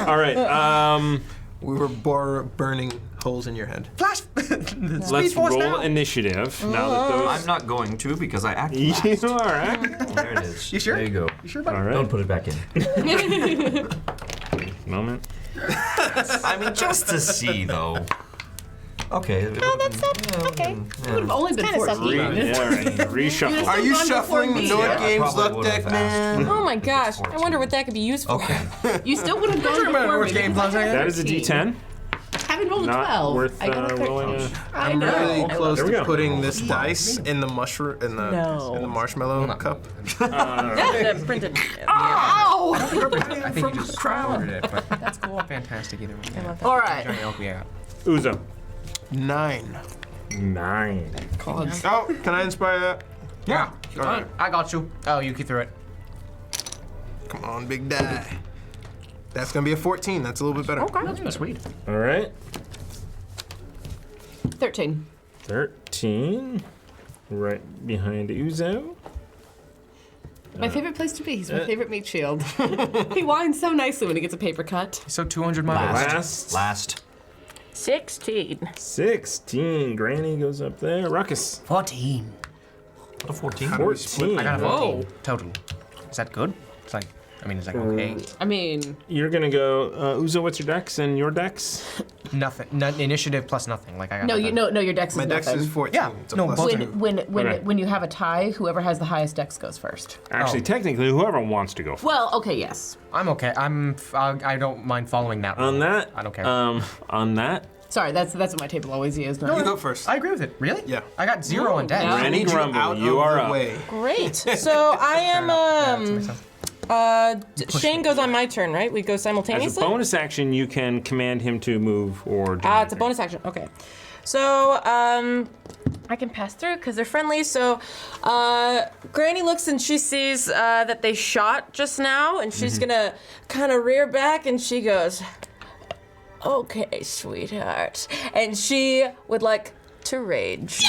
All right. We were burning holes in your head. Flash! Let's roll initiative now that those. I'm not going to because I act You last. are right. There it is. You sure? There you go. You sure, buddy? All right. Don't put it back in. Moment. I mean, just to see though. Okay. Oh, that's not okay. It would have only been kinda 14. Yeah, all right. Reshuffle. Are you gone before shuffling the me. Nord Yeah, I Games probably luck would've deck, asked. man? Oh my gosh. I wonder what that could be used for. Okay. You still would have gone before me. That is a D10. Haven't rolled a Not 12. worth I got a 13. rolling. I I'm know. really close There we to go. putting this dice in the mushroom in the marshmallow cup. That printed. Ow! I think you just ordered it, but that's cool. Fantastic either way. All right. Yeah. Uzo. 9. 9. Oh, can I inspire that? Yeah. All right. I got you. Oh, you threw it. Come on, big die. That's gonna be a 14. That's a little bit better. Okay. Sweet. All right. 13. 13. Right behind Uzo. My favorite place to be. He's my favorite meat shield. He whines so nicely when he gets a paper cut. So 200 miles. Last. 16. 16. Granny goes up there. Ruckus. 14. What a 14. 14. I got a Whoa. 14 total. Is that good? It's like, it's like okay. I mean, You're gonna go, Uzo, what's your dex and your dex? Nothing. Initiative plus nothing. Like I got. no, nothing. no, your dex is My dex nothing. is 14. Yeah, It's a no, plus both- 2. Okay. When you have a tie, whoever has the highest dex goes first. Actually, technically, whoever wants to go first. Well, okay, yes. I'm okay. I don't mind following that. On rule. that, I don't care. on that, Sorry, that's what my table always is. You go first. I agree with it. Really? Yeah. I got 0 on dex. Yeah. I Granny need you out Grumble, you of are the up. way. Great. So I am, Shane goes on my turn, right? We go As a simultaneously? bonus action, you can command him to move or do It's a anything. bonus action. Okay. So, I can pass through because they're friendly. So, Granny looks and she sees that they shot just now, and she's gonna kind of rear back and she goes, "Okay, sweetheart," and she would like to rage.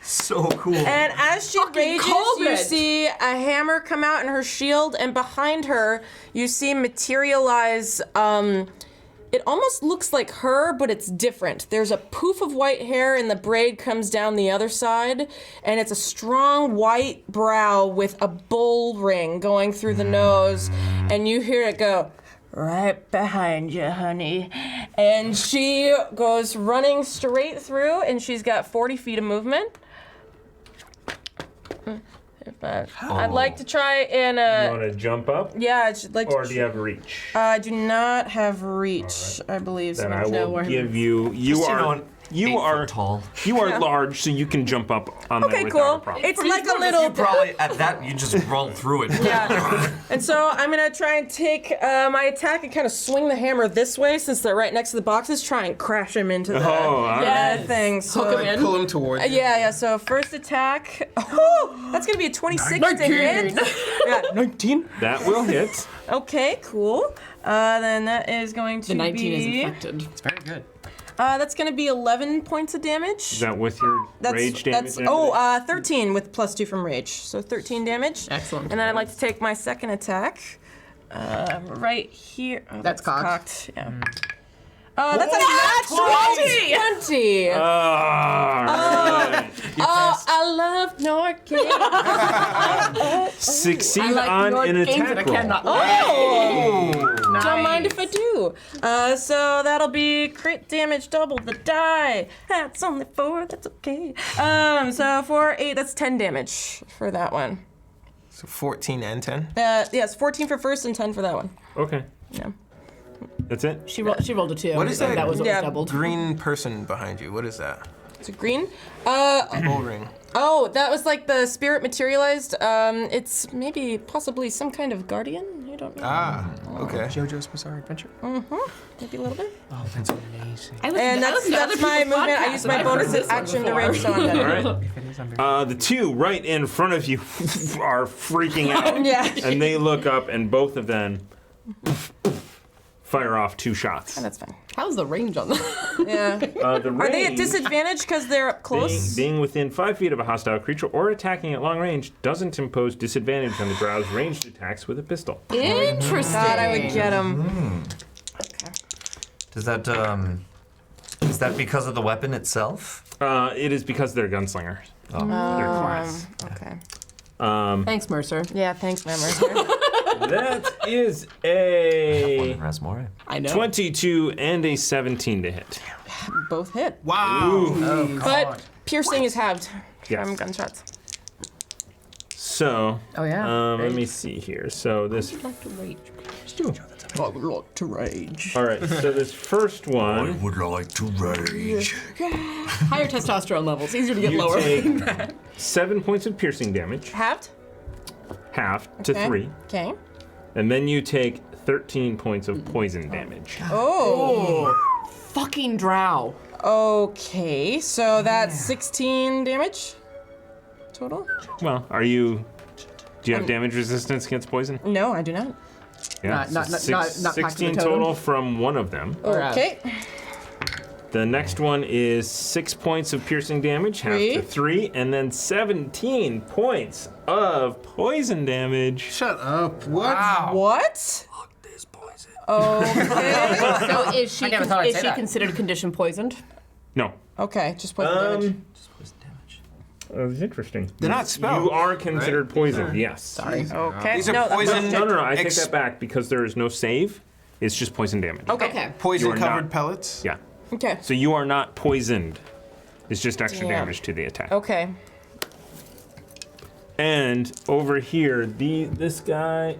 So cool. And as she rages, called you it. see a hammer come out in her shield, and behind her, you see materialize. It almost looks like her, but it's different. There's a poof of white hair, and the braid comes down the other side, and it's a strong white brow with a bull ring going through the nose, and you hear it go, "Right behind you, honey." And she goes running straight through, and she's got 40 feet of movement. I'd like to try and You want to jump up? yeah, I'd like Or to. do you have reach? I do not have reach. I believe so. Then I will give you. You are tall. You are large, so you can jump up on there Okay, without a cool. problem. It's like a little. Probably at that you just roll through it. Yeah. And so I'm gonna try and take my attack and kind of swing the hammer this way, since they're right next to the boxes. Try and crash him into the all right. thing. So Hook him in. Pull him towards you. yeah. So first attack. Oh, that's gonna be a 26 to hit. Yeah. 19. That will hit. Okay, cool. Then that is going to The 19 be. is infected. It's very good. That's going to be 11 points of damage. Is that with your rage damage? That's 13 with +2 from rage, so 13 damage. Excellent. And then I'd like to take my second attack, right here. Oh, That's cocked. Yeah. That's a nat 20. Right. Oh, I love Norkin. Succeed I like on North an games attack that I roll. cannot. Nice. Don't mind if I do. So that'll be crit damage, double the die. That's only 4. That's okay. So 4, 8. That's 10 damage for that one. So 14 and 10. Yes, 14 for first and 10 for that one. Okay. Yeah. That's it? She rolled a 2. What is that? That was Yeah. doubled. Green person behind you. What is that? It's a green. Bull ring. Oh, that was like the spirit materialized. It's maybe possibly some kind of guardian. I don't know. Ah, okay. JoJo's Bizarre Adventure. Maybe a little bit. Oh, that's amazing. And that's my movement. I used my bonus action to rage, so I'm done. All right. The two right in front of you are freaking out. Yeah. And they look up, and both of them fire off 2 shots. That's fine. How's the range on that? Yeah. The Are they at range, disadvantage because they're up close? being within 5 feet of a hostile creature or attacking at long range doesn't impose disadvantage on the drow's ranged attacks with a pistol. Interesting. Thought I would get them. Does that is that because of the weapon itself? It is because they're gunslingers. Their class. Okay. Thanks, Mercer. Yeah, thanks, Memory. That is a Rosemary. I know. 22 and a 17 to hit. Both hit. Wow. But piercing is halved Yes. from gunshots. So, Oh, yeah. let me see here. So this. I would like to rage. All right. So this first one, would like to rage. Higher testosterone levels. Easier to get you lower. take 7 points of piercing damage, Halved? half to 3, Okay. and then you take 13 points of poison damage. Oh. Fucking drow. Okay, so that's 16 damage total? Well, do you have damage resistance against poison? No, I do not. Yeah. Not packed in the 16 totem? total from one of them. Okay. The next one is 6 points of piercing damage, half to 3, and then 17 points of poison damage. Shut up. What? What? Look, there's poison. Okay. So is she, never thought I'd is say she that. considered condition poisoned? No. Okay, just poison damage. Just poison damage. That's interesting. They're not spelled. You are considered poisoned, yes. Sorry. Okay. These are no, poison. No, I take that back because there is no save. It's just poison damage. Okay. Okay. You are Poison covered not. pellets. Yeah. Okay. So you are not poisoned. It's just extra Damn. damage to the attack. Okay. And over here, this guy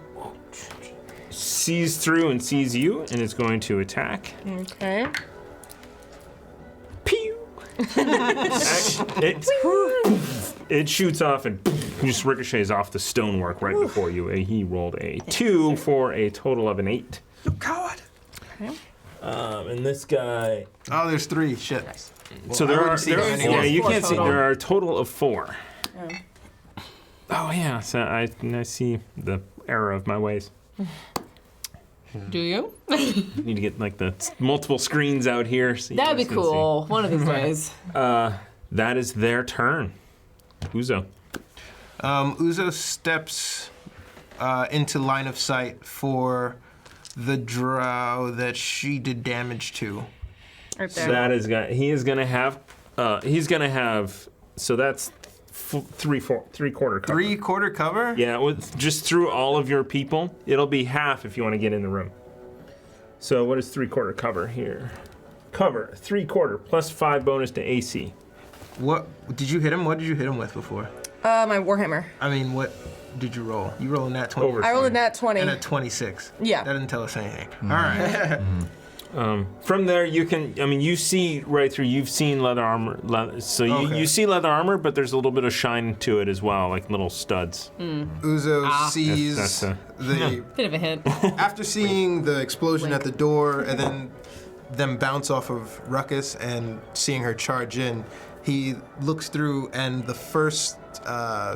sees through and sees you and is going to attack. Okay. Pew! It shoots off and just ricochets off the stonework right before you. He rolled a 2 for a total of an 8. You coward. And this guy. Oh, there's 3. Shit. So I there are. wouldn't see There, them yeah, anyway. you Four can't see. total. There are a total of 4. Oh yeah. So I see the error of my ways. Do you? Need to get like the multiple screens out here. So you That'd be guys can see. cool. One of these days. That is their turn. Uzo. Uzo steps into line of sight for the drow that she did damage to. Right So there. that is he is gonna have. He's gonna have. So that's 3/4 cover. 3/4 cover? Yeah, with just through all of your people, it'll be half if you want to get in the room. So what is 3/4 cover here? Cover 3/4 plus 5 bonus to AC. What did you hit him? What did you hit him with before? My Warhammer. I mean, what did you roll? You rolled a nat 20. Over. I rolled a nat 20. And a 26. Yeah. That didn't tell us anything. All right. From there, you can. I mean, you see right through. You've seen leather armor, so you see leather armor, but there's a little bit of shine to it as well, like little studs. Uzo sees That's the. Bit of a hint. After seeing the explosion at the door and then them bounce off of Ruckus and seeing her charge in, he looks through and the first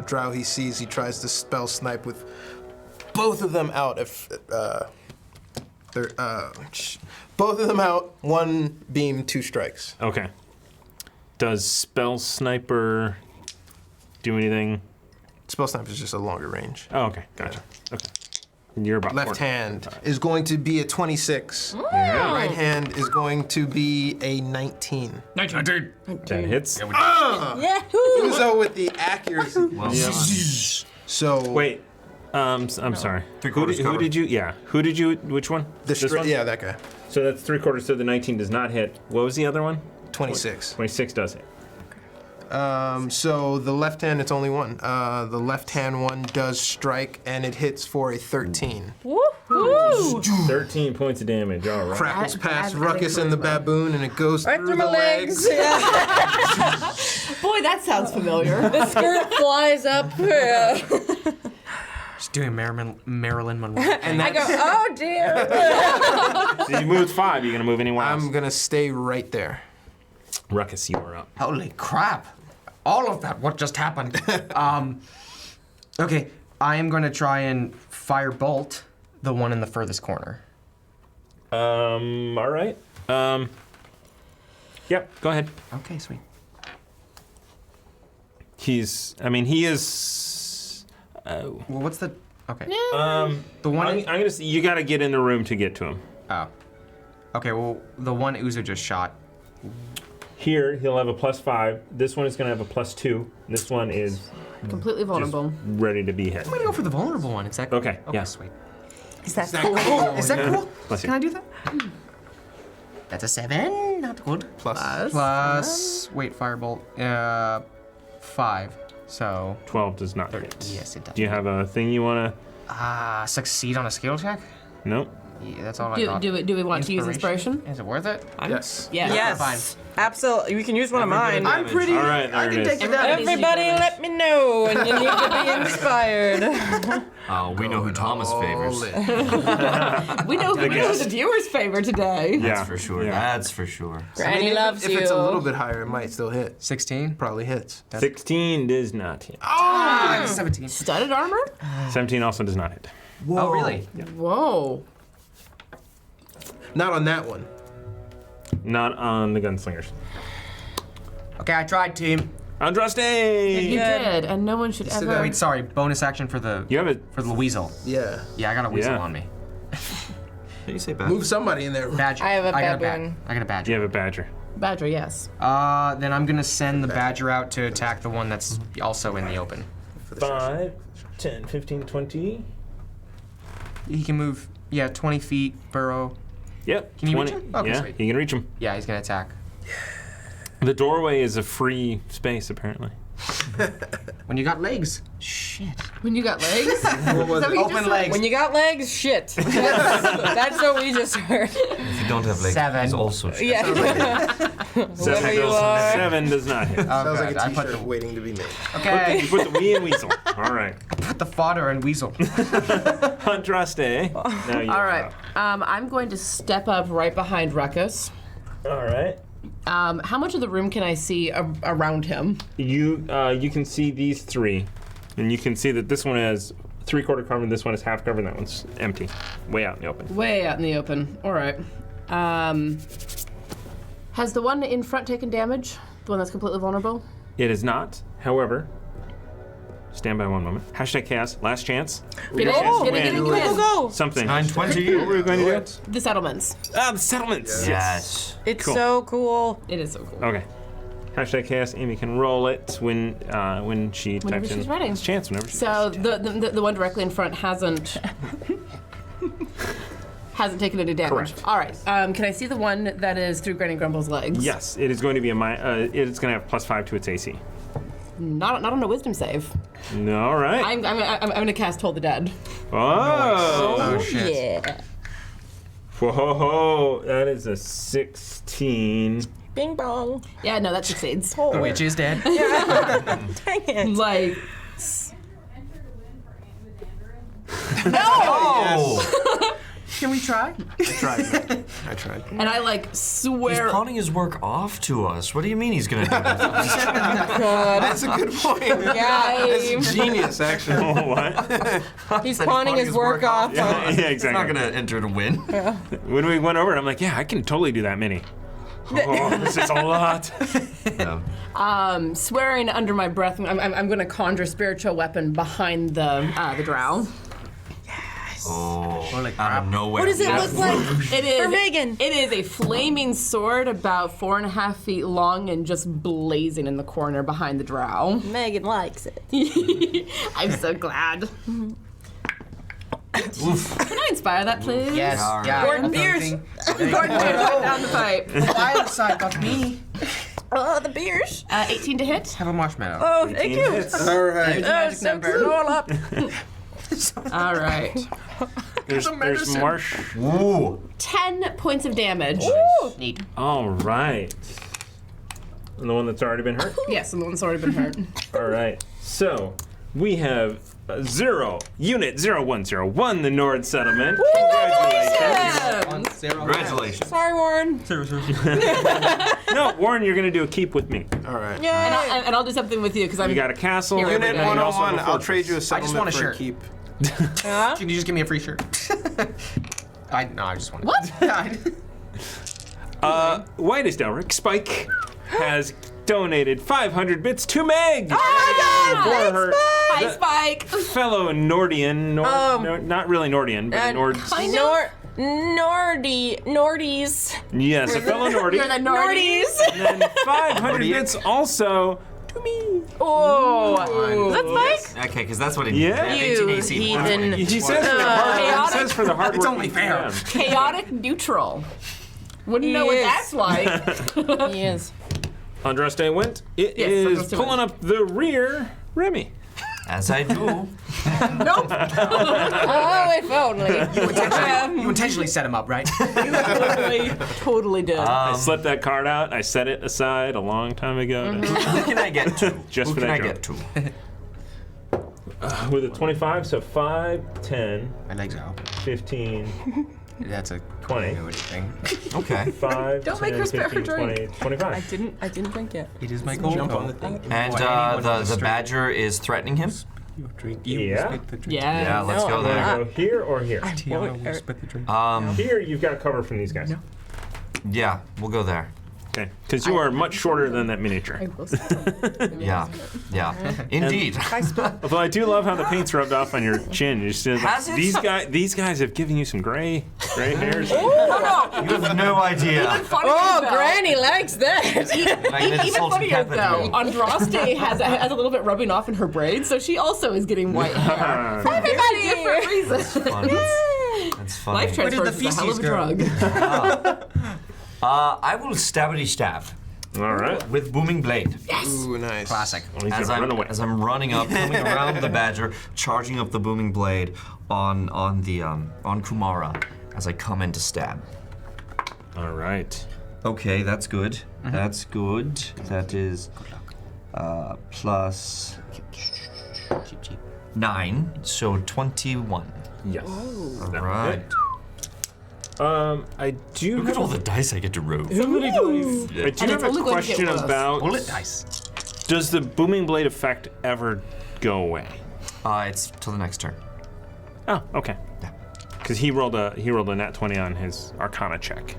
drow he sees, he tries to spell snipe with both of them out. Both of them out, one beam, 2 strikes. Okay. Does spell sniper do anything? Spell snipe is just a longer range. Oh, okay, gotcha. Okay. You're about Left 40. hand is going to be a 26. Yeah. Right hand is going to be a 19. 19. That hits. Yahoo! Uzo with the accuracy. Well done. So Wait. I'm sorry. Who did you? Yeah. Who did you? Which one? this one? yeah, that guy. So that's 3/4. So the 19 does not hit. What was the other one? 26. 26 does hit. So the left hand, it's only one. The left hand one does strike, and it hits for a 13. Woo-hoo! 13 points of damage. All right. Crackles past Ruckus and the baboon, and it goes Right through through the my legs. Boy, that sounds familiar. The skirt flies up. Just doing Marilyn Monroe. And I go, oh dear. So you moved 5. You're gonna move anywhere else? I'm gonna stay right there. Ruckus, you are up. Holy crap. All of that, what just happened? Okay, I am going to try and fire bolt the one in the furthest corner. All right. Yep. Go ahead. Okay, sweet. He is. Well, what's the... Okay. The one. I'm gonna say you gotta get in the room to get to him. Oh. Okay, well, the one Uzo just shot. Here, he'll have a +5. This one is gonna have a +2. This one is Completely vulnerable. ready to be hit. I'm going to go for the vulnerable one. Is that Okay, yeah. sweet. Is that that cool? cool? Is that cool? Bless you. Can I do that? That's a 7. Not good. Plus... Wait, firebolt. 5. So... 12 does not hit. Yes, it does. Do you have a thing you wanna? Succeed on a skill check? Nope. Yeah, that's all I got. Do we want to use inspiration? Is it worth it? Yes. Yes. Yes. Fine. Absolutely. You can use one of mine. I'm pretty... All right, I can there it take is. it down. Everybody let me know when you need to be inspired. Oh, we know who Thomas favors. We know who the viewers favor today. Yeah, That's for sure. Yeah. That's for sure. Granny loves if you. it's a little bit higher, it might still hit. 16? Probably hits. 16 does not hit. 17. Studded armor? 17 also does not hit. Oh, really? Whoa. Not on that one. Not on the gunslingers. Okay, I tried, team. Andraste! You did, and no one should ever. Wait, sorry. Bonus action for the... You have it. For the weasel. Yeah. Yeah, I got a weasel Yeah. on me. Did you say bad? Move somebody in there. Badger. I have a got baboon. I got a badger. You have a badger. Badger, yes. Then I'm gonna send the badger out to attack the one that's also in the open. 5, 10, 15, 20. He can move, 20 feet, burrow. Yep. Can you reach 20. him? Okay, yeah, sweet. you can reach him. Yeah, he's gonna attack. The doorway is a free space, apparently. When you got legs. Shit. When you got legs? What was it? Open legs. When you got legs, shit. That's what we just heard. If you don't have legs, 7. it's also shit. Yeah. Whoever you are. 7 does not hit. Sounds like a I put t-shirt the... waiting to be made. Okay. You put the wee and weasel. All right. Put the fodder and weasel. Andraste. Now you All right. I'm going to step up right behind Ruckus. All right. How much of the room can I see around him? You can see these 3, and you can see that this one has 3/4 cover, this one is half cover, and that one's empty, way out in the open. Way out in the open. All right. Has the one in front taken damage? The one that's completely vulnerable? It is not, however. Stand by one moment. Hashtag chaos. Last chance. Get it, Go. Something. 920. What were we going to do? The settlements. Ah, the settlements. Yes. It's Cool. so cool. It is so cool. Okay. Hashtag chaos. Amy can roll it when she Whenever types in. she's ready. It's chance whenever she's So the one directly in front hasn't taken any damage. Correct. All right. Can I see the one that is through Granny Grumble's legs? Yes, it is going to be it's going to have +5 to its AC. Not on a wisdom save. All right. I'm gonna cast Toll the Dead. Oh. Oh, shit. Yeah. Whoa, that is a 16. Bing bong. Yeah, no, that succeeds. The witch is dead. Dang it. Like, Oh! Can we try? I tried. and I like He's swear. pawning his work off to us. What do you mean he's gonna do that? That's a good point. Yeah, Genius, actually. Oh, what? he's pawning his work off. Yeah, He's not exactly. gonna enter to win. When we went over it, I'm like, yeah, I can totally do that many. Oh, this is a lot. No. Swearing under my breath, I'm gonna conjure spiritual weapon behind the drow. Oh, Holy out crap. of nowhere. What does it look like? It is For Megan. It is a flaming sword about 4.5 feet long and just blazing in the corner behind the drow. Megan likes it. I'm so glad. Can I inspire that, please? Yes. All right. Yeah. Gordon Beers. Something. Gordon, right down the pipe. Wild side got me. Oh, the beers. 18 to hit. Have a marshmallow. Oh, thank you. All right. Magic number. Roll up. All right. There's marsh. Ooh. 10 points of damage. Neat. All right. And the one that's already been hurt? Yes, and the one's already been hurt. All right. So we have 0, Unit 0101, the Nord settlement. Congratulations. Congratulations. Sorry, Warren. No, Warren, you're going to do a keep with me. All right. Yeah. And I'll do something with you because I'm. You got a castle. Unit Unit and you also have 101, a I'll fortress. trade you a want settlement a for a shirt. keep. Can you just give me a free shirt? I just want What? Whitest Elric, Spike, has donated 500 bits to Meg. Oh my God! For her Hi, Spike. fellow Nordian, not really Nordian, but Nord. Nordies. Yes, a fellow Nordy. You're the Nordies. And then 500 bits also to me. Oh, that's Mike. Okay, because that's what he Yeah. You 18 AC. heathen. He says for the hard. He chaotic. says for the hard It's work only he fair. can. Chaotic neutral. Wouldn't know He what is. that's like. He is. Andraste went. It Yes, is Andraste pulling went. up the rear. Remy. As I do. Nope. Oh, if only. You intentionally set him up, right? Totally did. I slipped that card out. I set it aside a long time ago. Who can I get to? Just Who for can that I joke. get to? With a 25, so 5, 10, My legs are open. 15, That's a 20. thing. Okay. 5, Don't 10, make her spare 15, her drink. 20, 25. I didn't drink yet. It is my goal. Jump on the thing. And the badger is threatening him? Yeah. Yeah. Yeah, let's go there. Go here or here? Um, Here, you've got cover from these guys. yeah, we'll go there. Okay, because you are much shorter than that miniature. Yeah, yeah, indeed. Although I do love how the paint's rubbed off on your chin. You see, Has it? these guys have given you some gray hairs. You have no idea. Oh, Granny likes that. Even funnier though, Andraste has a little bit rubbing off in her braids, so she also is getting white hair. For very different reasons. That's funny. Life Where did the transfer is a hell of a feces drug. I will stabby stab All right. with booming blade. Ooh, nice. Classic. Well, he's As gonna run I'm, away. as I'm running up, coming around the badger, charging up the booming blade on Kumara as I come in to stab. All right. Okay, that's good. That's good. That is plus 9, so 21. Yes. All right. I do Look have at all the dice I get to roll. I do And have it's a only going to get question worse. about Bullet dice. does the booming blade effect ever go away? It's till the next turn. Oh, okay. Yeah. Because he rolled a nat 20 on his Arcana check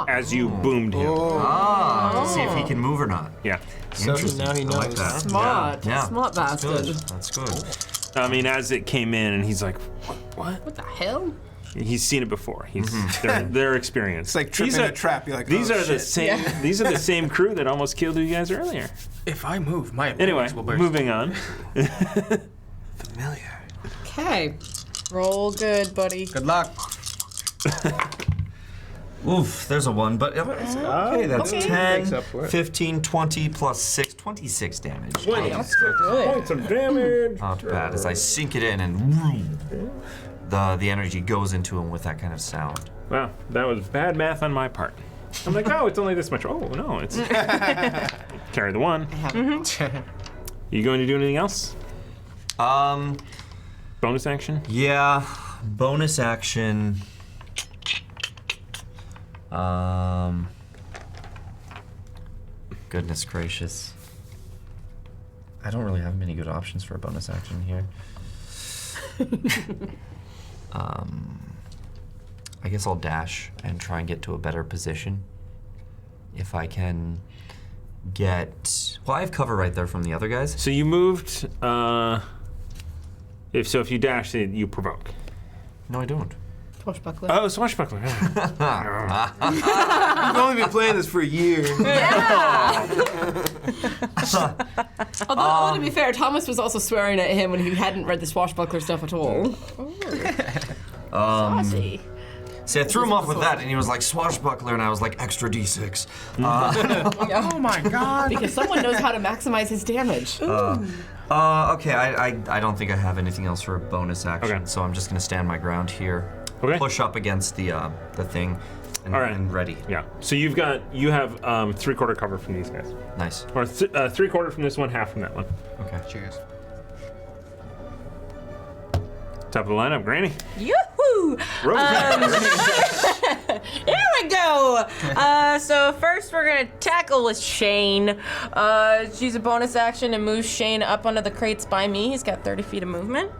as you boomed him. To see if he can move or not. Yeah. So now he I like knows. that. Smart. Yeah. Smart That's bastard. good. That's good. I mean, as it came in, and he's like, "What?" What the hell? He's seen it before. He's they're experienced. It's like tripping These in are- a trap. You're like, These oh, are the shit. same. These are the same crew that almost killed you guys earlier. If I move, my Anyway, opponents will burst. moving on. Familiar. Okay. Roll good, buddy. Good luck. Oof, there's a 1, but it's okay. That's Okay. 10, Makes up for it. 15, 20 plus 6, 26 damage. Points of damage. Not bad, as I sink it in and vroom, the energy goes into him with that kind of sound. Wow, that was bad math on my part. I'm like, oh, it's only this much. Oh, no, it's... Carry the 1. You going to do anything else? Bonus action? Yeah, bonus action. Goodness gracious. I don't really have many good options for a bonus action here. I guess I'll dash and try and get to a better position. If I can get... Well, I have cover right there from the other guys. So you moved, if you dash, you provoke. No, I don't. Swashbuckler. Oh, swashbuckler. You've only been playing this for a year. Although, to be fair, Thomas was also swearing at him when he hadn't read the swashbuckler stuff at all. Saucy. See, I threw him off with that, and he was like, swashbuckler, and I was like, extra d6. Oh my god. Because someone knows how to maximize his damage. Okay, I don't think I have anything else for a bonus action, Okay. so I'm just gonna stand my ground here. Okay. Push up against the thing, and, All right. and ready. Yeah. So you have 3/4 cover from these guys, Nice. or 3/4 from this one, half from that one. Okay. Cheers. Top of the lineup, Granny. Yoo-hoo! Here we go! So first we're gonna tackle with Shane. Use a bonus action and move Shane up onto the crates by me. He's got 30 feet of movement.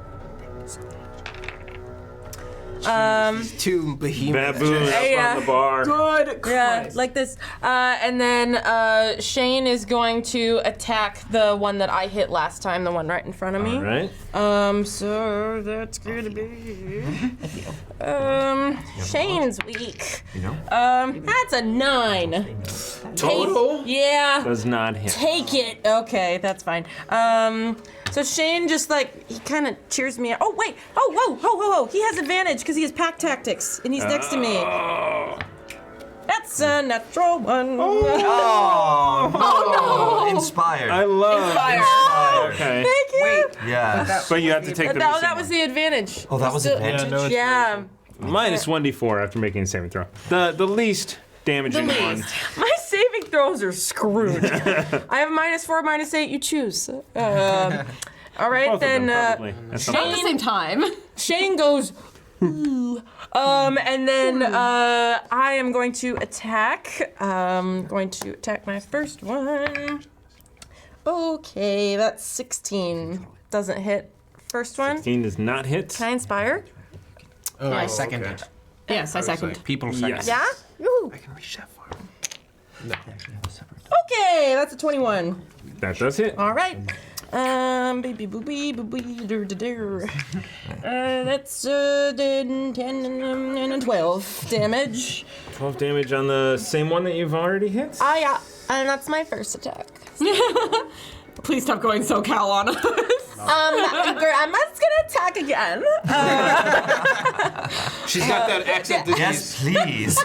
Two behemoths. Baboon up Yeah. on the bar. Good Yeah, Christ. like this. And then Shane is going to attack the one that I hit last time, the one right in front of me. All right. So that's gonna be. Shane's weak. You know? That's a 9. Total? Yeah. Does not hit. Take it. Okay, that's fine. So Shane just he kind of cheers me. Oh wait. Oh whoa. He has advantage because he has pack tactics and he's next to me. That's a natural 1. Oh, inspired. I love Inspired. Okay. Thank you. Yes. But you have to take the That was the advantage. Oh, that was advantage? no, it's Yeah. minus 1d4 after making a saving throw. The least damaging one. My saving throws are screwed. I have -4, -8. You choose. All right, Both of then. them, probably. That's Not at the same time. Shane goes. Ooh. And then I am going to attack. Going to attack my first one. Okay, that's 16. Doesn't hit. First one. 16 does not hit. Can I inspire? Oh, Yes. Second okay. it. Yes, I second. People second. Yes. Yeah? Woohoo. I can reach that far. Okay, that's a 21. That does hit. All right. Baby boopy boopy dur dur dur. That's 10 and 12 damage. 12 damage on the same one that you've already hit. Yeah, and that's my first attack. Please stop going SoCal on us. Grandma's gonna attack again. She's got that accent disease. Yes, please.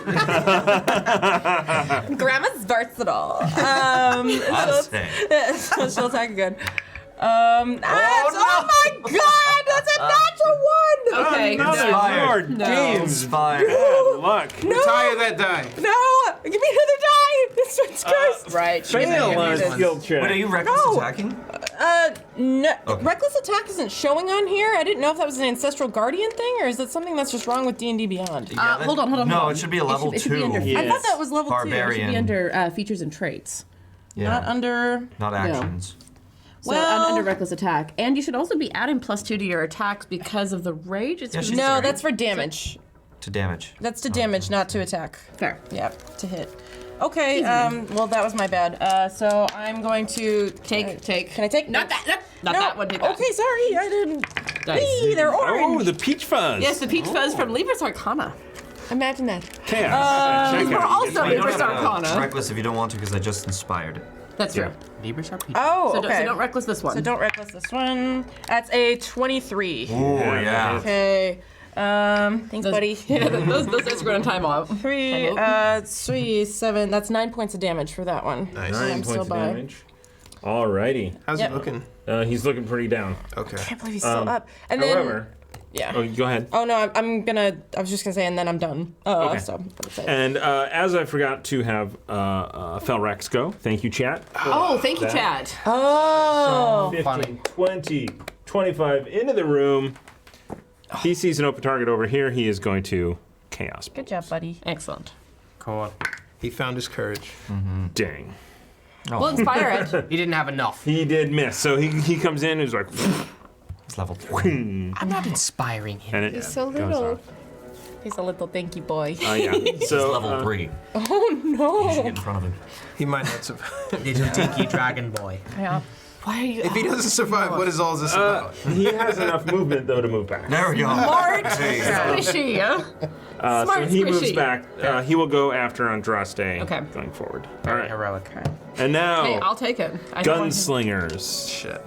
Grandma's versatile. I'll say. So she'll attack again. Oh my god, that's a natural 1! Okay. Another Inspired. Lord No. Games. Inspired. Bad luck. Retire that die. No! Give me another die! This one's cursed. Right. Fail on a skill check. Wait, are you reckless No. attacking? No. Okay. Reckless attack isn't showing on here. I didn't know if that was an ancestral guardian thing, or is that something that's just wrong with D&D Beyond? Hold on. No, it should be a level It should be 2. under- Yeah. I thought that was level 2. Barbarian. It should be under features and traits. Yeah. Not under. Not actions. So Well- under reckless attack. And you should also be adding +2 to your attacks because of the rage. It's Yeah, she's No, right. that's for damage. To damage. That's to damage, not to attack. fair. Yep, to hit. Okay, well, that was my bad. So I'm going to Take. Can I take? Not that. Not No. that one. Take that. Okay, sorry, I didn't. Dice. Whee, they're orange. Oh, the peach fuzz. Yes, the peach fuzz from Libris Arcana. Imagine that. Chaos. Check We're out. also You don't Libris have to Arcana. reckless if you don't want to, because I just inspired it. That's true. Libras are people. Oh, So, okay. so don't reckless this one. So don't reckless this one. That's a 23. Oh, yeah. Okay. Thanks, buddy. Yeah, those dice are going to time off. 3, 7. That's 9 points of damage for that one. Nice. 9 I'm points still of by. damage. Alrighty. How's Yep. it looking? He's looking pretty down. Okay. Can't believe he's still up. And then, However, yeah. go ahead. Oh no, I was just gonna say, and then I'm done. Okay. So that's it. And as I forgot to have Felrex go, thank you, chat. Oh, thank you, chat. Oh. 15, 20, 25 into the room. He sees an open target over here. He is going to chaos. Good job, buddy. Excellent. Cool. He found his courage. Dang. We'll inspire it. He didn't have enough. He did miss. So he comes in and is like, It's level 3. I'm not inspiring him. and it He's so goes little. off. He's a little dinky boy. Yeah. So level 3. Oh You should no. get in front of him. He might not survive. Little dinky dragon boy. Yeah. Why are you? If he doesn't survive, what is all this about? he has enough movement though to move back. There we go. Smart. Squishy. So Smart he moves squishy. back. He will go after Andraste Okay. going forward. All Very right. heroic. And now, Hey, I'll take it. I don't want him- gunslingers. Shit.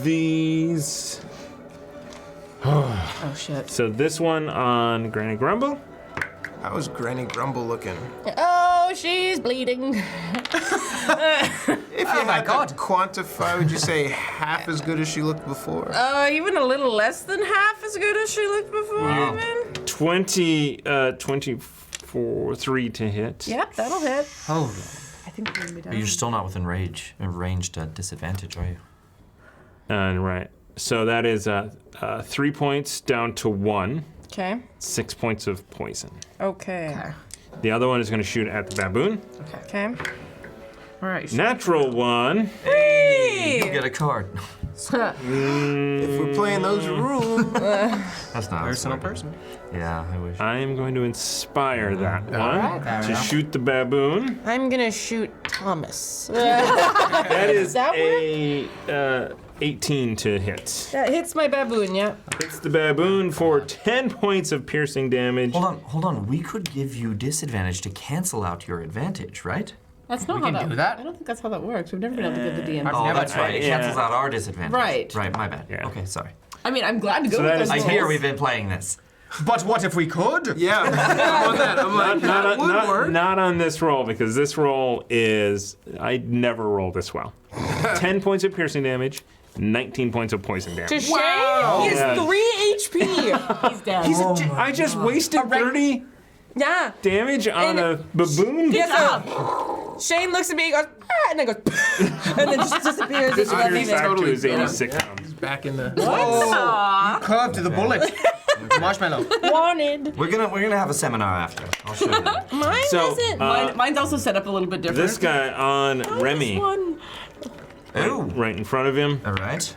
These. Oh shit. So this one on Granny Grumble. How is Granny Grumble looking? Oh, she's bleeding. If you had God. to quantify, would you say half as good as she looked before? Even a little less than half as good as she looked before. Wow. Even. 24, 3 to hit. Yep, that'll hit. Holy. I think we're gonna be But done. you're still not within ranged disadvantage, are you? And right. So that is 3 points down to 1. Okay. 6 points of poison. Okay. The other one is going to shoot at the baboon. Okay. All right. Natural 1. You get a card. If we're playing those rules. That's not Personal that's person. Yeah, I wish. I am going to inspire that one right, fair to enough. shoot the baboon. I'm gonna shoot Thomas. That is that a 18 to hit. That hits my baboon, yeah. Hits the baboon for 10 points of piercing damage. Hold on. We could give you disadvantage to cancel out your advantage, right? That's not We how can that. do that. I don't think that's how that works. We've never been able to get the DM. Oh, never that's right. It tried. cancels out our disadvantage. Right. Right. My bad. Yeah. Okay. Sorry. I mean, I'm glad to go So with that those is- I rolls. hear we've been playing this. But what if we could? Yeah, I'm on that. I'm like, that would work. Not on this roll, because this roll is, I never roll this well. 10 points of piercing damage, 19 points of poison To damage. Shane, he has Yeah. 3 HP. He's dead. I just wasted 30 Yeah. damage on a baboon? Yes, Shane looks at me and goes, ah, and then goes, and then just disappears. This into appears nothing. back to his Yeah. 86 pounds. He's back in the. You curved to the bullet. Marshmallow. Wanted. We're gonna have a seminar after. I'll show you. Mine So, doesn't. Mine's also set up a little bit different. This guy on Remy, One. Ooh. right in front of him. All right.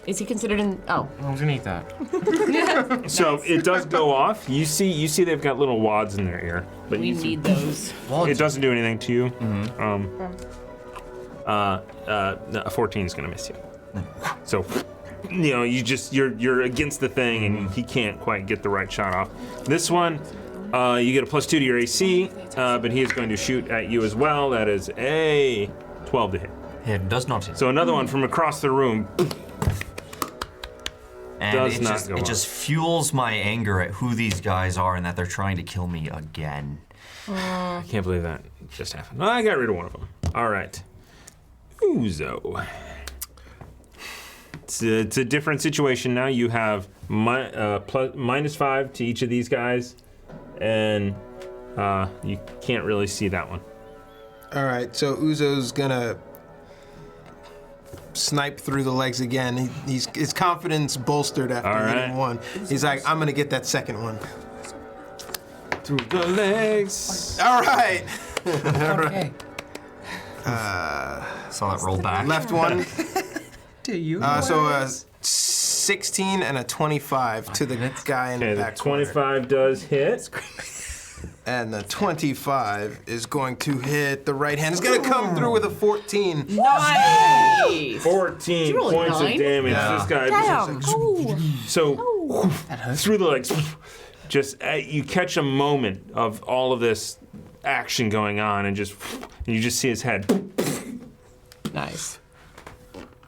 Is he considered in? Oh, I was gonna eat that. So it does go off. You see they've got little wads in their ear, but we you see, need those. it doesn't do anything to you. No, a 14 is gonna miss you. So, you're against the thing, and he can't quite get the right shot off. This one, you get a +2 to your AC, but he is going to shoot at you as well. That is a 12 to hit. It does not hit. So another one from across the room. And does it not just go it off. just fuels my anger at who these guys are and that they're trying to kill me again. I can't believe that just happened. I got rid of one of them. All right. Uzo. It's a different situation now. You have -5 to each of these guys, and you can't really see that one. All right, so Uzo's gonna snipe through the legs again. His confidence bolstered after All right. hitting one. He's like, I'm gonna get that second one. Through the legs. All right. Okay. Saw that roll back. Left one. Do you? So 16 and a 25 to the guy in Okay, the the back corner. 25 does hit. And the 25 is going to hit the right hand. It's going to come through with a 14. Nice. 14 roll a points of 9? damage. Yeah. This guy. Damn. So through the legs, just you catch a moment of all of this action going on, and you just see his head. Nice.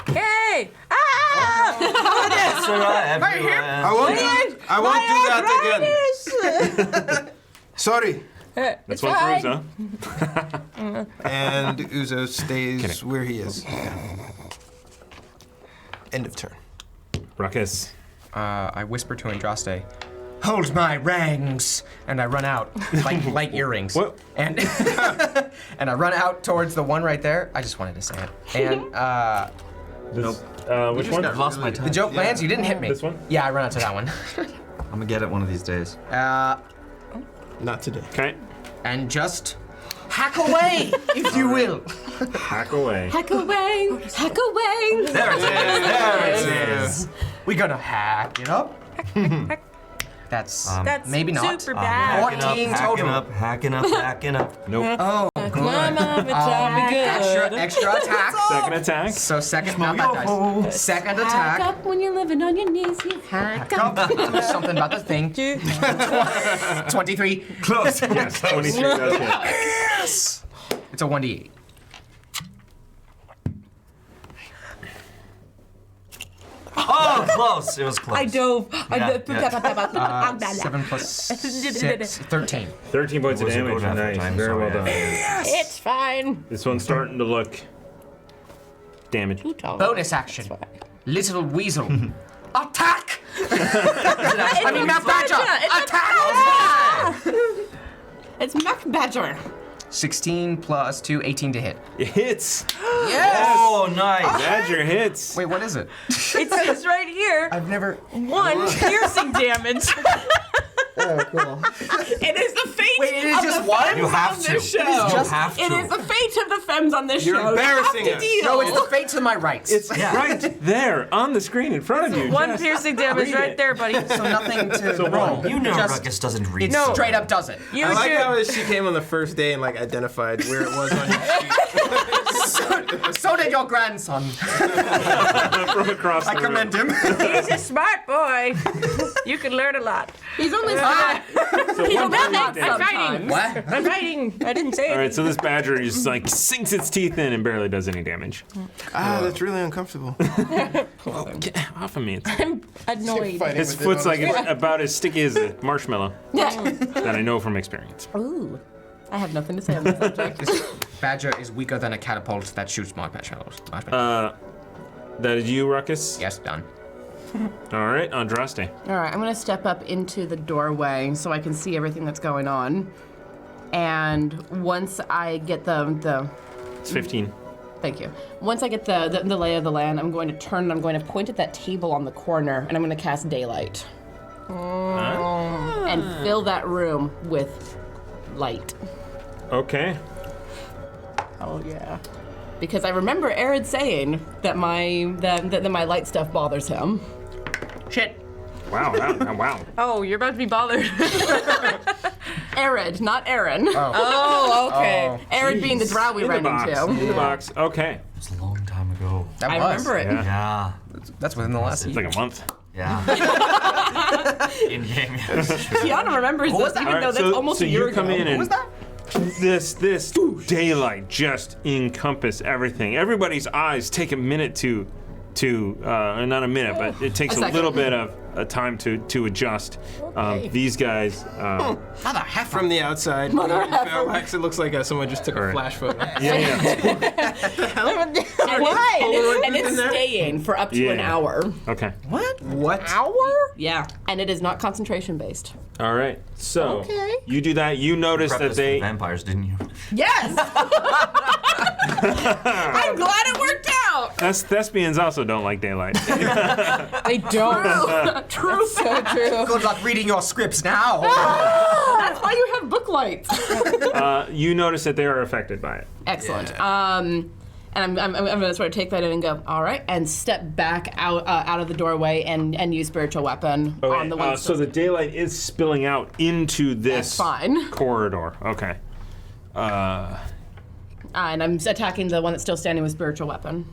Hey! Ah! Right here. I won't do that again. Sorry. That's one for Uzo. And Uzo stays where he is. End of turn. Ruckus. I whisper to Andraste, "Hold my rangs!" And I run out, like earrings. What? And and I run out towards the one right there. I just wanted to say it. And Which one? I've lost my time. the joke lands. You didn't hit me. This one? Yeah, I run out to that one. I'm gonna get it one of these days. Not today. Okay. And just hack away, if you will. Hack away. Hack away, hack away. There it is. There it is. We're gonna hack it up. That's maybe not. super bad. 14 total. Hacking up. Nope. Oh, Climb up and top me good. extra attack. Second attack. So second, not that dice. Second Hack attack. up when you're living on your knees. You hack up. Something about the thing. 23. Close. Yes, 23 does hit. Yes! It's a 1d8. Oh, close. It was close. I dove. Yeah. 7 plus 6, 13. 13 points of Was a damage. good effort. Nice. I'm Very well sorry, done. It's fine. This one's starting to look damaged. Too tall. Bonus action. Little weasel. Attack! I mean, Matt Badger! Attack! It's Mac Badger. 16 plus 2, 18 to hit. It hits. Yes! Oh, nice. Badger hits. Wait, what is it? It says right here, I've never. 1 piercing damage. Oh, cool. It is the fate Wait, it is of just the one? femmes You have on to. this show. You have to. It is the fate of the femmes on this You're show. embarrassing You have us. to deal. No, it's the fate to my right. It's right there on the screen in front of you. 1 Just piercing damage read right it. there, buddy. so nothing to So roll. one. You know Just Ruckus doesn't read. No. straight up does it. You I like do. how she came on the first day and like identified where it was on your sheet. So did your grandson. From across the I room. commend him. He's a smart boy. You can learn a lot. He's only five. So He's one only piercing not damage. sometimes. What? I'm writing. I didn't say All it. right, so this badger just like sinks its teeth in and barely does any damage. Ah, that's really uncomfortable. Oh, get off of me. I'm annoyed. Fighting His with it foot's on like his- about as sticky as a marshmallow Yeah. that I know from experience. Ooh. I have nothing to say on this subject. This badger is weaker than a catapult that shoots marshmallows. That is you, Ruckus? Yes, done. All right, Andraste. All right, I'm gonna step up into the doorway so I can see everything that's going on. And once I get the It's 15. thank you. Once I get the lay of the land, I'm going to turn and I'm going to point at that table on the corner and I'm going to cast daylight and fill that room with light. Okay. Oh yeah. Because I remember Arid saying that that my light stuff bothers him. Shit. Wow, wow. Oh, you're about to be bothered. Arid, not Aaron. Oh, okay. Oh. Arid being the drow we In the ran box. into. In the box. Okay. It was a long time ago. That I was. remember it. Yeah. Yeah. That's within the last It's like a month. Yeah. In game. Yes. Tiana remembers this, even All right, though that's almost so a year you come ago. in and was that? this daylight just encompass everything. Everybody's eyes take a minute to not a minute, but it takes A a second. little bit of time to adjust. These guys. Mother heifer. From the outside, Parallax, it looks like someone just took a Alright. flash photo. Yeah. And it's staying for up to an hour. Okay. What? Hour? Yeah. And it is not concentration based. All right. So Okay. you do that. You notice Prepped that this for they. vampires, didn't you? Yes! I'm glad it worked out! Thespians also don't like daylight. They don't. True. So true. Good luck reading your scripts now. That's why you have book lights. You notice that they are affected by it. Excellent. And I'm gonna sort of take that in and go, all right, and step back out of the doorway and use spiritual weapon on the one. so the daylight is spilling out into this That's fine. corridor. Okay. And I'm attacking the one that's still standing with spiritual weapon.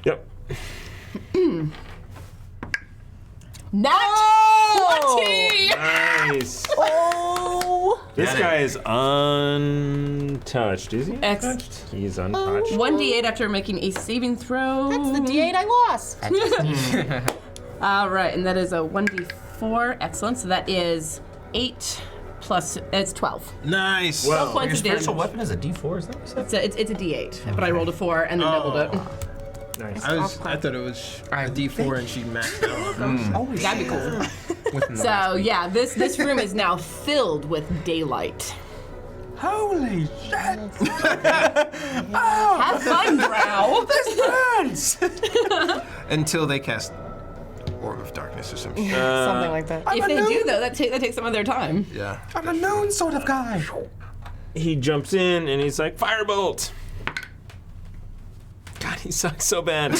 Yep. Nat 20! Nice. Oh. This Get it. guy is untapped. touched. Is he untouched? He's untouched. 1d8 after making a saving throw. That's the D8 I lost. All right, and that is a 1d4. Excellent. So that is 8 plus. It's 12. Nice. 12 points Your of spiritual damage. weapon is a D4, is that what you said? It's a d8, but I rolled a 4 and then doubled it. Nice. I thought it was a D4 and she maxed out. That'd be cool. So yeah, this room is now filled with daylight. Holy shit! Have fun, Drow. Until they cast Orb of Darkness or some shit. Something like that. If they do though, that takes some of their time. Yeah. I'm a known sort of guy. He jumps in and he's like, firebolt! God, he sucks so bad.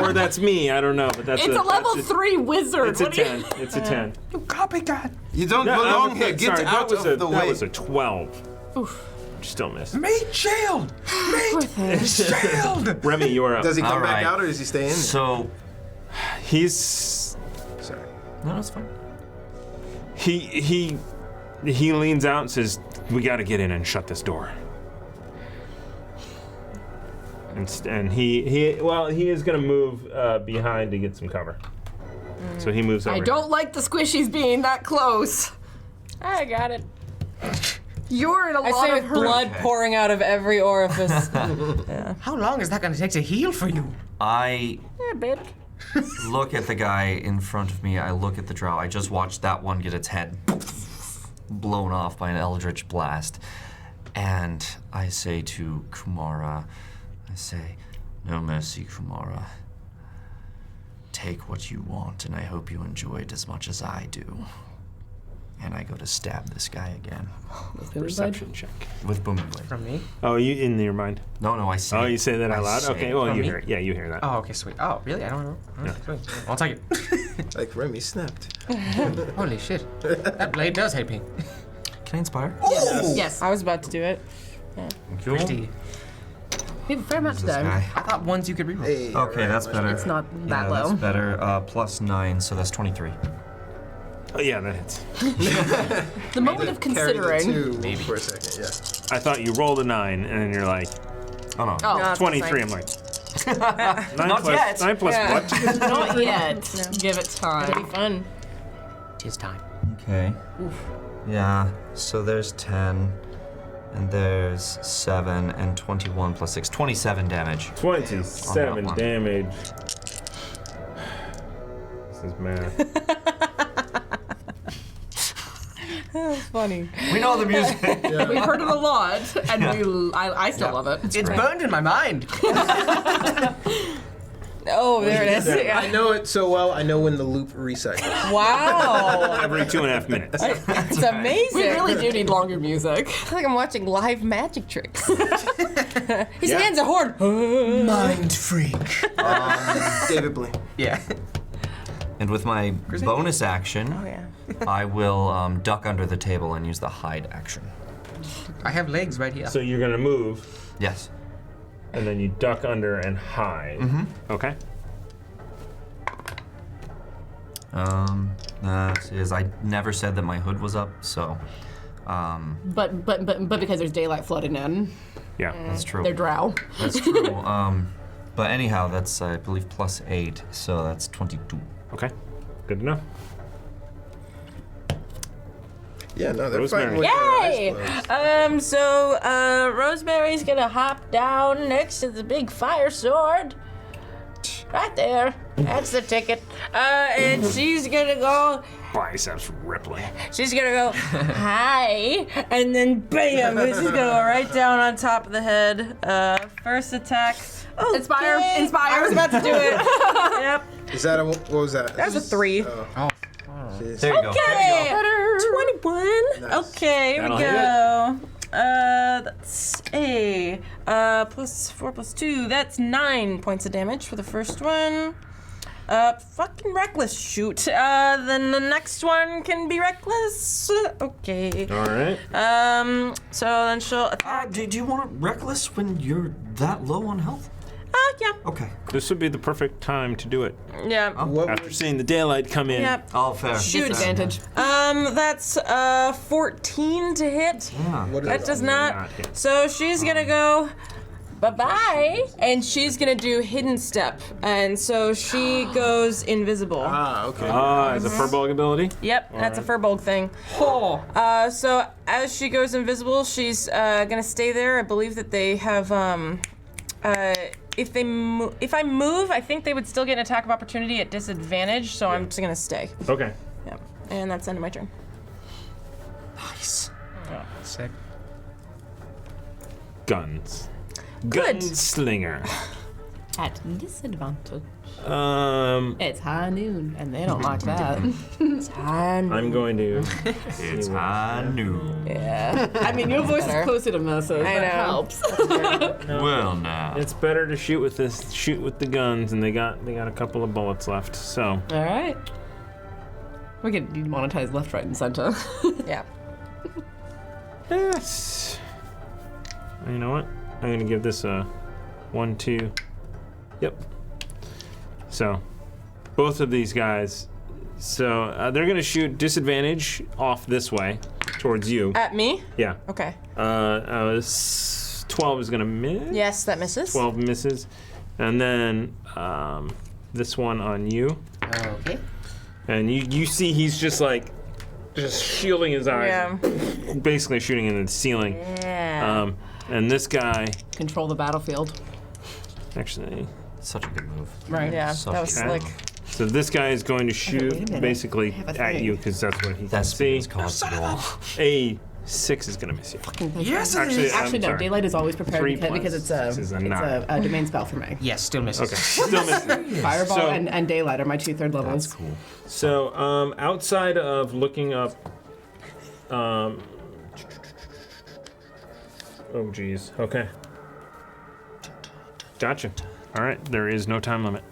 Or that's me, I don't know, but that's It's a level 3 wizard. It's a What do you- 10. It's a 10. You copycat. You don't belong here. Get out of the that way. was a 12. Still missed. Mate shield. Mate shield. Remy, you are up. Does he come All back right. out or does he stay in? So, He's Sorry. no, it's fine. he leans out and says, "We got to get in and shut this door." And he is gonna move behind to get some cover. So he moves over. I don't like the squishies being that close. I got it. You're in a I lot say of with blood pouring out of every orifice. How long is that gonna take to heal for you? I Yeah, babe. look at the guy in front of me. I look at the drow. I just watched that one get its head blown off by an eldritch blast. And I say to Kumara, I say, no mercy, Kumara. Take what you want, and I hope you enjoy it as much as I do. And I go to stab this guy again Perception check. with booming blade. From me? Oh, you in your mind? No, I say. Oh, you say that out I loud? say Okay, it. well, From you me? hear it. Yeah, you hear that. Oh, okay, sweet. Oh, really? I don't know. Sweet. I'll take it. Like Remy snapped. Holy shit. That blade does hate me. Can I inspire? Yes. I was about to do it. Cool. Pretty. We have a fair amount This to do. guy. I thought ones you could reroll. Hey, Okay, alright, that's better. It's not that yeah, low. That's better. Plus 9, so that's 23. Oh, yeah, that hits. The moment of Carry the considering. 2 for a second, yeah. I thought you rolled a 9, and then you're like, Oh no. Oh, No, it's 23. I'm like, 9 Not plus, yet. 9 plus Yeah. what? not yet. Give it It'll be time. fun. Tis time. Okay. Yeah. So there's 10, and there's 7, and 21 plus 6, 27 damage. 27 one. damage. This is math. That's funny. We know the music. We've heard it a lot, and I still love it. It's burned in my mind. Oh, there it is. I Yeah. know it so well, I know when the loop resets. Wow. Every 2.5 minutes. It's amazing. We really do need longer music. I feel like I'm watching live magic tricks. His hands are horn. Mind freak. David Blaine. Yeah. And with my bonus action, Oh, yeah. I will duck under the table and use the hide action. I have legs right here. So you're going to move, Yes. and then you duck under and hide. Okay. Is I never said that my hood was up, so But because there's daylight flooding in, Yeah. that's true. they're drow. That's true. But anyhow, that's I believe plus 8, so that's 22. Okay. Good to know. Yeah, no, they're Rosemary. fighting with Yay! their eyes closed. So Rosemary's gonna hop down next to the big fire sword. Right there. That's the ticket. And she's gonna go. Biceps rippling. She's gonna go, hi, and then bam, she's gonna go right down on top of the head. First attack. Oh, Inspire. I was about to do it. Yep. Is that what was that? That was a 3. Oh. Jeez. There you go. Okay. 21. Nice. Okay, here That'll we hit go. That's a plus 4 plus 2. That's 9 points of damage for the first one. Fucking reckless shoot. Then the next one can be reckless. Okay. All right. So then she'll attack. Do you want it reckless when you're that low on health? Yeah. Okay. This would be the perfect time to do it. Yeah. After seeing the daylight come in. Yep. All fair. Shoot. Advantage. That's 14 to hit. What is That does not. Not hit. So she's gonna go bye-bye, and she's gonna do hidden step, and so she goes invisible. okay. As a Furbolg ability? Yep, that's a Furbolg thing. Oh. So as she goes invisible, she's gonna stay there. I believe that they have if I move, I think they would still get an attack of opportunity at disadvantage. So I'm just gonna stay. Okay. Yep, and that's the end of my turn. Nice. Sick. Guns. Good. Gunslinger. At disadvantage. It's It's high noon, and they don't like that. I'm going to. It's high noon. Yeah. I mean, your voice is closer to Mercer's. I That know. helps. Well, now. It's better to shoot with the guns, and they got a couple of bullets left. So All right. We could demonetize left, right, and center. Yeah. yes. You know what? I'm gonna give this a 1, 2. Yep. So both of these guys. So they're gonna shoot disadvantage off this way towards you. At me? Yeah. Okay. 12 is gonna miss. Yes, that misses. 12 misses, and then this one on you. Okay. And you see he's just shielding his eyes, Yeah. basically shooting into the ceiling. Yeah. And this guy, Control the battlefield. actually, Such a good move. Right. Yeah, Such that was a slick. good move. so this guy is going to shoot minute. basically I have a at thing. you because that's what he can That's see. possible. A 6 is gonna miss you. Yes, it Actually, is. I'm Actually, no. sorry. Daylight is always prepared 3 because it's a plus 6 is a 9. a domain spell for me. Yes, still misses. Okay, still missing. Fireball So- and Daylight are my 2/3 levels. That's cool. So outside of looking up, oh geez, okay. Gotcha. All right, there is no time limit.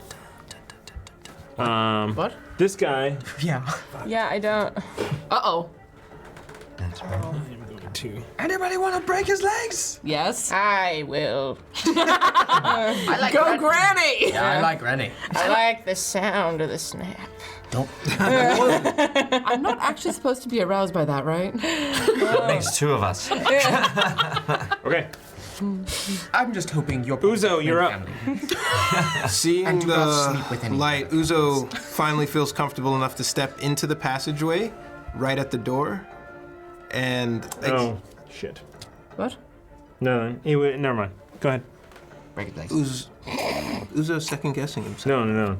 What? This guy. Yeah. Yeah, I don't. Uh-oh. That's right. Anybody want to break his legs? Yes. I will. I like Go, Granny! Yeah, I like Rennie. I like the sound of the snap. Don't. I'm not actually supposed to be aroused by that, right? Makes two of us. Okay. I'm just hoping you're. Uzo, you're up. Seeing And do not sleep with the anyone. light, Uzo finally feels comfortable enough to step into the passageway right at the door. And Oh, shit. What? No, never mind. Go ahead. Break his legs. Uzo's second guessing himself. No.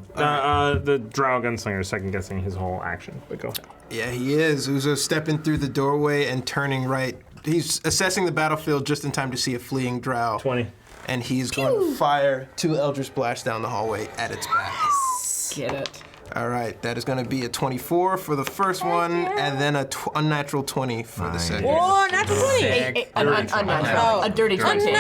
The Drow Gunslinger is second guessing his whole action, but go ahead. Yeah, he is. Uzo's stepping through the doorway and turning right. He's assessing the battlefield just in time to see a fleeing drow. 20. And he's going to fire 2 Eldritch Blasts down the hallway at its back. Get it. All right, that is going to be a 24 for the first one, and then a unnatural 20 for the second. Oh, natural 20. Unnatural. A dirty 20.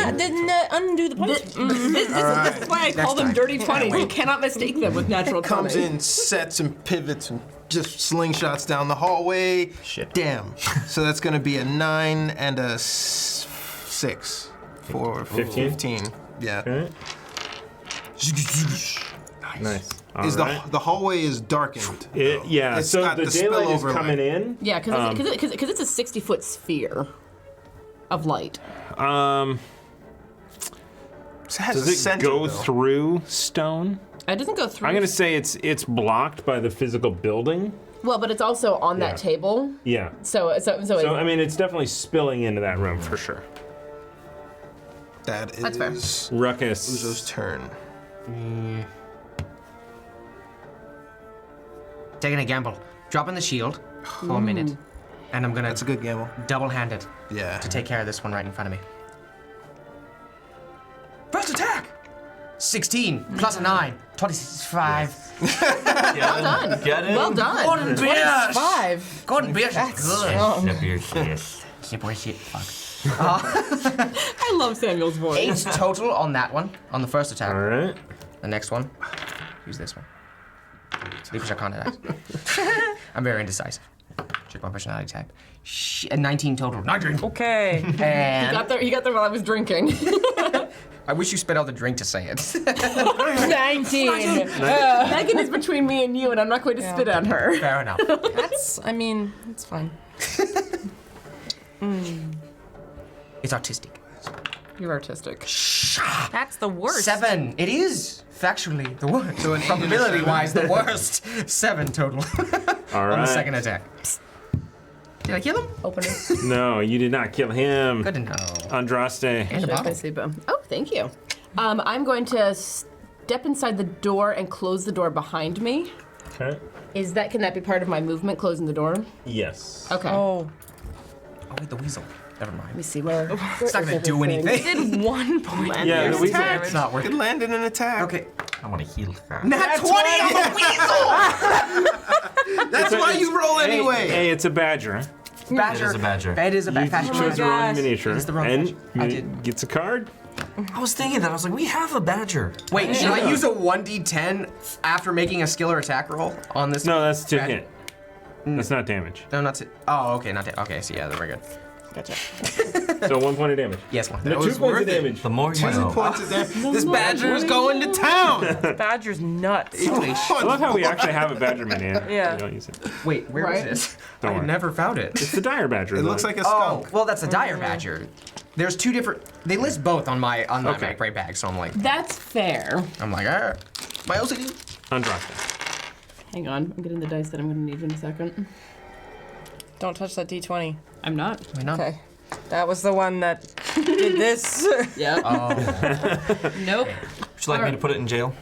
Undo the punch. This is why I call them dirty 20s. You cannot mistake them with natural 20. Comes in, sets and pivots and just slingshots down the hallway. Shit. Damn. So that's going to be a 9 and a 6 for 15? 15. Yeah. Okay. Nice. All Is right. the hallway is darkened? Yeah, It's so got the the daylight is spillover coming light. in. Yeah, because it's a 60-foot sphere of light. It has Does a it center, go though. through stone? It doesn't go through. I'm gonna say it's blocked by the physical building. Well, but it's also on Yeah. that table. Yeah. So So I mean, it's definitely spilling into that room for sure. That That's fair. is Ruckus. Uzo's turn. Taking a gamble. Dropping the shield for a minute. And I'm gonna That's a good gamble. double-hand it Yeah. to take care of this one right in front of me. First attack! 16 plus a 9. 25. well done. Get it? Well done. Golden beers! 5. Golden beers is good. Snip your shit. Snip your shit, fuck. I love Samuel's voice. 8 total on that one, on the first attack. All right. The next one, use this one. Leave which I can't attack. I'm very indecisive. Check my personality type. 19 total. 19. Okay. And He got there while I was drinking. I wish you spit out the drink to say it. 19. Megan is between me and you, and I'm not going to spit on her. Fair enough. That's, I mean, it's fine. It's autistic. You're artistic. That's the worst. 7. It is factually the worst. So an 8 and a Probability-wise, the worst. 7 total All on right. the second attack. Did I kill him? Open it. No, you did not kill him. Good to know. Andraste. And a bottle. Oh, thank you. I'm going to step inside the door and close the door behind me. Okay. Can that be part of my movement, closing the door? Yes. Okay. Oh. Oh, wait, the weasel. Never mind. Let me see where. It's not gonna do anything. Did 1 point. Yeah, the weasel. It's not worth It it. landed an attack. Okay. I want to heal her. Nat 20 on the weasel! That's why you roll anyway. Hey, it's a badger. Badger. It is a badger. It is a You badger. chose the wrong gosh. miniature. It's the wrong and badger. I did. gets a card. I was thinking that. I was like, we have a badger. Wait, should I use a 1d10 after making a skill or attack roll on this? No, that's to Bad- hit. That's not damage. No, not to. Oh, okay, not to. Okay, so yeah, then we're good. Gotcha. So 1 point of damage. Yes, one. No, That 2 was points worth of it. damage. The more you 2 know. points of damage. This badger is going to town. Badger's nuts. I love how we actually have a badger minion. Yeah. We don't use it. Wait, where is Right. it? Don't I worry. never found it. It's the dire badger. It though. looks like a Oh, skunk. well, that's a dire badger. There's 2 different. They list both on my Okay. right bag, so I'm like, That's fair. ah. My OCD. Andraste. Hang on. I'm getting the dice that I'm going to need in a second. Don't touch that D20. I'm not. Why not? Okay. That was the one that did this. Yeah. Oh, Nope. Would you like me to put it in jail?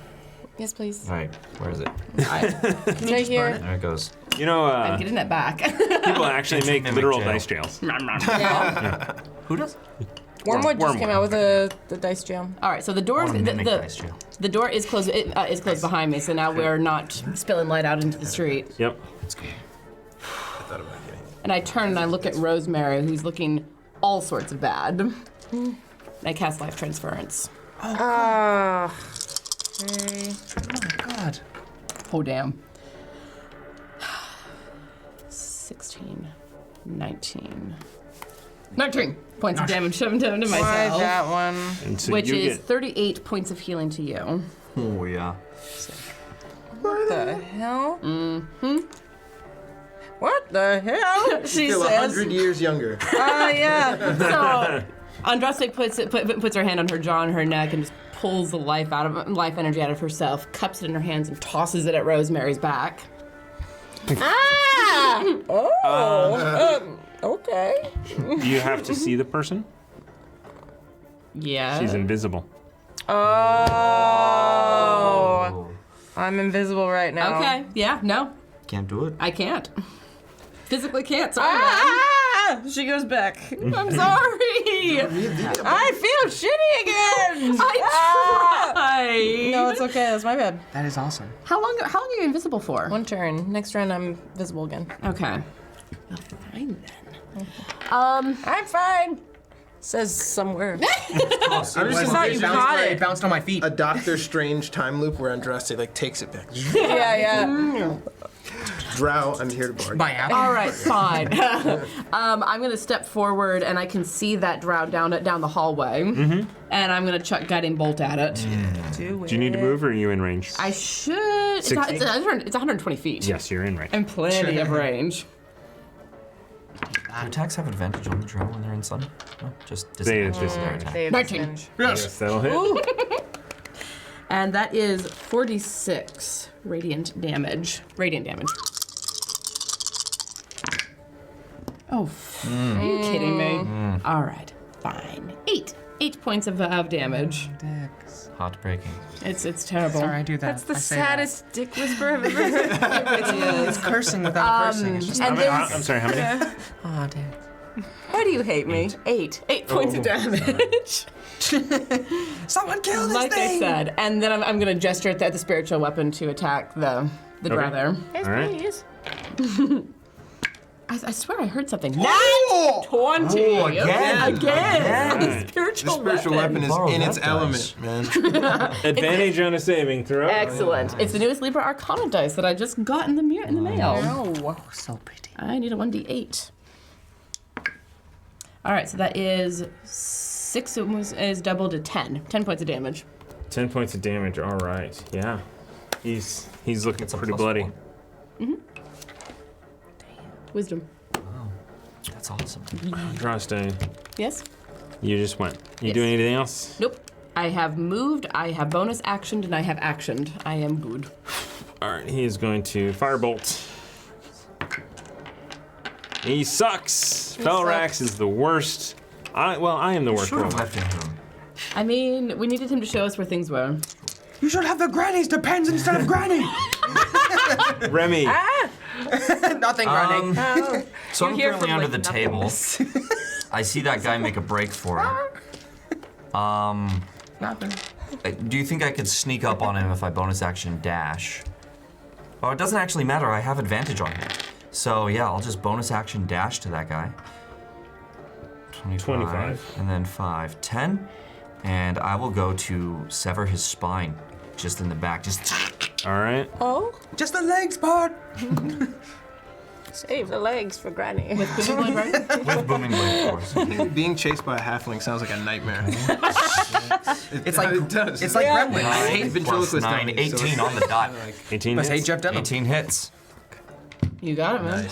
Yes, please. All right, where is it? It's right here. There it goes. You know, I'm getting it back. people actually It's a make mimic literal jail. dice jails. Yeah. Who does? Wormwood just Wormwood. came out with the dice jam. All right. So the door, Or mimic dice jail. the door is closed. It is closed behind me. So now we're not spilling light out into the street. Yep. And I turn and I look at Rosemary, who's looking all sorts of bad. And I cast life transference. Ah. Okay. God. Oh, damn. 16, 19. 19 points of damage shoved down to Why myself. that one? And so Which you is get 38 points of healing to you. Oh, yeah. What the hell? Mm-hmm. What the hell? She Feel says. 100 years younger. Yeah. So Andraste puts her hand on her jaw and her neck and just pulls the life energy out of herself, cups it in her hands, and tosses it at Rosemary's back. Ah! Oh. Okay. you have to see the person. Yeah. She's invisible. Oh. I'm invisible right now. Okay. Yeah. No, Can't do it. I can't. Physically can't. Sorry, man. Ah! She goes back. I'm sorry. I feel shitty again. I tried. No, it's okay. That's my bad. That is awesome. How long are you invisible for? One turn. Next round, I'm visible again. Okay. Fine then. I'm fine. Says somewhere. I'm just thought you caught it. It bounced on my feet. a Doctor Strange time loop where Andraste like takes it back. Yeah. Drow, I'm here to bargain. My app. All right, fine. I'm gonna step forward, and I can see that drow down the hallway, and I'm gonna chuck guiding bolt at it. Do Do you need to move or are you in range? I should. It's 60? 120 feet. Yes, you're in range. And plenty of range. Do attacks have advantage on the drow when they're in sun? No, just They disadvantage. disadvantage. They have 19. disadvantage. Yes, that'll hit. And that is 46 radiant damage. Oh, are you kidding me? All right, fine. 8 points of damage. Heartbreaking. It's terrible. Sorry, I do that. That's the I say that. saddest dick whisper I've ever heard. It's cursing without cursing. It's just. And I'm sorry, how many? Oh, damn. Why do you hate me? 8 points of damage. Someone kill this Like thing! I said, and then I'm gonna gesture at the spiritual weapon to attack the drow there. Yes, All right. please. I swear I heard something. Oh! 20 again. again. Right. Spiritual, The spiritual weapon is Borrow in that its dice. element, man. Advantage on a saving throw. Excellent. It's the newest Libra Arcana dice that I just got in the mail. Oh. So pretty. I need a 1d8. All right, so that is 6 is doubled to 10. 10 points of damage. 10 points of damage. All right. Yeah. He's looking It's a pretty plus bloody. 1. Wisdom. That's awesome. Droste, Yes? you just went. You Yes. doing anything else? Nope. I have moved, I have bonus actioned, and I have actioned. I am good. All right. He is going to firebolt. He sucks. Felrax is the worst. I am the worst Should have roller. left it alone. I mean, we needed him to show us where things were. You should have the granny's depends instead of granny. Remy. Nothing, granny. So I'm You're here currently for, under like, the table. I see that guy make a break for it. Nothing. Do you think I could sneak up on him if I bonus action dash? Oh, it doesn't actually matter. I have advantage on him. So yeah, I'll just bonus action dash to that guy. 25. And then 5, 10. And I will go to sever his spine, just in the back. Just. All right. Oh, Just the legs part. Save the legs for Granny. With booming blade, right? With booming blade force. Being chased by a halfling sounds like a nightmare. It's like it does. It's like Yeah. Gremlins. I hate 9 plus ventriloquist 9, dummies, so 18 on the dot. 18 Plus hits. 8 Jeff Dunham. 18 hits. You got it, man.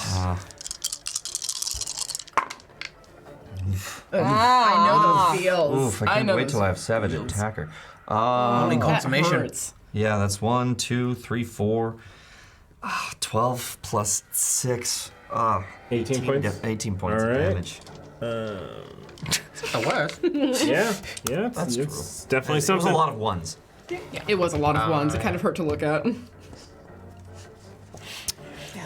I know those feels. Oof, I can't know wait those till I have Savage Attacker. Only That consummation. hurts. Yeah, that's 1, 2, 3, 4. 12 plus 6. 18 points? 18 points All of right. damage. The worst. Yeah. That's it's true. definitely It was something. a lot of ones. It was a lot of ones. It kind of hurt to look at.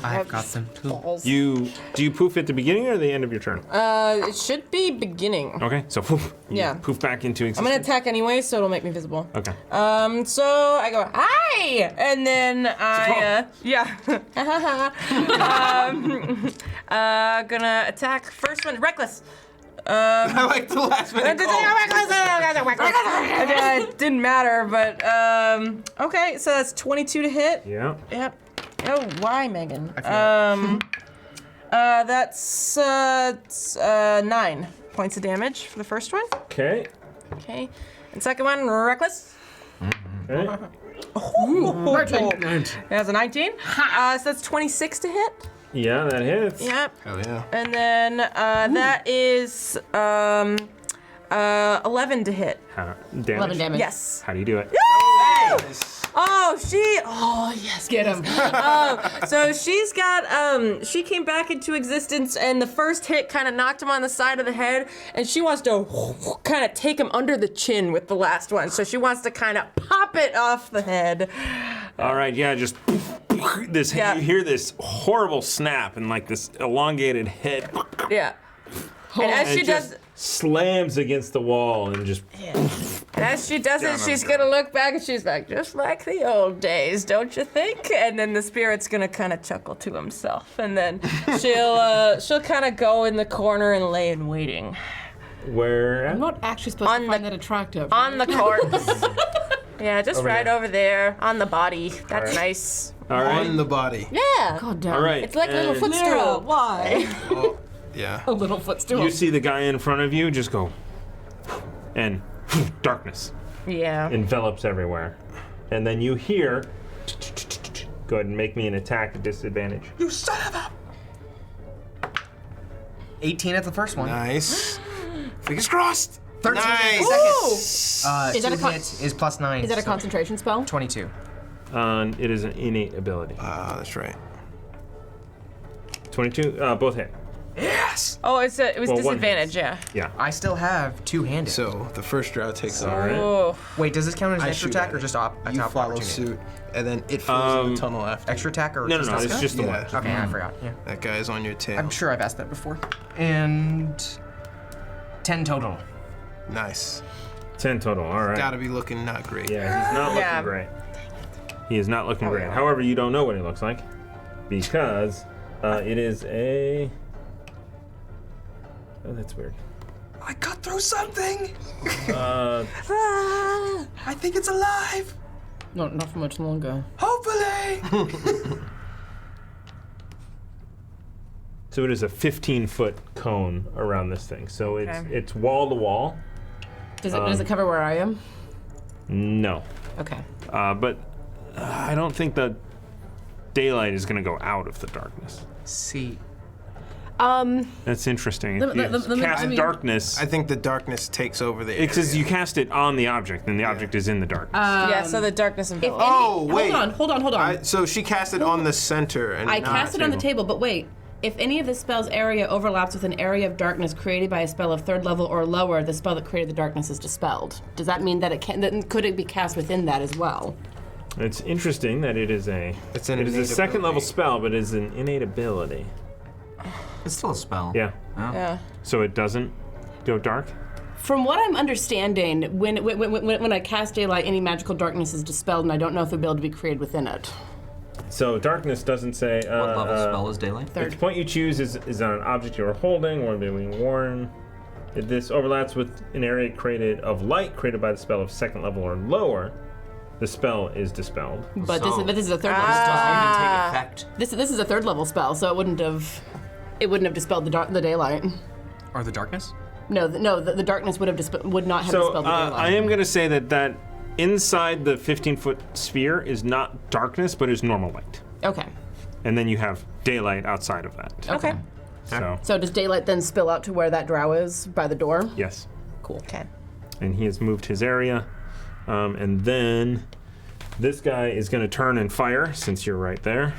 I've got them too. Do you poof at the beginning or the end of your turn? it should be beginning. Okay, so poof. You Yeah. Poof back into I'm existence. gonna attack anyway, so it'll make me visible. Okay. So I go, hi! And then I, gonna attack first one, reckless. I like the last minute call. It didn't matter, but, okay, so that's 22 to hit. Yeah. Yep. Oh, why, Megan? feel That's 9 points of damage for the first one. Okay. Okay. And second one, reckless. Okay. That's a 19. So that's 26 to hit. Yeah, that hits. Yep. Hell yeah. And then that is 11 to hit. Damage. 11 damage. Yes. How do you do it? Oh, yes. Get him. So she's got, she came back into existence, and the first hit kind of knocked him on the side of the head, and she wants to kind of take him under the chin with the last one. So she wants to kind of pop it off the head. All right, yeah, just this. Yeah. You hear this horrible snap and like this elongated head. Yeah. And as and she it just does, slams against the wall and just. and as she does it, she's gonna look back and she's like, just like the old days, don't you think? And then the spirit's gonna kind of chuckle to himself, and then she'll kind of go in the corner and lay in waiting Where? I'm not actually supposed On to find that attractive. on the corpse. Yeah, just Over right there. over there on the body. That's right. nice. All right. On the body. Yeah. God damn. All right. It's like a little and footstool. Why? Oh, yeah. A little footstool. You see the guy in front of you just go, and darkness Yeah. envelops everywhere, and then you hear. Go ahead and make me an attack at disadvantage. You son of a. 18 at the first one. Nice. Fingers crossed. 13 at the Nice. second. Is that a 2 con- hits is plus 9. Is that a so concentration spell? 22. It is an innate ability. That's right. 22, both hit. Yes! Oh, it was Well, one disadvantage. Yeah. Yeah. I still have 2-handed. So the first drow takes off. All right. Oh. Wait, does this count as an I extra shoot attack at or it. just You top follow opportunity? suit, and then it fills in the tunnel after. Extra attack or No, just it's just the Yeah. one. Okay, I forgot. Yeah. That guy's on your tail. I'm sure I've asked that before. And 10 total. Nice. 10 total. All right. Gotta be looking not great. Yeah, he's not looking Yeah. great. He is not looking great. However, you don't know what he looks like because it is a. Oh, that's weird. I cut through something! Uh, I think it's alive! Not for much longer. Hopefully! so it is a 15-foot cone around this thing. So it's Okay. it's wall to wall, Does it cover where I am? No. Okay. But I don't think the daylight is going to go out of the darkness. See. That's interesting. If you cast darkness, I think the darkness takes over the area. because you cast it on the object, and the object is in the darkness. Yeah, so the darkness envelops. Oh, wait. Hold on. So she cast it on the center. And I not cast it on the table, but wait. If any of the spell's area overlaps with an area of darkness created by a spell of 3rd level or lower, the spell that created the darkness is dispelled. Does that mean that could it be cast within that as well? It's interesting that it is a It's an it is a innate second level ability. spell, but it is an innate ability. It's still a spell. Yeah. Yeah. So it doesn't go dark. From what I'm understanding, when I cast daylight, any magical darkness is dispelled, and I don't know if it'll be able to be created within it. So darkness doesn't say. What level spell is daylight? The point you choose is on an object you are holding or being worn. If this overlaps with an area created of light created by the spell of 2nd level or lower, the spell is dispelled. But this is a 3rd level Doesn't spell. even take effect. This is a 3rd level spell, so it wouldn't have dispelled the daylight. Or the darkness? No, the darkness would not have So dispelled the daylight. I am going to say that inside the 15-foot sphere is not darkness, but is normal light. Okay. And then you have daylight outside of that. Okay. So does daylight then spill out to where that drow is by the door? yes. Cool. Okay. And he has moved his area. And then this guy is going to turn and fire since you're right there.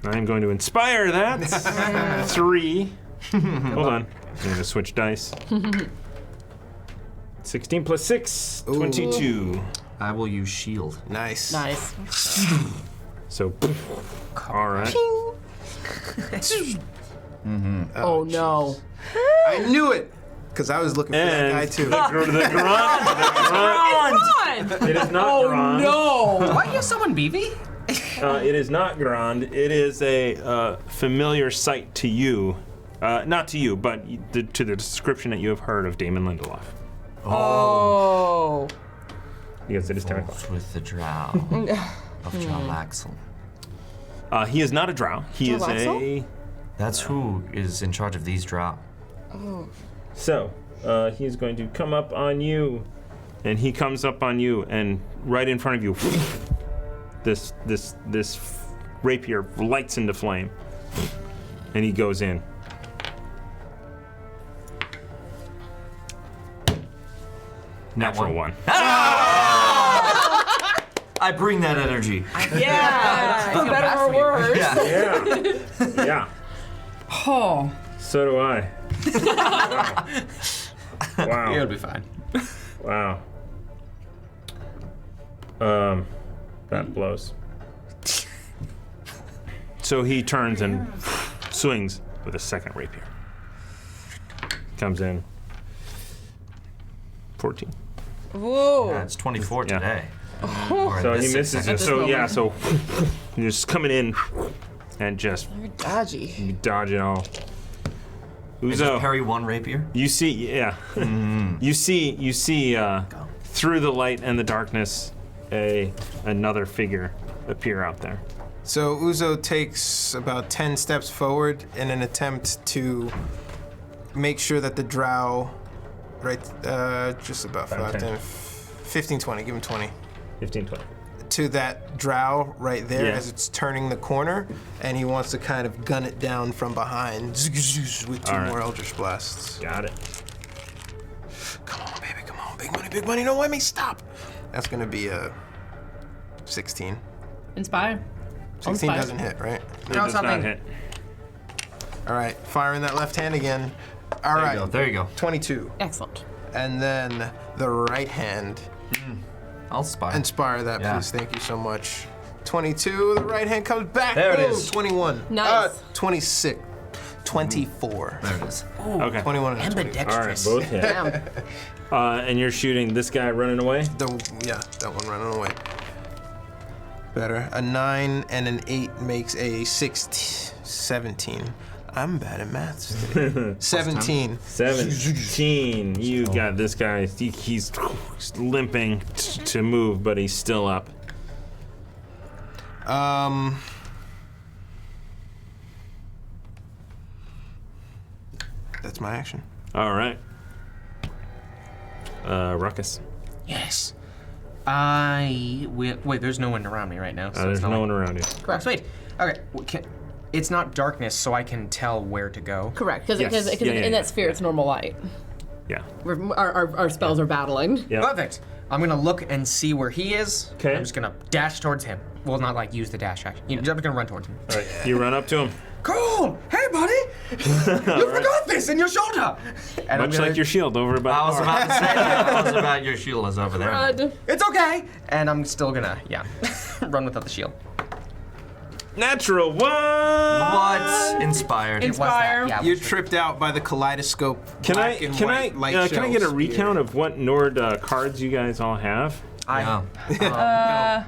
I'm going to inspire that. 3. Hold on. I'm going to switch dice. 16 plus 6, 22. I will use shield. Nice. Nice. So, all right. Oh no. I knew it! Because I was looking for that guy And too. the grunt. It is not Grand. No. Why are you someone BV? It is not Grand. It is a familiar sight to you. Not to you, but to the description that you have heard of Damon Lindelof. Oh. Yes, it is 10 o'clock. Wolves with the drow of Jarlaxle. He is not a drow. He is a... Jarlaxle? That's who is in charge of these drow. So, he is going to come up on you, and he comes up on you, and right in front of you, this rapier lights into flame, and he goes in. Natural one. I bring that energy. Yeah. For better or worse. Yeah. Yeah. Oh. So do I. Wow. It'll be fine. Wow. That blows. So he turns and swings with a second rapier. Comes in. 14. Whoa. It's 24 Yeah. today. Or So in he this misses you. second. So yeah, so you're just coming in and just You're dodgy. you dodge it all. And just Uzo, parry one rapier. you see, yeah, you see through the light and the darkness, another figure appear out there. So Uzo takes about 10 steps forward in an attempt to make sure that the drow, right, just about 5, 10. 10, 15, 20, give him 20. 15, 20. To that drow right there Yeah. as it's turning the corner, and he wants to kind of gun it down from behind with 2 All right. more Eldritch Blasts. Got it. Come on, baby, come on. Big money, don't let me stop. That's gonna be a 16. Inspire. 16 Inspire. doesn't hit, right? It does not something. hit. All right, firing that left hand again. All There right, you go. There you go. 22. Excellent. And then the right hand. I'll spy. Inspire that, Yeah. please. Thank you so much. 22, the right hand comes back. There it Boom, is. 21. Nice. 26. 24. There it is. Okay. 21 and a 20. All right, both hit. Damn. And you're shooting this guy running away. Yeah, that one running away. Better. A 9 and an 8 makes a 17. I'm bad at maths today. 17. 17. You got this guy. He's limping to move, but he's still up. That's my action. All right. Ruckus. Yes. Wait, there's no one around me right now. So There's it's not no like- one around you. Correct. Sweet. Okay. It's not darkness, so I can tell where to go. Correct, because Yes. Yeah, in yeah. that sphere it's normal light. Yeah. Our spells are battling. Yeah. Perfect. I'm gonna look and see where he is. 'Kay. I'm just gonna dash towards him. Well, not like use the dash action. I'm just gonna run towards him. All right. You run up to him. Cool. Hey, buddy. You forgot this in your shoulder. And I'm Much gonna- like your shield over by I the was bar. about to say that. I was about your shield is over there. Run. It's okay. And I'm still gonna, run without the shield. Natural 1! What? Inspired. It was that, Inspire. yeah. You're tripped out by the kaleidoscope. Can I black and can I white light can I get a shells recount here. of what Nord cards you guys all have? Yeah.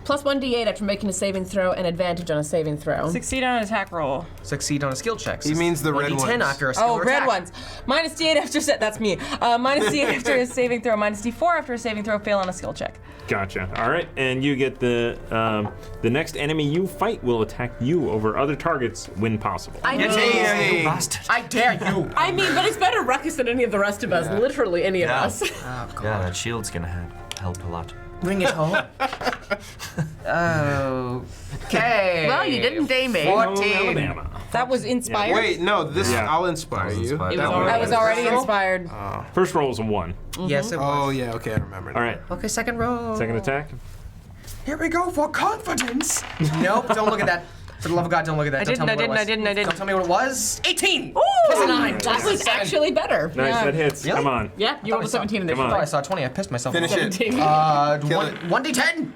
Plus 1d8 after making a saving throw and advantage on a saving throw. Succeed on an attack roll. Succeed on a skill check. He means the red 1d10 ones. after a skill Oh, red attack. ones. Minus D8 after that's me. Minus D8 after a saving throw. Minus D4 after a saving throw. Fail on a skill check. Gotcha. All right, and you get the next enemy you fight will attack you over other targets when possible. I mean, Hey. Bastard. I dare you. but it's better Ruckus than any of the rest of us. Literally any of Yeah. us. Oh, God. Yeah, that shield's gonna help a lot. Bring it home. Okay. Well, you didn't day me. 14. Alabama. That was inspired. Wait, no, this Yeah. I'll inspire you. inspired. It was That already- That was already inspired. First roll is a 1. Yes, it was. Oh yeah, okay, I remember. All right, Okay, second roll. second attack. Here we go for confidence. Nope, don't look at that. For the love of God, don't look at that. I Don't tell didn't, me I what it didn't, was. I didn't. Don't tell me what it was. 18. Ooh, Plus a 9. that was actually better. Nice, Yeah. that hits. Really? Come on. Yeah, you rolled a 17 in Come this. I thought I on. saw 20. I pissed myself. Finish it. 17. Kill One, it. 1d10.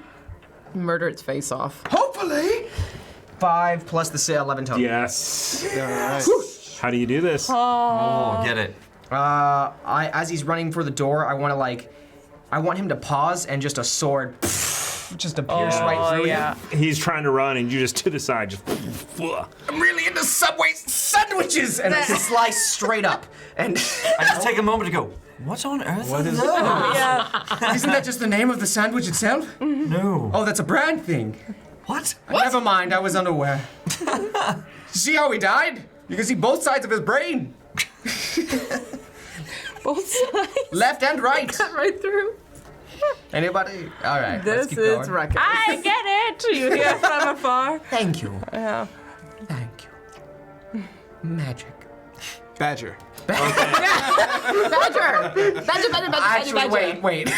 Murder its face off. Hopefully. 5 plus the 11 total. Yes. All right. How do you do this? Oh, get it. As he's running for the door, I want him to pause and just a sword just appears right through yeah. him. He's trying to run, and you just to the side, just. I'm really into Subway sandwiches, and I slice straight up. And I just take a moment to go, what on earth are those? Yeah. isn't that just the name of the sandwich itself? No. Oh, that's a brand thing. What? Never mind, I was unaware. See how he died? You can see both sides of his brain, Both sides. left and right. Right through. Anybody? All right, let's This keep is going. Ruckus. I get it. You hear from afar. Thank you. Yeah. Thank you. Magic. Badger. Badger. Actually, wait.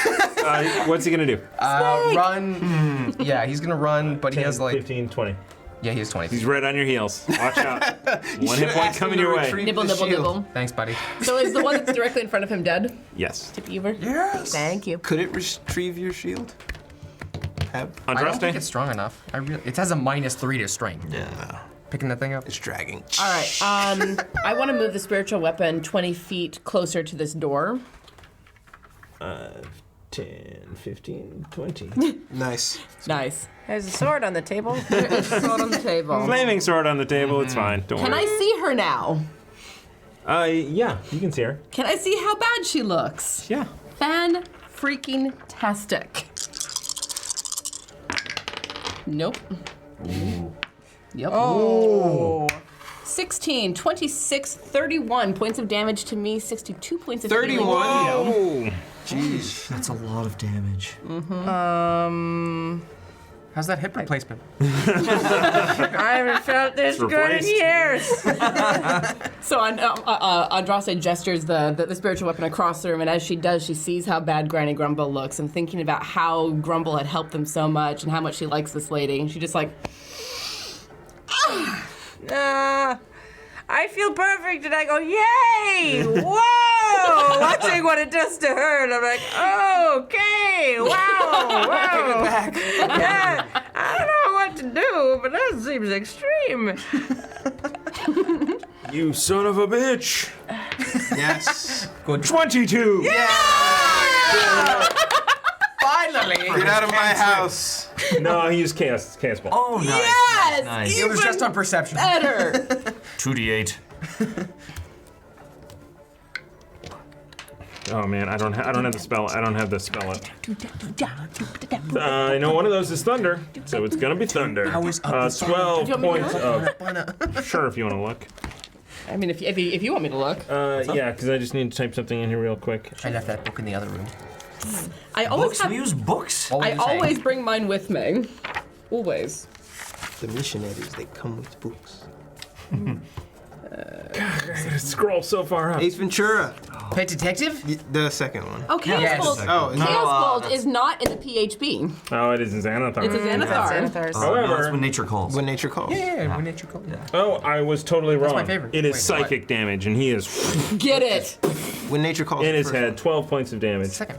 What's he gonna do? Run. Yeah, he's gonna run, but he has like. 15, 20. Yeah, he has 20. He's right on your heels. Watch out. One hit Should've point asked him coming to your way. retrieve Nibble, the nibble, shield. nibble. Thanks, buddy. So is the one that's directly in front of him dead? Yes. Beaver? Yes. Thank you. Could it retrieve your shield? Heb? I don't think Andraste? it's strong enough. It has a -3 to strength. Yeah. Picking that thing up. It's dragging. All right. I want to move the spiritual weapon 20 feet closer to this door. 10, 15, 20. Nice. Nice. There's a sword on the table. Sword on the table. Flaming sword on the table. It's fine. Don't Can worry. I see her now? Yeah, you can see her. Can I see how bad she looks? Yeah. Fan-freaking-tastic. Nope. Yep. Oh. 16, 26, 31 points of damage to me, 62 points of healing. 31. Oh. Jeez. That's a lot of damage. How's that hip replacement? I haven't felt this good in replaced. years. So Andraste gestures the spiritual weapon across the room, and as she does, she sees how bad Granny Grumble looks, and thinking about how Grumble had helped them so much and how much she likes this lady. And she just like, I feel perfect, and I go, yay! Whoa! Watching what it does to her, and I'm like, okay, wow, wow. Yeah, I don't know what to do, but that seems extreme. You son of a bitch. Yes. 22. Finally! Get out of my house. No, he used chaos ball. Oh, nice. Yes! Nice. It was just on perception. better. 2d8. Oh man, I don't have the spell. I don't have the spell up. I know one of those is thunder, so it's gonna be thunder. 12 points of. Sure, if you want to look. I mean, if you want me to look. Yeah, because I just need to type something in here real quick. I left that book in the other room. I always Books? have. We use books? What were I you saying? always bring mine with me. Always. The missionaries, they come with books. I gotta scroll so far up. Ace Ventura, Pet Detective? the second one. Oh, Chaos Yes. Bolt. Oh, is Chaos Bolt that's- is not in the PHB. Oh, it is in Xanathar. It's a Xanathar. Xanathar's. No, that's However, when nature calls. When nature calls. Yeah, when nature calls. oh, I was totally wrong. my favorite. It is Wait, psychic damage, and he is Get it. When nature calls. in the his first head. one. 12 points of damage. Second.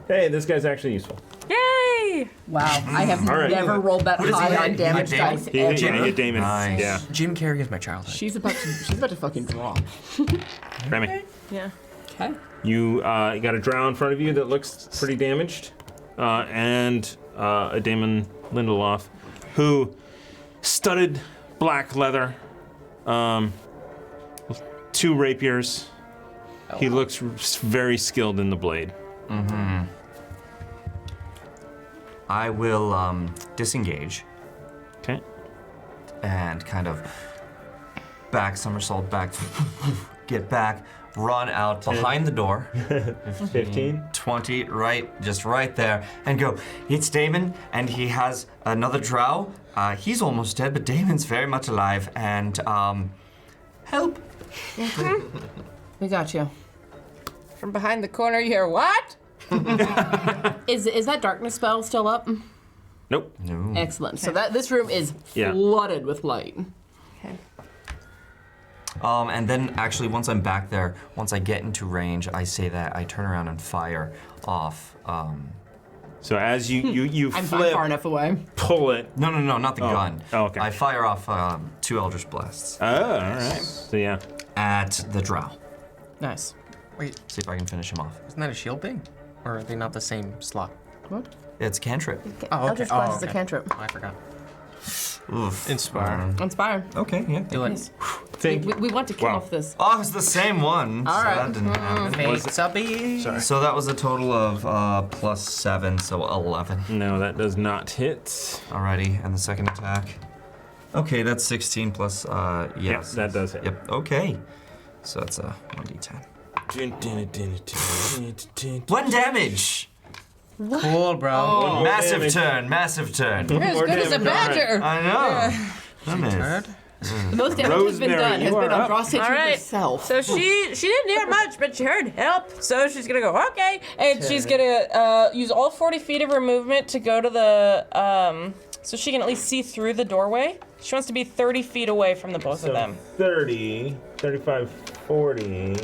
Hey, this guy's actually useful. Yay! Wow, I have All right. never rolled that does he high hit? on He damage hit dice He hit, ever. yeah, he hit Damon. Nice. Yeah. Jim Carrey is my childhood. She's about to fucking draw. Remy, Yeah. Okay. you got a drow in front of you that looks pretty damaged, and a Damon Lindelof, who studded black leather, 2 rapiers. He looks very skilled in the blade. I will disengage Okay. and kind of back somersault back, get back, run out behind the door. 15. 20, just right there, and go, it's Damon, and he has another drow. He's almost dead, but Damon's very much alive, and, help. We got you. From behind the corner, you hear what? Is that darkness spell still up? Nope. No. Excellent. So this room is Yeah. flooded with light. And then actually once I'm back there, once I get into range, I say that I turn around and fire off, So as you I'm flip, far enough away. pull it. no, not the gun. Oh, okay. I fire off 2 Eldritch Blasts Oh, all right. So yeah. at the drow. Nice. Wait, See if I can finish him off. isn't that a shield thing? Or are they not the same slot? What? It's cantrip. Oh, okay. Eldritch Blast is a cantrip. Oh, I forgot. Oof. Inspire. Inspire. Okay, yeah. Do it. We want to kill Wow. off this. Oh, it's the same one. All so right. that didn't happen. Face subby. Sorry. So that was a total of +7, so 11. No, that does not hit. Alrighty, and the second attack. Okay, that's 16 plus, yes. that does hit. Yep, okay. So that's a 1d10. 1 damage! Cool, bro. More Massive damage. massive turn. You're as More good as a damage, all right. badger. I know. Goodness. Third. The most damage that's been Rosemary, done has you been are on up. Drostage All right. herself. So she didn't hear much, but she heard help. So she's gonna go okay, and she's gonna use all 40 feet of her movement to go to the so she can at least see through the doorway. She wants to be 30 feet away from the both of them. 30, 35, 40,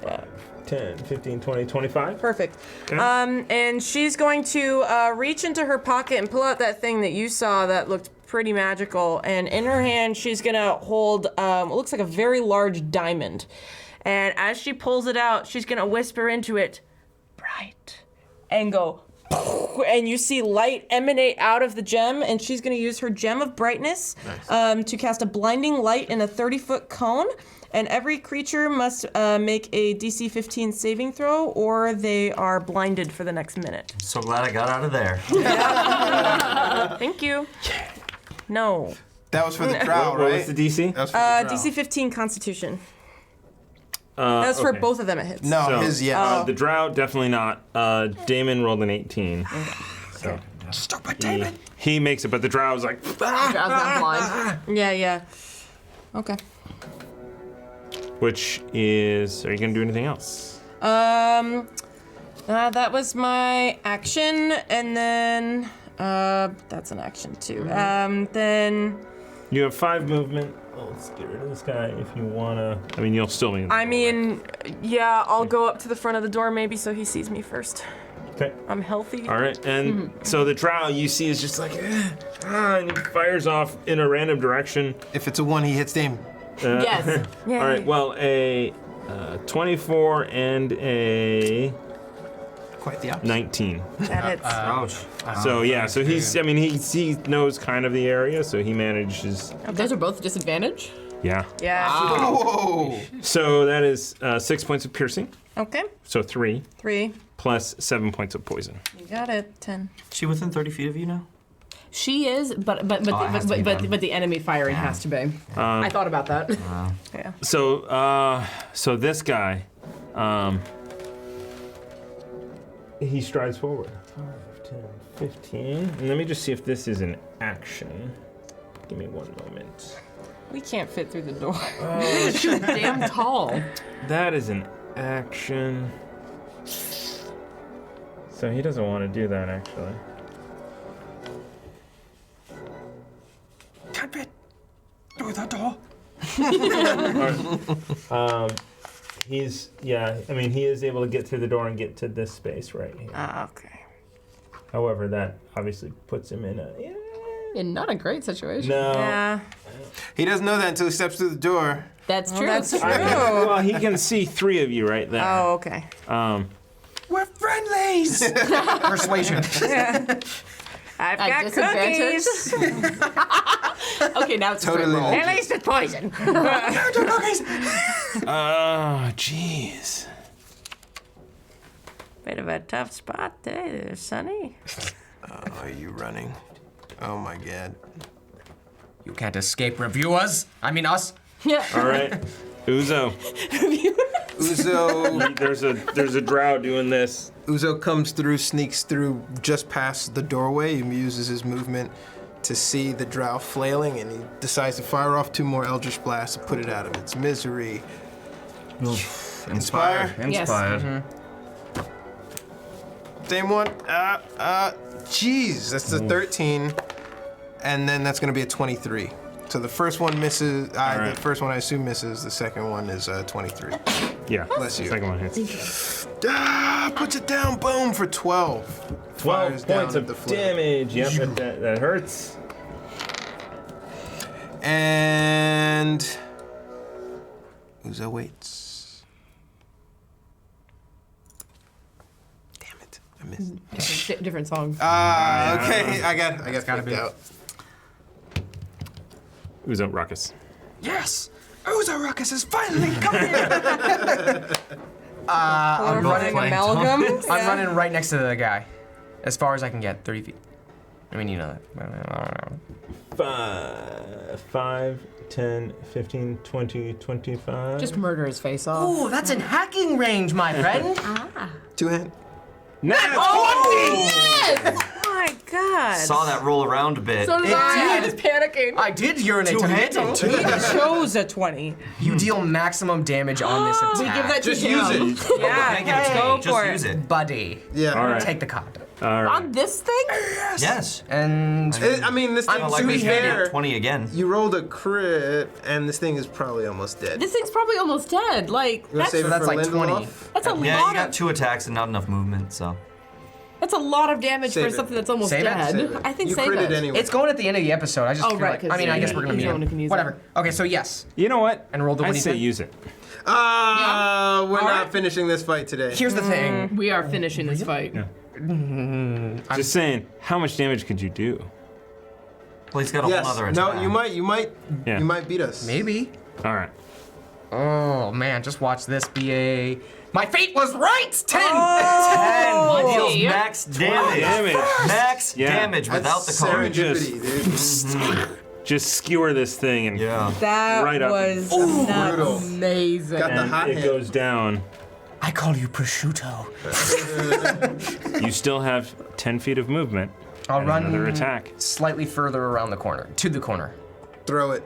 Yeah. 10, 15, 20, 25. Perfect. Okay. And she's going to reach into her pocket and pull out that thing that you saw that looked pretty magical. And in her hand, she's gonna hold what looks like a very large diamond. And as she pulls it out, she's gonna whisper into it, "Bright," and go. And you see light emanate out of the gem, and she's going to use her gem of brightness to cast a blinding light in a 30-foot cone. And every creature must make a DC 15 saving throw, or they are blinded for the next minute. So glad I got out of there. Thank you. No. That was for the drow, What right? was the DC? That was for the drow. DC 15 Constitution. That's for okay. both of them. It hits. No, So, his, yeah. the drow, definitely not. Damon rolled an 18. So Stop it, he makes it, but the drow's like, Drow's not blind. Yeah. Okay. which is, are you going to do anything else? That was my action, and then that's an action too. Then You have 5 movement. Oh, let's get rid of this guy if you want to. I mean, you'll still be in the I doorway. mean, yeah, I'll go up to the front of the door maybe so he sees me first. Okay. I'm healthy. All right, and so the drow you see is just like, and he fires off in a random direction. If it's a 1, he hits Damon. Yes. Yay. All right, well, a 24 and a Quite the opposite. 19. That hits. Ouch. So yeah, so he's, I mean, he knows kind of the area, so he manages. Those are both disadvantage. Yeah. Yeah. Whoa! So that is 6 points of piercing. Okay. So 3 3. plus 7 points of poison. You got it. 10. Is she within 30 feet of you now? She is, but it has to be them. the enemy firing has to be. I thought about that. Yeah. So this guy, he strides forward. 5, 10, 15. And let me just see if this is an action. Give me one moment. We can't fit through the door. She's damn tall. That is an action. So he doesn't want to do that, actually. Can't fit through the door. He is able to get through the door and get to this space right here. Okay. However, that obviously puts him in a... In not a great situation. No. Yeah. He doesn't know that until he steps through the door. That's true. That's true. Well, he can see 3 of you right there. Oh, okay. We're friendlies. Persuasion. I've At got disadvantage? cookies. Okay, now it's Totally. a roll. At least it's poison. Oh, jeez. Bit of a tough spot there, Sonny. Are you running? Oh my god. You can't escape reviewers. I mean us. Yeah. All right. Uzo. Uzo There's a drow doing this. Uzo comes through, sneaks through just past the doorway. He uses his movement to see the drow flailing, and he decides to fire off 2 more Eldritch Blasts to put it out of its misery. Inspire. Yes. Inspired. Same one. Jeez, that's the 13, and then that's gonna be a 23. So the first one misses. right. The first one I assume misses. The second one is 23. Yeah. Bless you. Second one hits. Puts it down. Boom for 12. 12 Fires down points at of the flame. damage. Yep, that hurts. And Uzo waits. Damn it, I missed. Different song. Okay, I got gotta freaked be. out. Uzo Ruckus. Yes. Uzo Ruckus is finally coming here. I'm running. Amalgam. I'm running right next to the guy, as far as I can get, 30 feet. I mean, you know that. 5, 10, 15, 20, 25. Just murder his face off. Ooh, that's in hacking range, my friend. 2-hand. Oh my God. Saw that roll around a bit. So did I. I'm did. just panicking. I did urinate Two-handed. tomato. Chose a 20. You deal maximum damage on this attack. We give that to Just him. use it. Yeah, Can't give it to go me. for Just it. use it. Buddy. Yeah. All right. Take the card. All right. On this thing? Yes. And I mean, this thing, I'm to be two-handed. fair, 20 again. you rolled a crit, and this thing is probably almost dead. This thing's probably almost dead. Like, You wanna that's, save it that's for like 20. Lindelof? that's a Yeah, lot you got of 2 attacks and not enough movement, so. that's a lot of damage Save for it. something that's almost Save it? dead. Save it. I think you save critted it. anyway. it's going at the end of the episode. I just Oh, feel right, like, 'cause I mean, I guess we're gonna he's meet the one who can it. use Whatever. Okay, so yes. You know what? And roll the I one say d10. use it. We're All not right. finishing this fight today. Here's the thing. We are finishing this fight. Yeah. Just saying, how much damage could you do? Well, he's got a Yes. whole other attack. No, you might beat us. Maybe. All right. Oh man, just watch this be a. My fate was right. 10. 10 deals Yeah. max damage. Damage. Max Yeah. damage without the card. serendipity, dude. Just skewer this thing and Yeah. That Right up. was Brutal. nuts. Amazing. Got the and hot it hand. goes down. I call you prosciutto. You still have 10 feet of movement. I'll and run another attack. slightly further around the corner, to the corner. Throw it.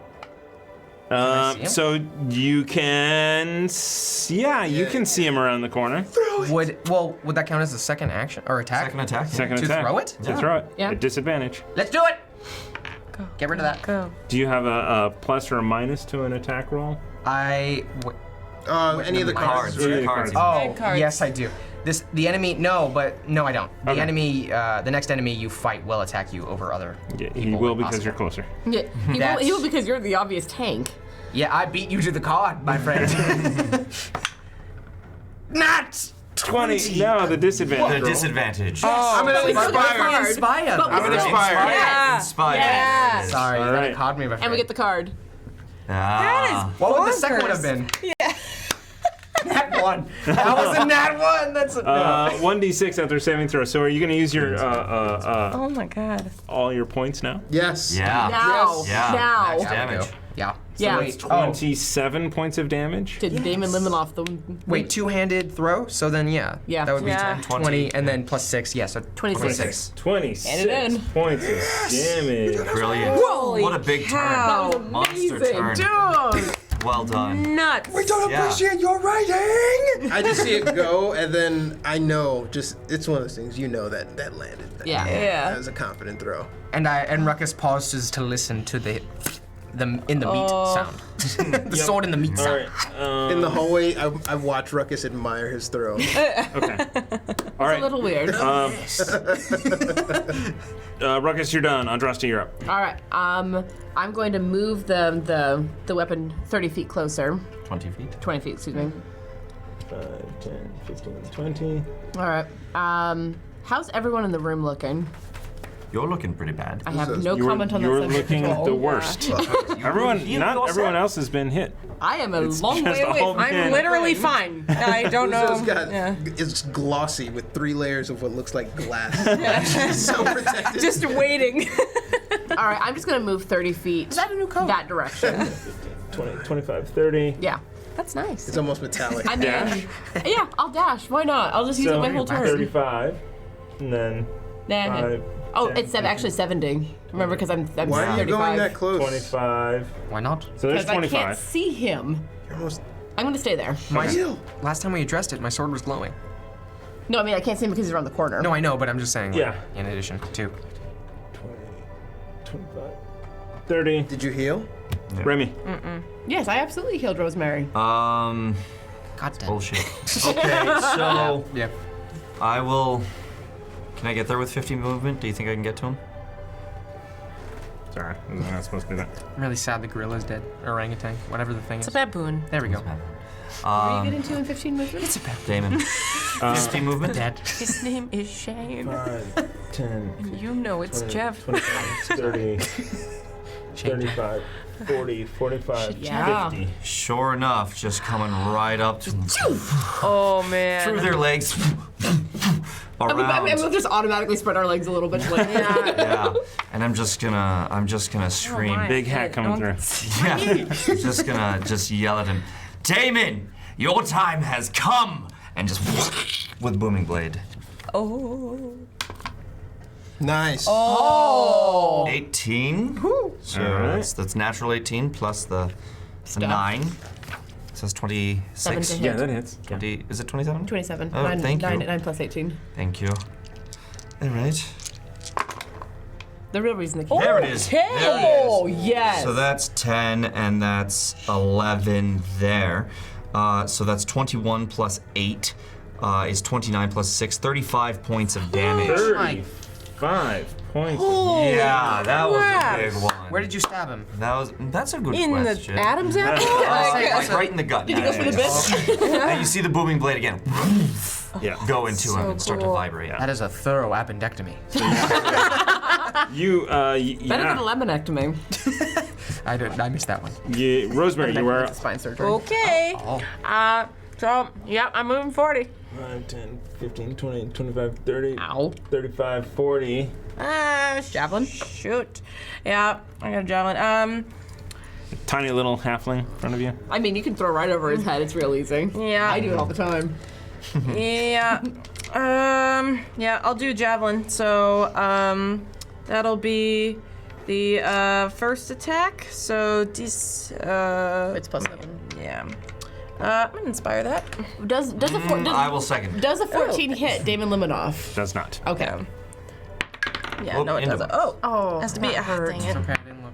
I see him? So you can, you can see him around the corner. Would that count as a second action or attack? Second attack. Second To attack. throw it? To throw it. Yeah. At disadvantage. Let's do it. Get rid of that. Go. Do you have a plus or a minus to an attack roll? Any Any of the cards. Cards. Yeah, Cards. Oh, cards. yes, I do. The enemy. No, I don't. The Okay. enemy. The next enemy you fight will attack you over other. Yeah, he people will if because possible. you're closer. Yeah, he will because you're the obvious tank. Yeah, I beat you to the card, my friend. Not 20. No, the disadvantage. The roll. disadvantage. I'm gonna we still get a inspire. card. Inspire. But we I'm gonna still- inspire. Yeah. Inspired. Yeah. Sorry, All you right. caught me, my friend. And we get the card. Ah. What would the second one bonkers. have been? Yeah. That one. That was a nat one. That's a 1d6 after saving throw. So are you going to use your Oh my god. all your points now? Yes. Yeah. Now. Yeah. Now. Max damage. Yeah. Yeah. Wait, 27 points of damage. Did Damon Liminoff the wait, two-handed throw? So then, yeah. Yeah. That would be Yeah. 20, and then plus 6. Yeah, so 26. 26 Hand it in. points of damage. Brilliant. Holy What a big cow. turn. Monster turn. Dude. Well done. Nuts. We don't Yeah. appreciate your writing. I just see it go, and then I know, just it's one of those things. You know that landed. Yeah. That was a confident throw. And Ruckus pauses to listen to the in the meat sound. The sword in the meat All sound. right. In the hallway, I watch Ruckus admire his throw. Okay. All right. A little weird. Ruckus, you're done. Andraste, you're up. All right. I'm going to move the weapon 30 feet closer. 20 feet. 20 feet, excuse me. 5, 10, 15, 20. All right. How's everyone in the room looking? You're looking pretty bad. I have no comment on that. You're subject looking at all. the worst. Everyone, not everyone else has been hit. I am a long just way away all from men. I'm literally fine. I don't know. Uzo's got, Yeah. it's glossy with 3 layers of what looks like glass. So protected. Just waiting. All right, I'm just going to move 30 feet Is that a new code? that direction. 20, 25, 30. Yeah. That's nice. It's almost metallic. I mean, Dash. yeah, I'll dash. Why not? I'll just use it my whole turn. 35, and then Nah. 5, Oh, 10, it's actually 70. Remember, because I'm Why are you 35. going that close? 25. Why not? So there's Because I can't 25. see him. You're almost. I'm going to stay there. Last time we addressed it, my sword was glowing. No, I mean, I can't see him because he's around the corner. No, I know, but I'm just saying. Like, Yeah. In addition to. 20, 25, 30. Did you heal? Remy. Yes, I absolutely healed Rosemary. God damn. Bullshit. Okay, so Yeah. I will. Can I get there with 50 movement? Do you think I can get to him? Sorry, I was not supposed to do that. I'm really sad the gorilla's dead. Orangutan, whatever the thing It's is. a baboon. There we go. Are you getting 2 and 15 movement? It's a bad Damon. 50 movement? dead. His name is Shane. 5, 10, And you know it's 20, Jeff. 25, 30, 35, 40, 45, Yeah. 50. Sure enough, just coming right up to them. Oh man. Through their legs. I mean, Around. we'll just automatically spread our legs a little bit. Like, Yeah. And I'm just gonna scream. my. Big hat coming through. Yeah. Just gonna yell at him. Damon, your time has come! And just with booming blade. Oh. Nice. 18. So Alright. that's natural 18 plus the 9. So that's 26. 7 to hit. Yeah, that hits. 20, is it 27? 27. Oh, thank you. 9 plus 18. Thank you. All right. The real reason the There it is. There it is. Oh, yes. So that's 10 and that's 11 there. So that's 21 plus 8 is 29 plus 6, 35 points of damage. 35 points. Yeah, that was crap. a big one. Where did you stab him? That's a good In question. the Adam's apple? Like right in the gut. Did you go for the bit? And you see the booming blade again Yeah. go into him So and start to cool. vibrate. That is a thorough appendectomy. You, Better yeah. than a lemonectomy. I missed that one. Rosemary, you are. Spine surgery. Okay. So, yeah, I'm moving 40. 5, 10, 15, 20, 25, 30, Ow. 35, 40. Javelin. Shoot. Yeah, I got a javelin. Tiny little halfling in front of you. I mean, you can throw right over his head. It's real easy. Yeah. I do it all the time. Yeah. Yeah, I'll do javelin. So, that'll be the first attack. So, It's plus 7. yeah. I'm gonna inspire that. Does I will second. does a 14 hit Damon Liminoff? Does not. Okay. Yeah, Oh, no, it into doesn't. it. Oh, has to be. that hurt. Dang it. Okay, I didn't look.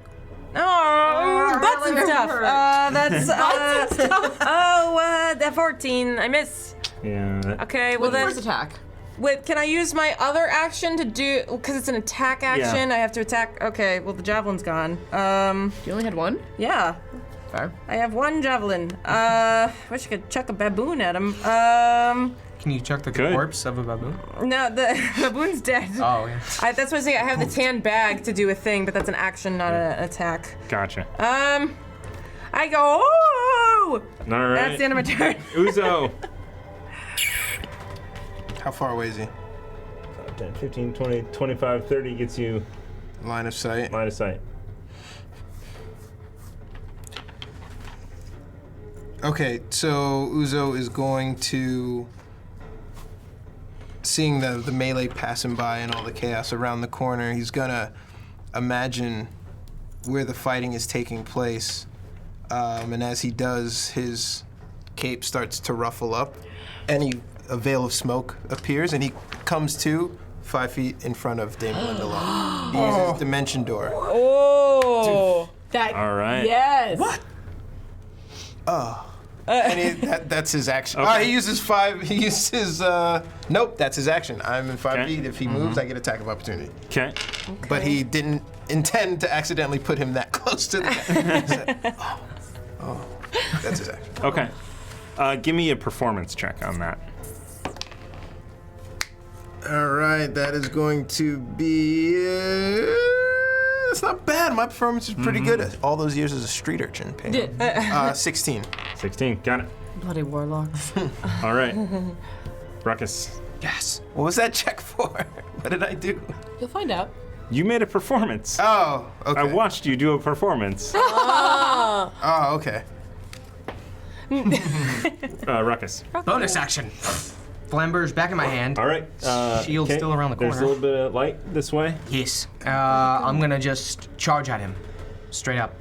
Oh, butts and really stuff. hurt. That's that 14. I miss. Yeah. Okay, well With the then. first attack. Wait, can I use my other action to do? Because it's an attack action. Yeah. I have to attack. Okay, well the javelin's gone. You only had one? Yeah, Fair. I have one javelin. Wish I could chuck a baboon at him. Can you chuck the Good. corpse of a baboon? No, the baboon's dead. Oh, yeah. That's what I was saying. I have the tan bag to do a thing, but that's an action, not an attack. Gotcha. I go. Oh! All right. That's the end of my turn. Uzo. How far away is he? 10, 15, 20, 25, 30 gets you Line of sight. line of sight. Okay, so Uzo is going to, seeing the melee passing by and all the chaos around the corner, he's gonna imagine where the fighting is taking place. And as he does, his cape starts to ruffle up, and a veil of smoke appears, and he comes to 5 feet in front of Dame Lindelof. He uses Dimension Door. Oh. That. All right. Yes. What? And that's his action. Okay. He uses 5. He uses. Nope, that's his action. I'm in 5 Okay. feet. If he moves, I get attack of opportunity. Okay. But he didn't intend to accidentally put him that close to the guy. He said, oh, that's his action. Okay. Give me a performance check on that. All right, that is going to be. It's not bad. My performance is pretty good. All those years as a street urchin. 16. 16. Got it. Bloody warlocks. All right. Ruckus. Yes. What was that check for? What did I do? You'll find out. You made a performance. Oh, okay. I watched you do a performance. Oh, okay. Ruckus. Bonus action. Flamber's back in my hand. All right. Shield okay. still around the There's a corner. little bit of light this way. Yes. I'm gonna just charge at him. Straight up.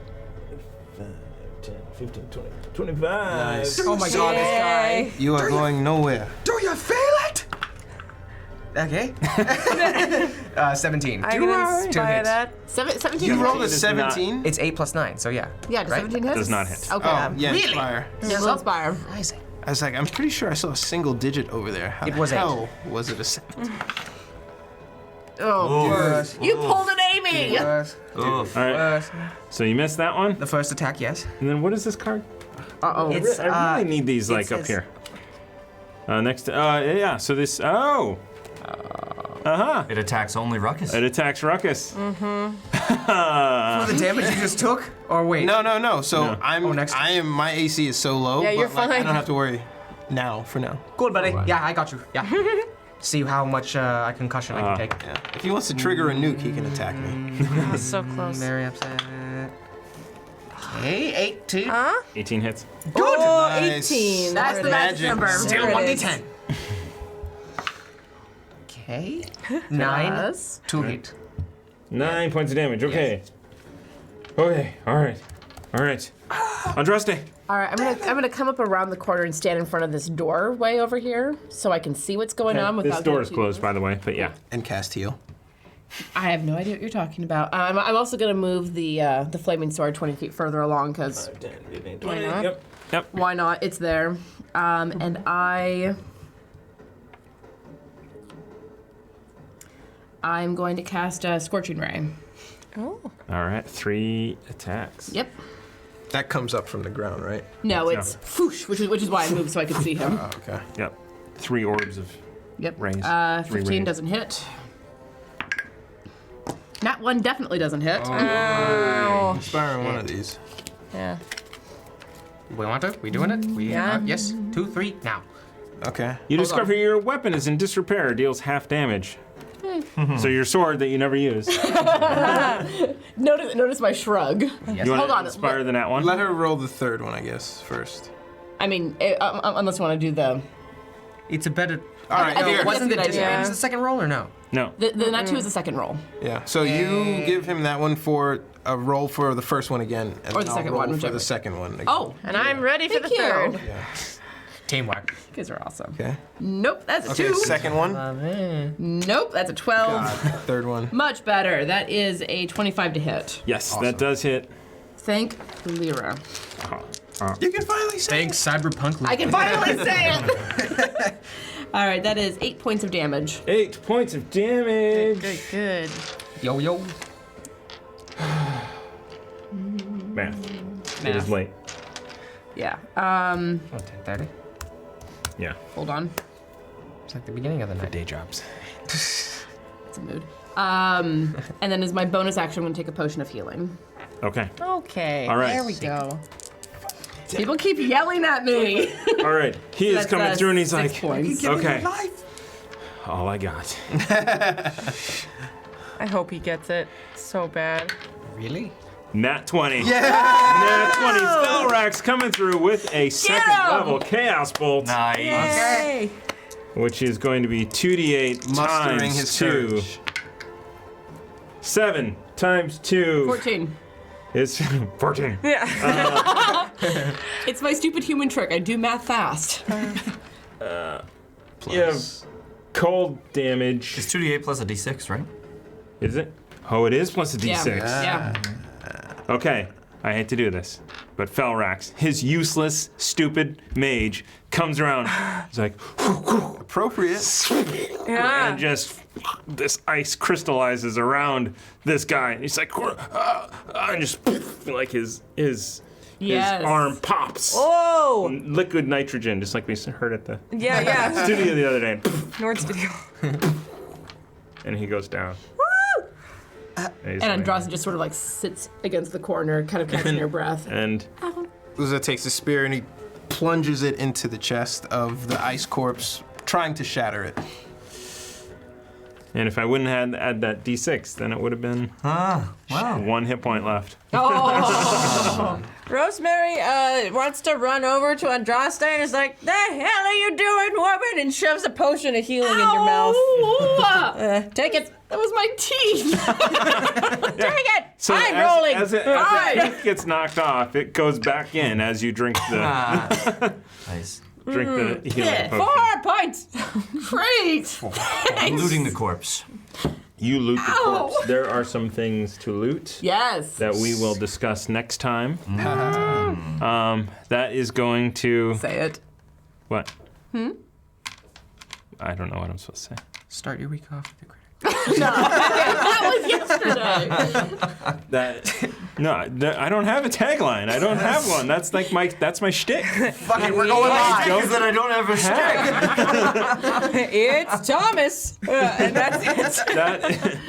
10, 15, 20, 25. Nice. Oh my god, this guy. You are going nowhere. Do you feel it? Okay. 17. I Two can hits. inspire that. 17. You rolled a Does not- 17? It's 8 plus 9, so yeah. Yeah, does Right? 17 hit? Does not hit. Okay. Oh, yeah, Really? Inspire. Yeah, roll Inspire. Rising. I was like, I'm pretty sure I saw a single digit over there. How It was the 8. hell was it a 17? Oh, you pulled an Amy! All right. So you missed that one. The first attack, yes. And then what is this card? Uh-oh. It's, I really need these like up says- here. Next. Yeah. So this. Oh. It attacks only Ruckus. It attacks Ruckus. The damage you just took? Or wait. No. So No. I'm. Oh, next. My AC is so low. Yeah, you're but, like, I fine. don't have to worry now. For now. Good, buddy. Yeah, I got you. Yeah. See how much concussion I can take. Yeah. If he wants to trigger a nuke, he can attack me. That's so close. Very upset. Okay, 18. 18 hits. Good. Oh, Nice. 18. That's the magic number. Still There it is. 1d10. Okay. 9. Plus. 2 hit. 9 points of damage. Okay. Okay. All right. Andraste. All right, I'm gonna come up around the corner and stand in front of this doorway over here, so I can see what's going on without. This door is getting too closed, by the way. But yeah. And cast heal. I have no idea what you're talking about. I'm also gonna move the flaming sword 20 feet further along because 10, 15, 20. not? Yep. why not? It's there, and I'm going to cast a scorching ray. Oh. All right. 3 attacks. Yep. That comes up from the ground, right? No, it's foosh, which is why I moved so I could see him. Oh, okay. Yep. 3 orbs of. Yep. Raise. 3 15 raise. doesn't hit. That one definitely doesn't hit. Inspiring one of these. Yeah. We want to? We doing it? We Yeah. Yes. 2, 3, now. Okay. You discover your weapon is in disrepair, deals half damage. So your sword that you never use. Notice my shrug. You want Hold to on. inspire the nat one? Let her roll the third one, I guess, first. I mean, unless you want to do the It's a better. All right, I think here. it Wasn't the That's a good idea. the second roll or no? No. the nat 2 is the second roll. Yeah. So you give him that one for a roll for the first one again, and Or the then I'll second roll one, for whichever. the second one. Again. Oh, And I'm ready for the Thank you. third. Teamwork. you guys are awesome. Okay. Nope, that's a Okay. 2. Second one. Nope, that's a 12. God. Third one. Much better. That is a 25 to hit. Yes, that does hit. Thank Lyra. You can finally say. Thanks, Cyberpunk. I can finally say it. All right, that is 8 points of damage. 8 points of damage. Good. Yo, yo. Math. It is late. Yeah. Oh, 10:30. Yeah. Hold on. It's like the beginning of the night. Day jobs. It's a mood. And then as my bonus action, I'm going to take a potion of healing. Okay. Okay. All right. There we go. People keep yelling at me. All right. He is That's, coming through and he's 6 like, points. okay. all I got. I hope he gets it so bad. Really? Nat 20. Yeah! Nat 20. Spellrax coming through with a second level Chaos Bolt. Nice. Yay! Which is going to be 2d8 Mustering times his 2. courage. 7 times 2 14. is 14. Yeah. It's my stupid human trick. I do math fast. You have cold damage. It's 2d8 plus a d6, right? Is it? Oh, it is plus a d6. Yeah. Okay, I hate to do this, but Felrax, his useless, stupid mage, comes around. He's like, Appropriate. Yeah. and just this ice crystallizes around this guy, and he's like, and just like his Yes. arm pops. Whoa! Liquid nitrogen, just like we heard at the Yeah. studio the other day. Nord Studio. And he goes down. And Andraste just sort of like sits against the corner, kind of catching your breath. And Uza takes a spear and he plunges it into the chest of the ice corpse, trying to shatter it. if I wouldn't have add that d6, then it would have been Wow. 1 hit point left. Rosemary wants to run over to Andraste and is like, "The hell are you doing, woman?" and shoves a potion of healing in your mouth. Take it. That was my teeth. Take it. So I'm as, rolling. As the tooth gets knocked off, it goes back in as you drink the Nice. healing potion. 4 points. Great. I'm looting the corpse. You loot the corpse. There are some things to loot Yes. that we will discuss next time. That is going to Say it. what? I don't know what I'm supposed to say. Start your week off with a critic. That was yesterday. I don't have a tagline. I don't have one. That's like my shtick. Fuck it, we're going live. Is that I don't have a stick. It's Thomas. And that's it.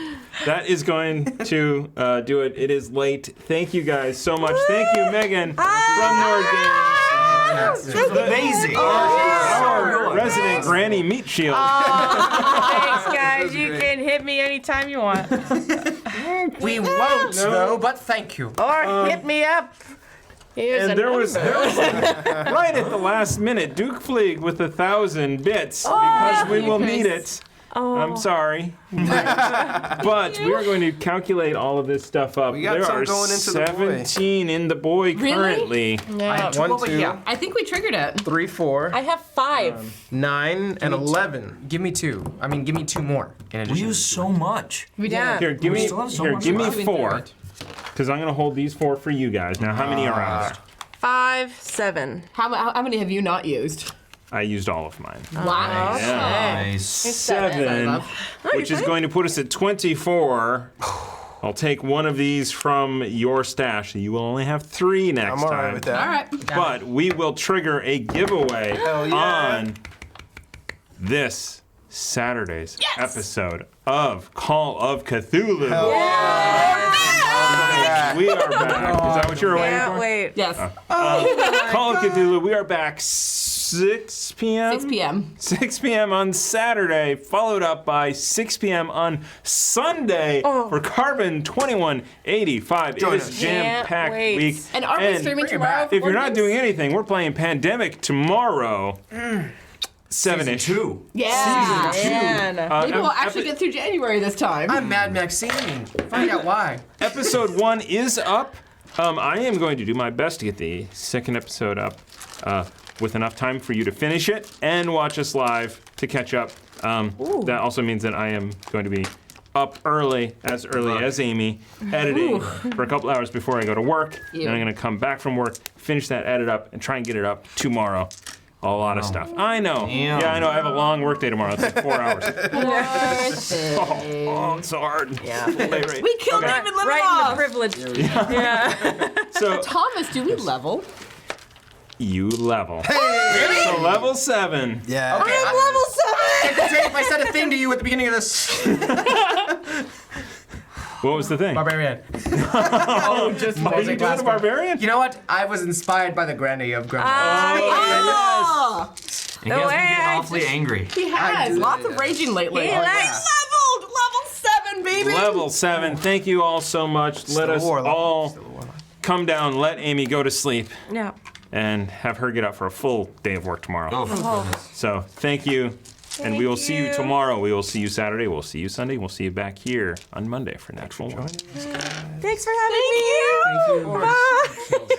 That is going to do it. It is late. Thank you guys so much. Thank you, Megan from Nord Games. This was amazing. Our resident Granny Meat Shield. Thanks, guys. You can hit me anytime you want. We won't, though, but thank you. Or hit me up. Here's And a there was number. right at the last minute, Duke Fleeg with 1,000 bits because we will need it. I'm sorry. But we are going to calculate all of this stuff up. We got there some are going into the boy. 17 in the boy currently. Yeah. 1, 2, Yeah. I think we triggered it. 3, 4, I have 5. 9, and 11. Give me 2. I mean, give me 2 more. In We addition. use so much. We Yeah. Here, give We me still have so much left. 4. Because I'm going to hold these 4 for you guys. Now, how many are out? 5, 7. How many have you not used? I used all of mine. Wow. Nice. 7, which is going to put us at 24. I'll take one of these from your stash. You will only have 3 next I'm time. alright with that. All right. But we will trigger a giveaway Hell yeah. on this Saturday's episode of Call of Cthulhu. Hell yeah. We are back. Is that what you were waiting Can't for? wait. Yes. Call of Cthulhu. We are back 6 p.m. 6 p.m. 6 p.m. on Saturday, followed up by 6 p.m. on Sunday for Carbon 2185. Join it is us. a jam-packed Can't wait. week. And are we streaming tomorrow? If you're not doing anything, we're playing Pandemic tomorrow. 7-ish. 2. Yeah. Man. Maybe we'll actually get through January this time. I'm Mad Maxine. Find out why. Episode 1 is up. I am going to do my best to get the second episode up with enough time for you to finish it and watch us live to catch up. That also means that I am going to be up early as Amy, editing for a couple hours before I go to work. Then I'm going to come back from work, finish that edit up, and try and get it up tomorrow. A lot of stuff. I know. Damn. Yeah, I know. I have a long work day tomorrow. It's like 4 hours. Worth it. Oh, it's so hard. Yeah. We killed him and let him Right in off. the privilege. Yeah. So Thomas, do we level? you level. Hey! So level 7. Yeah. Okay, I'm level 7! if I said a thing to you at the beginning of this. What was the thing? Barbarian. Oh, just Are you doing a barbarian? You know what? I was inspired by the granny of Grumble. Oh! And he has been getting awfully angry. He has lots of raging lately. He likes- Level 7, baby. Level 7. Thank you all so much. Let us all come down. Let Amy go to sleep. Yeah. And have her get up for a full day of work tomorrow. Oh, for goodness. So thank you. And we will see you tomorrow. We will see you Saturday. We'll see you Sunday. We'll see you back here on Monday for Natural One. Thanks for having me. Thank you. Bye.